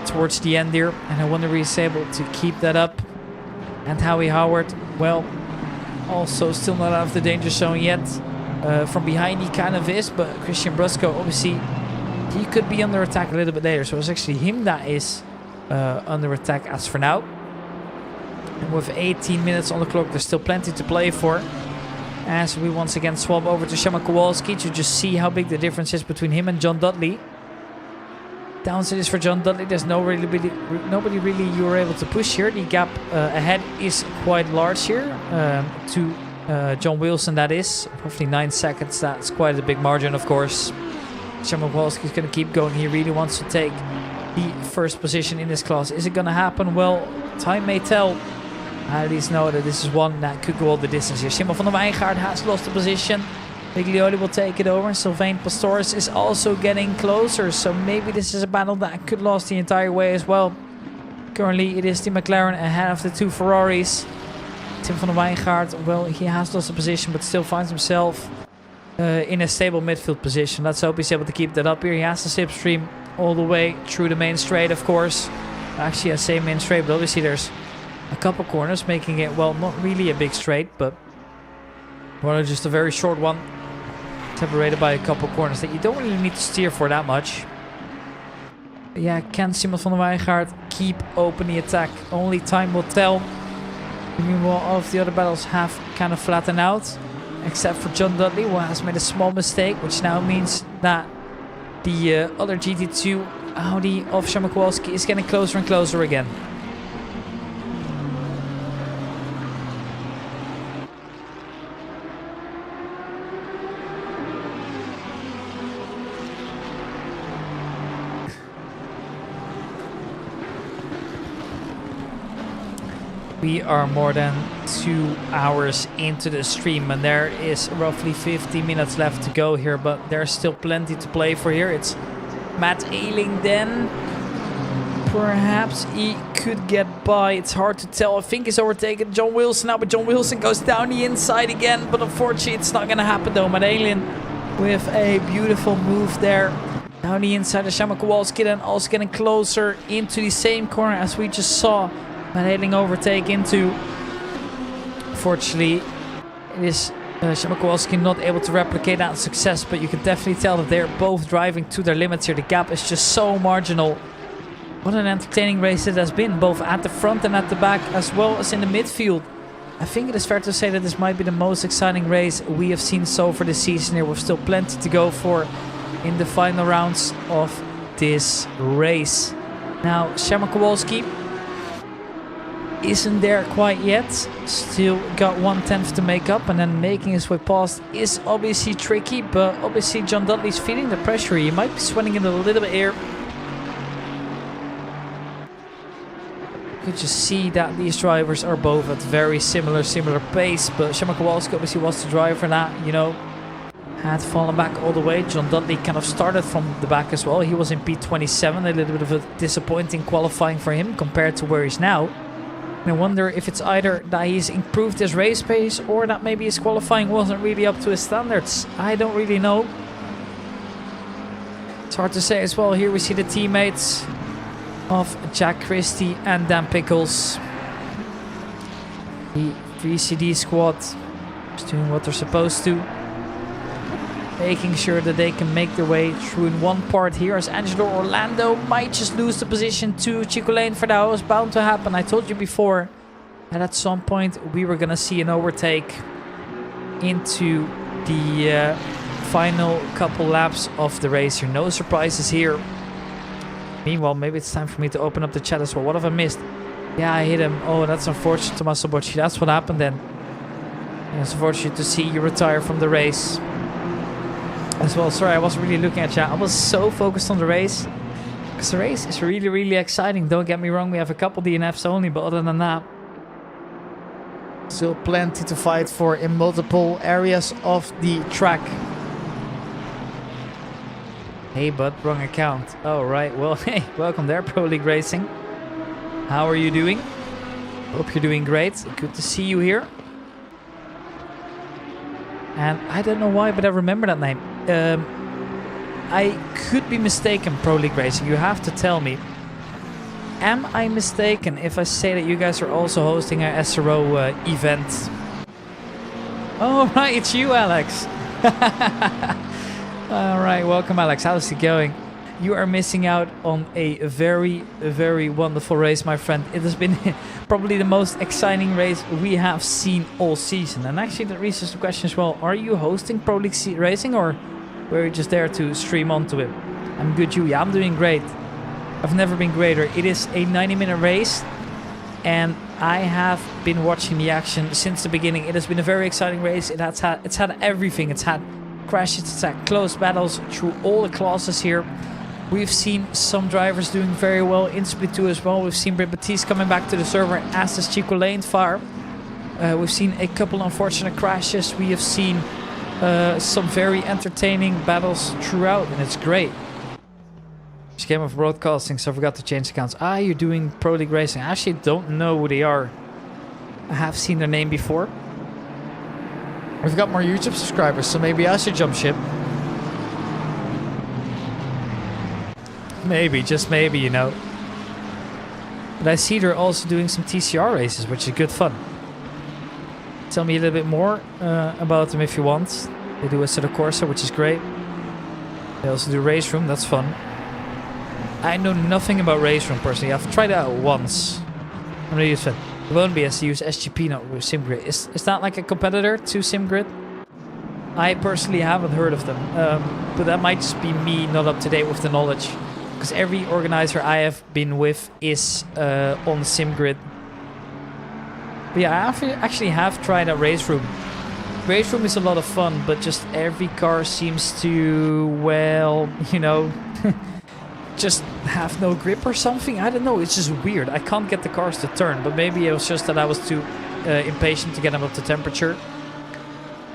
towards the end here. And I wonder if he's able to keep that up. And Howie Howard, well, also still not out of the danger zone yet. From behind he kind of is, but Christian Brusco, obviously, he could be under attack a little bit later. So it's actually him that is under attack as for now. And with 18 minutes on the clock, there's still plenty to play for. As we once again swap over to Szymon Kowalski to just see how big the difference is between him and John Dudley. Downside is for John Dudley, there's nobody really you are able to push here. The gap ahead is quite large here to John Wilson, that is. Roughly 9 seconds, that's quite a big margin, of course. Szymon Kowalski is going to keep going. He really wants to take the first position in this class. Is it going to happen? Well, time may tell. I at least know that this is one that could go all the distance here. Simon van der Wijngaard has lost the position. Biglioli will take it over. Sylvain Pastores is also getting closer. So maybe this is a battle that could last the entire way as well. Currently it is the McLaren ahead of the 2 Ferraris. Tim van der Wijngaard, well, he has lost the position but still finds himself in a stable midfield position. Let's hope he's able to keep that up here. He has the slipstream all the way through the main straight, of course. Actually, I say main straight, but obviously there's a couple corners making it, well, not really a big straight, but rather just a very short one, separated by a couple corners that you don't really need to steer for that much. But yeah, can Simon van der Wijngaard keep open the attack? Only time will tell. Meanwhile, all of the other battles have kind of flattened out, except for John Dudley, who has made a small mistake, which now means that the other GT2 Audi of Szymon Kowalski is getting closer and closer again. We are more than 2 hours into the stream and there is roughly 50 minutes left to go here, but there's still plenty to play for here. It's Matt Ailing then. Perhaps he could get by. It's hard to tell. I think he's overtaken John Wilson now, but John Wilson goes down the inside again. But unfortunately, it's not going to happen though. Matt Ailing with a beautiful move there. Down the inside of Szymon Kowalski, then also getting closer into the same corner as we just saw Matt Ailing overtake into. Unfortunately, it is Szymon Kowalski not able to replicate that success, but you can definitely tell that they're both driving to their limits here. The gap is just so marginal. What an entertaining race it has been, both at the front and at the back, as well as in the midfield. I think it is fair to say that this might be the most exciting race we have seen so far this season here. We've still plenty to go for in the final rounds of this race. Now, Szymon Kowalski isn't there quite yet. Still got 1/10 to make up, and then making his way past is obviously tricky, but obviously John Dudley's feeling the pressure. He might be sweating it a little bit here. You could just see that these drivers are both at very similar pace, but Szymon Kowalski obviously was the driver that, you know, had fallen back all the way. John Dudley kind of started from the back as well. He was in P27, a little bit of a disappointing qualifying for him compared to where he's now. And I wonder if it's either that he's improved his race pace or that maybe his qualifying wasn't really up to his standards. I don't really know. It's hard to say as well. Here we see the teammates of Jack Christie and Dan Pickles. The 3CD squad is doing what they're supposed to, making sure that they can make their way through in one part here, as Angelo Orlando might just lose the position to Chico Lane. For that was bound to happen. I told you before that at some point we were gonna see an overtake into the final couple laps of the race here. No surprises here. Meanwhile, maybe it's time for me to open up the chat as well. What have I missed? Yeah, I hit him. Oh, that's unfortunate, Tommaso Bocci. That's what happened then. And it's unfortunate to see you retire from the race as well. Sorry, I wasn't really looking at chat. I was so focused on the race, because the race is really exciting. Don't get me wrong, we have a couple DNFs only, but other than that, still plenty to fight for in multiple areas of the track. Hey bud, wrong account. Oh right, well hey, welcome there, Pro League Racing. How are you doing? Hope you're doing great. Good to see you here. And I don't know why, but I remember that name. I could be mistaken, Pro League Racing. You have to tell me. Am I mistaken if I say that you guys are also hosting a SRO event? Oh right, it's you, Alex. Alright, welcome Alex. How's it going? you are missing out on a very, very wonderful race, my friend. It has been probably the most exciting race we have seen all season. And actually, that raises the question as well. Are you hosting Pro League Racing or were you just there to stream onto it? I'm good, you. Yeah, I'm doing great. I've never been greater. It is a 90-minute race. And I have been watching the action since the beginning. It has been a very exciting race. It's had everything. It's had crashes. It's had close battles through all the classes here. We've seen some drivers doing very well in Split 2 as well. We've seen Britt Baptiste coming back to the server as does Chico Lanefaar. We've seen a couple unfortunate crashes. We have seen some very entertaining battles throughout, and it's great. Just came off broadcasting, so I forgot to change accounts. Ah, you're doing Pro League Racing. I actually don't know who they are. I have seen their name before. We've got more YouTube subscribers, so maybe I should jump ship. Maybe, just maybe, you know. But I see they're also doing some TCR races, which is good fun. Tell me a little bit more about them if you want. They do a set of Corsa, which is great. They also do Race Room, that's fun. I know nothing about Race Room personally. I've tried it out once. I'm not used to it. It won't be as to use SGP, not with SimGrid. Is that like a competitor to SimGrid? I personally haven't heard of them. But that might just be me not up to date with the knowledge. Because every organizer I have been with is on SimGrid. But yeah, I actually have tried out Race Room. Race Room is a lot of fun, but just every car seems to, well, you know, just have no grip or something. I don't know, it's just weird. I can't get the cars to turn, but maybe it was just that I was too impatient to get them up to temperature.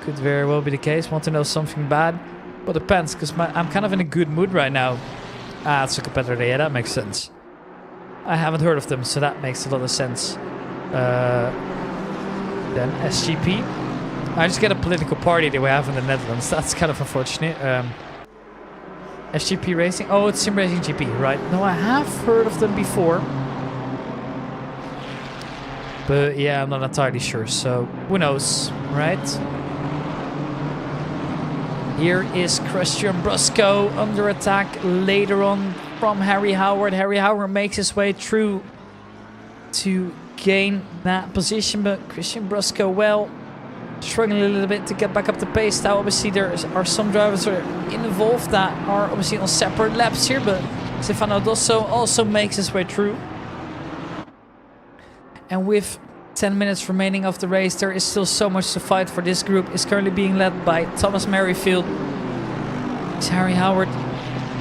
Could very well be the case. Want to know something bad? Well, depends, because I'm kind of in a good mood right now. Ah, it's a competitor. Yeah, that makes sense. I haven't heard of them, so that makes a lot of sense. Then SGP. I just get a political party that we have in the Netherlands. That's kind of unfortunate. SGP Racing. Oh, it's Sim Racing GP, right? No, I have heard of them before. But yeah, I'm not entirely sure. So, who knows, right? Here is Christian Brusco under attack later on from Harry Howard. Harry Howard makes his way through to gain that position, but Christian Brusco, well, struggling a little bit to get back up the pace. Now, obviously, there are some drivers that are involved that are obviously on separate laps here, but Stefano Dosso also makes his way through. And with 10 minutes remaining of the race, there is still so much to fight for. This group is currently being led by Thomas Merrifield. It's Harry Howard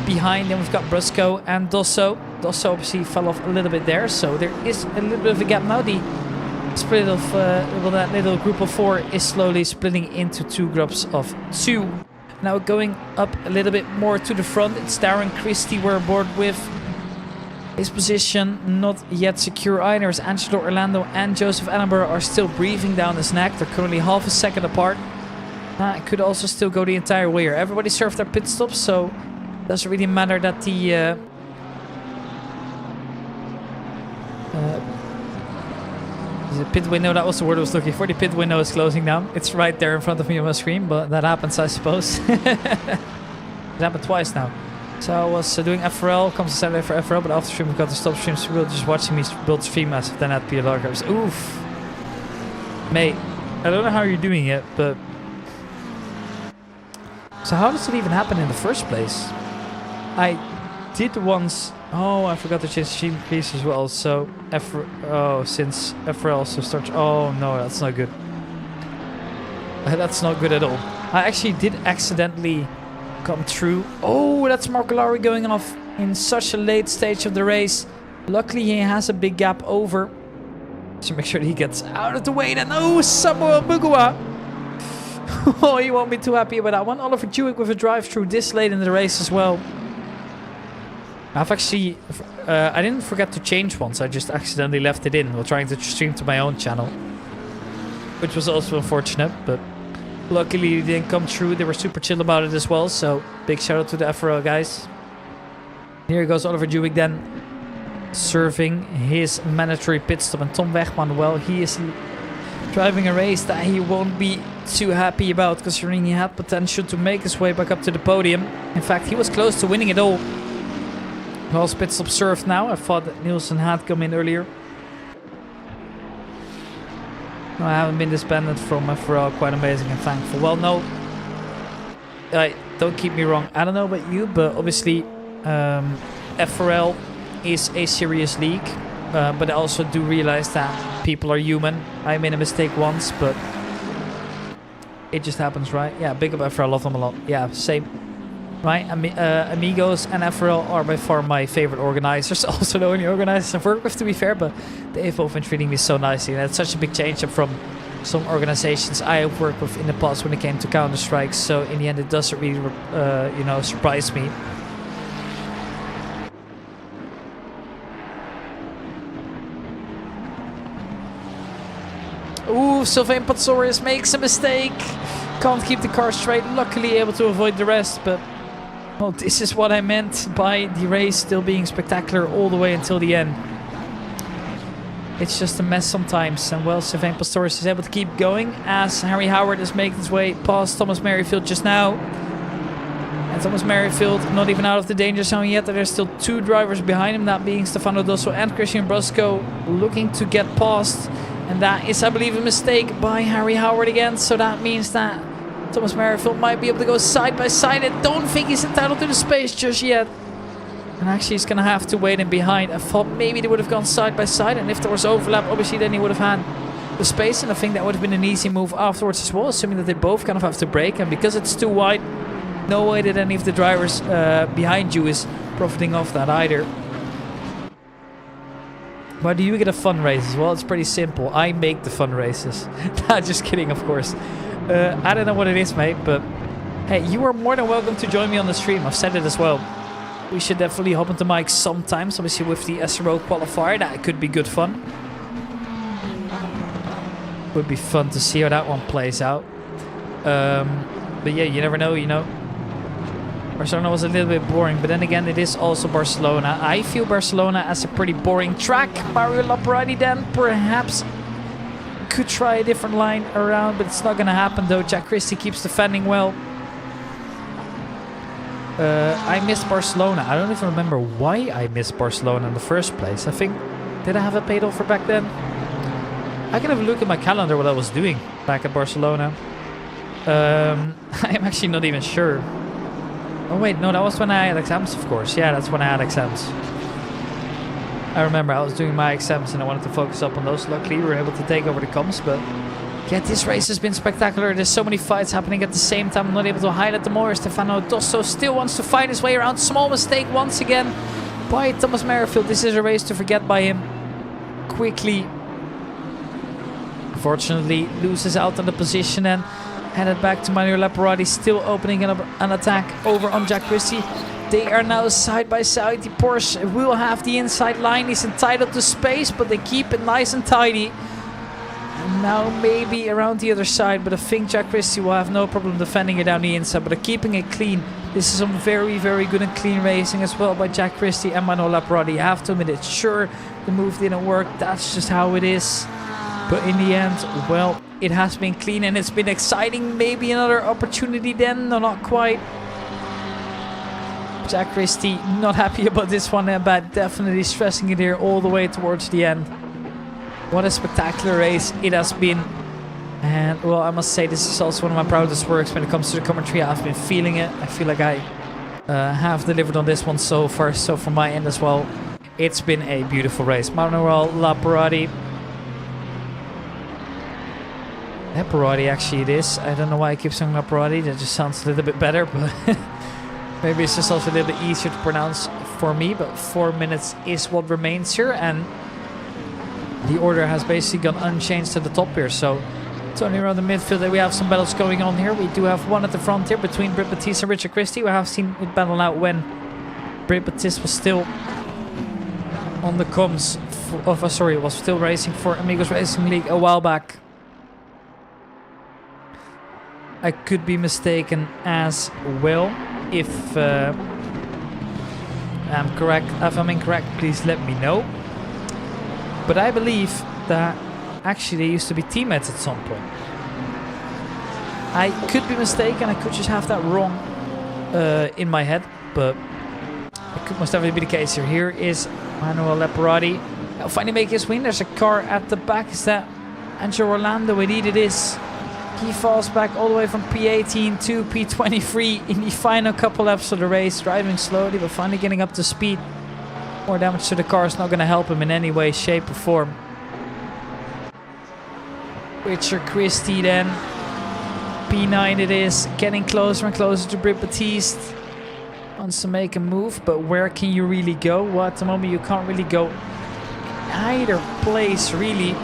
behind, and we've got Brusco and Dosso. Dosso obviously fell off a little bit there, so there is a little bit of a gap now. The split of well, that little group of 4 is slowly splitting into 2 groups of 2. Now going up a little bit more to the front, it's Darren Christie we're aboard with. His position not yet secure either, as Angelo Orlando and Joseph Edinburgh are still breathing down his neck. They're currently half a second apart. It could also still go the entire way here. Everybody served their pit stops, so it doesn't really matter that the pit window, that was the word I was looking for. The pit window is closing down. It's right there in front of me on my screen, but that happens, I suppose. It happened twice now. So I was doing FRL, comes to Saturday for FRL, but after stream we got the stop stream, so we were just watching me build stream as then at Peter Larkers. Oof. Mate, I don't know how you're doing it, but... So how does it even happen in the first place? I did once... Oh, I forgot to change the stream piece as well, so... since FRL also starts... Oh no, that's not good. That's not good at all. I actually did accidentally... come through. Oh, that's Marco Lowry going off in such a late stage of the race. Luckily, he has a big gap over. So make sure that he gets out of the way. Then, oh, Samuel Bugua. Oh, you won't be too happy about that one. Oliver Dewick with a drive-through this late in the race as well. I've actually... I didn't forget to change once. I just accidentally left it in while trying to stream to my own channel. Which was also unfortunate, but... Luckily, they didn't come through. They were super chill about it as well. So, big shout out to the FRL guys. Here goes Oliver Dewick then. Serving his mandatory pit stop. And Tom Wegman, well, he is driving a race that he won't be too happy about. Considering he had potential to make his way back up to the podium. In fact, he was close to winning it all. Well, pit stop served now. I thought that Nielsen had come in earlier. No, I haven't been disbanded from FRL. Quite amazing and thankful. Well, no. Don't keep me wrong. I don't know about you, but obviously FRL is a serious league. But I also do realize that people are human. I made a mistake once, but it just happens, right? Yeah, big up FRL. Love them a lot. Yeah, same. Right? Amigos and FRL are by far my favorite organizers. Also the only organizers I've worked with, to be fair. But they've both been treating me so nicely. And that's such a big change up from some organizations I have worked with in the past when it came to Counter-Strike. So in the end, it doesn't really, surprise me. Ooh, Sylvain Patsorius makes a mistake. Can't keep the car straight. Luckily able to avoid the rest, but... Well, this is what I meant by the race still being spectacular all the way until the end. It's just a mess sometimes. And well, Sylvain Patsorius is able to keep going as Harry Howard is making his way past Thomas Merrifield just now. And Thomas Merrifield not even out of the danger zone yet. There's still two drivers behind him, that being Stefano Dosso and Christian Brusco, looking to get past. And that is, I believe, a mistake by Harry Howard again. So that means that Thomas Merrifield might be able to go side by side. I don't think he's entitled to the space just yet. And actually he's going to have to wait in behind. I thought maybe they would have gone side by side. And if there was overlap, obviously then he would have had the space. And I think that would have been an easy move afterwards as well. Assuming that they both kind of have to brake. And because it's too wide, no way that any of the drivers behind you is profiting off that either. Why do you get a fun races? Well, it's pretty simple. I make the fun races. Nah, just kidding, of course. I don't know what it is, mate, but hey, you are more than welcome to join me on the stream. I've said it as well. We should definitely hop into mic sometimes, obviously with the SRO qualifier. That could be good fun. Would be fun to see how that one plays out. But yeah, you never know, you know. Barcelona was a little bit boring, but then again, it is also Barcelona. I feel Barcelona as a pretty boring track. Mario Laparati then perhaps could try a different line around, but it's not going to happen though. Jack Christie keeps defending well. I missed Barcelona. I don't even remember why I missed Barcelona in the first place. I think, did I have a paid offer back then? I can have a look at my calendar what I was doing back at Barcelona. I'm actually not even sure. Oh wait, no, that was when I had exams, of course. Yeah, that's when I had exams. I remember I was doing my exams and I wanted to focus up on those. Luckily, we were able to take over the comms, but yeah, this race has been spectacular. There's so many fights happening at the same time. I'm not able to highlight them all. Stefano Dosso still wants to fight his way around. Small mistake once again by Thomas Merrifield. This is a race to forget by him. Quickly, unfortunately, loses out on the position and headed back to Manuel Laparati, still opening an attack over on Jack Christie. They are now side by side. The Porsche will have the inside line. He's entitled to space, but they keep it nice and tidy. And now maybe around the other side, but I think Jack Christie will have no problem defending it down the inside, but they're keeping it clean. This is some very, very good and clean racing as well by Jack Christie and Manuel Laparati. You have to admit it. Sure, the move didn't work. That's just how it is. But in the end, well, it has been clean and it's been exciting. Maybe another opportunity then. No, not quite. Jack Christie not happy about this one, but definitely stressing it here all the way towards the end. What a spectacular race it has been. And, well, I must say this is also one of my proudest works when it comes to the commentary. I've been feeling it. I feel like I have delivered on this one so far. So from my end as well, it's been a beautiful race. Manuel Laparati. Laparati, actually it is. I don't know why I keep saying Laparati. That just sounds a little bit better, but maybe it's just also a little bit easier to pronounce for me. But 4 minutes is what remains here, and the order has basically gone unchanged to the top here. So it's only around the midfield that we have some battles going on here. We do have one at the front here between Britt Batiste and Richard Christie. We have seen it battle out when Britt Batiste was still on the comms. Was still racing for Amigos Racing League a while back. I could be mistaken as well. If I'm correct, if I'm incorrect, please let me know. But I believe that actually they used to be teammates at some point. I could be mistaken. I could just have that wrong in my head. But It could most definitely be the case here. Here is Manuel Leparati. He'll finally make his win. There's a car at the back. Is that Angelo Orlando? Indeed it is. He falls back all the way from P18 to P23 in the final couple laps of the race. Driving slowly, but finally getting up to speed. More damage to the car is not going to help him in any way, shape or form. Richard Christie then. P9 it is. Getting closer and closer to Britt Batiste. Wants to make a move, but where can you really go? Well, at the moment you can't really go either place, really.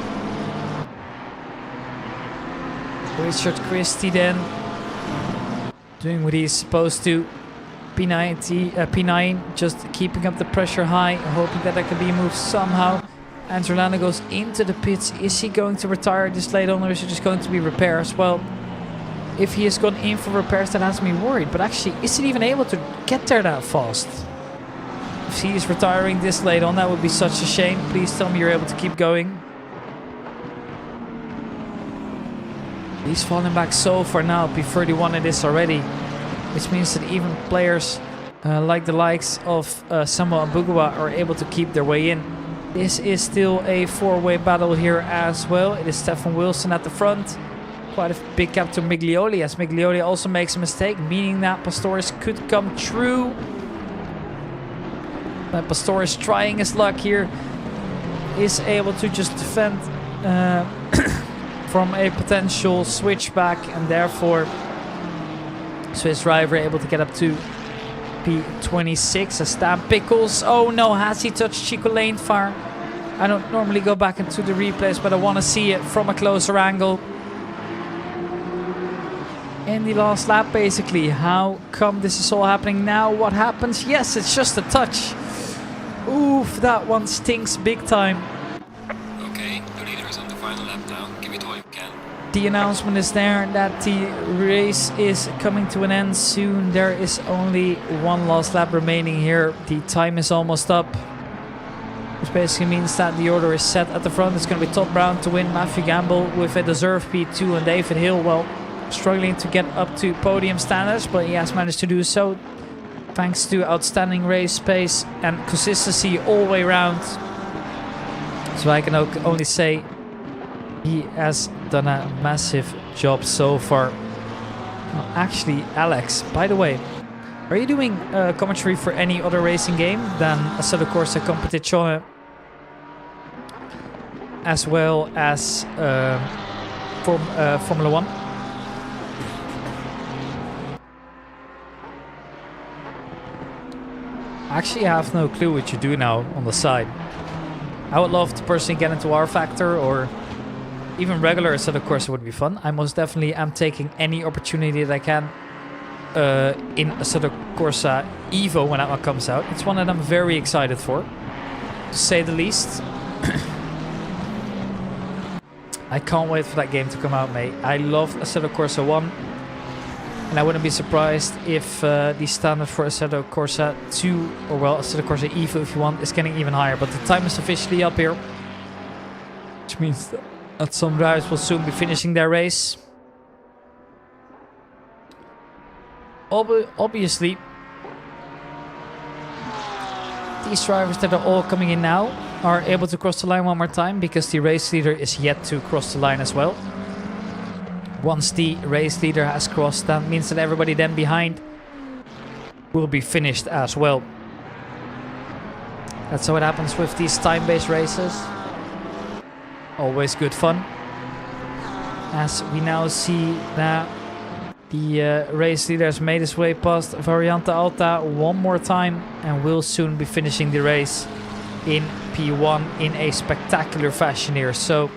Richard Christie then doing what he's supposed to. P9 just keeping up the pressure high, hoping that there can be a move somehow. Andrew Landa goes into the pits. Is he going to retire this late on, or is it just going to be repairs? Well, if he has gone in for repairs, that has me worried. But actually, is he even able to get there that fast? If he is retiring this late on, that would be such a shame. Please tell me you're able to keep going. He's falling back so far now. P31 it is already. Which means that even players like the likes of Samuel Mbugua are able to keep their way in. This is still a four-way battle here as well. It is Stefan Wilson at the front. Quite a big gap to Miglioli, as Miglioli also makes a mistake, meaning that Pastores could come through. But Pastores trying his luck here. Is able to just defend from a potential switchback, and therefore Swiss driver able to get up to P26 as Stan Pickles. Oh no, has he touched Chico Lanefar? I don't normally go back into the replays, but I want to see it from a closer angle. In the last lap, basically. How come this is all happening now? What happens? Yes, it's just a touch. Oof, that one stinks big time. Okay, the leader is on the final lap now. Give it all you can. The announcement is there that the race is coming to an end soon. There is only one last lap remaining here. The time is almost up. Which basically means that the order is set at the front. It's going to be Todd Brown to win, Matthew Gamble with a deserved P2, and David Hill, well, struggling to get up to podium standards, but he has managed to do so thanks to outstanding race pace and consistency all the way around. So I can only say he has done a massive job so far. Well, actually, Alex, by the way, are you doing commentary for any other racing game than Assetto Corsa Competizione, as well as Formula 1? Actually, I have no clue what you do now on the side. I would love to personally get into R-Factor, or even regular Assetto Corsa would be fun. I most definitely am taking any opportunity that I can in Assetto Corsa Evo when that one comes out. It's one that I'm very excited for, to say the least. I can't wait for that game to come out, mate. I love Assetto Corsa 1. And I wouldn't be surprised if the standard for Assetto Corsa 2, or well, Assetto Corsa Evo if you want, is getting even higher. But the time is officially up here. Which means that some drivers will soon be finishing their race. Obviously, these drivers that are all coming in now are able to cross the line one more time, because the race leader is yet to cross the line as well. Once the race leader has crossed, that means that everybody then behind will be finished as well. That's how it happens with these time-based races. Always good fun. As we now see that the race leader has made his way past Variante Alta one more time and will soon be finishing the race in P1 in a spectacular fashion here. So,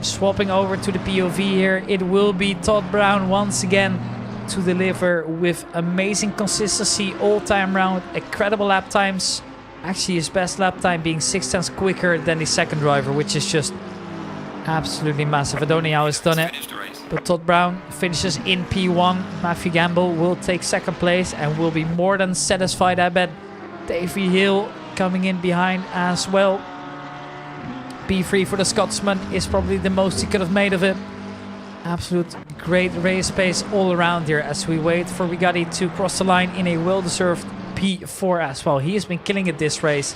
swapping over to the POV here, it will be Todd Brown once again to deliver with amazing consistency all time round, incredible lap times. Actually, his best lap time being 6/10 quicker than the second driver, which is just absolutely massive. I don't know how he's done it, but Todd Brown finishes in P1. Matthew Gamble will take second place and will be more than satisfied, I bet. Davey Hill coming in behind as well. P3 for the Scotsman is probably the most he could have made of it. Absolute great race pace all around here as we wait for Bugatti to cross the line in a well-deserved P4 as well. He has been killing it this race.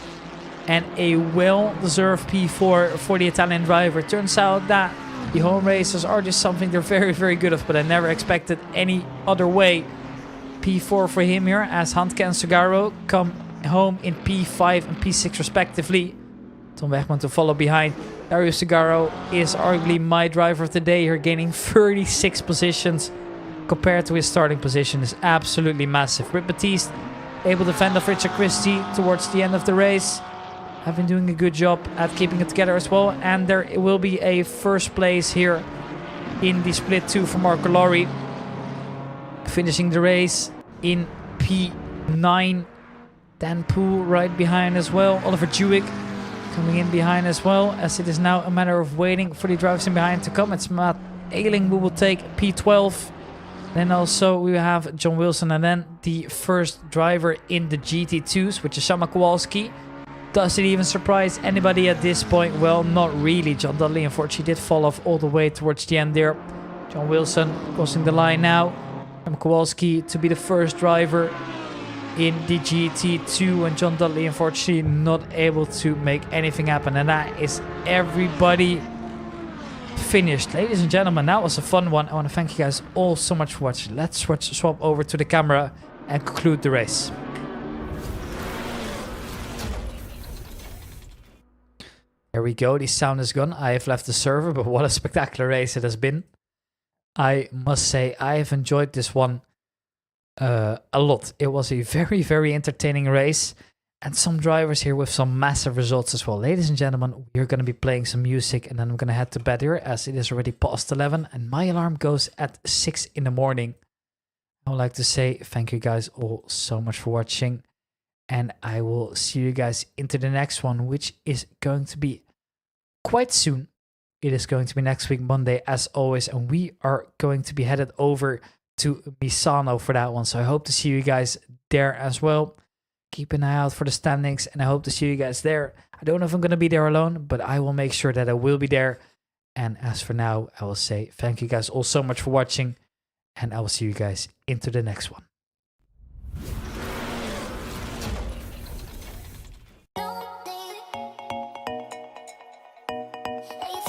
And a well-deserved P4 for the Italian driver. Turns out that the home races are just something they're very, very good at, but I never expected any other way. P4 for him here, as Handke and Sugaro come home in P5 and P6 respectively. Tom Wegman to follow behind. Dario Sugaro is arguably my driver of the day here, gaining 36 positions compared to his starting position. Is absolutely massive. Rick Batiste able to fend off Richard Christie towards the end of the race. Have been doing a good job at keeping it together as well. And there will be a first place here in the split 2 for Marco Lorry. Finishing the race in P9. Dan Poole right behind as well. Oliver Jewick coming in behind as well, as it is now a matter of waiting for the drivers in behind to come. It's Matt Ailing who will take P12. Then also we have John Wilson, and then the first driver in the GT2s, which is Shama Kowalski. Does it even surprise anybody at this point? Well, not really. John Dudley unfortunately did fall off all the way towards the end there. John Wilson crossing the line now. And Kowalski to be the first driver in the GT2, and John Dudley unfortunately not able to make anything happen. And that is everybody finished. Ladies and gentlemen, that was a fun one. I want to thank you guys all so much for watching. Let's swap over to the camera and conclude the race. There we go, the sound is gone. I have left the server, but what a spectacular race it has been. I must say, I have enjoyed this one a lot. It was a very, very entertaining race. And some drivers here with some massive results as well. Ladies and gentlemen, we're going to be playing some music. And then I'm going to head to bed here, as it is already past 11. And my alarm goes at 6 in the morning. I would like to say thank you guys all so much for watching. And I will see you guys into the next one, which is going to be quite soon. It is going to be next week, Monday, as always. And we are going to be headed over to Misano for that one. So I hope to see you guys there as well. Keep an eye out for the standings, and I hope to see you guys there. I don't know if I'm going to be there alone, but I will make sure that I will be there. And as for now, I will say thank you guys all so much for watching. And I will see you guys into the next one. Hey,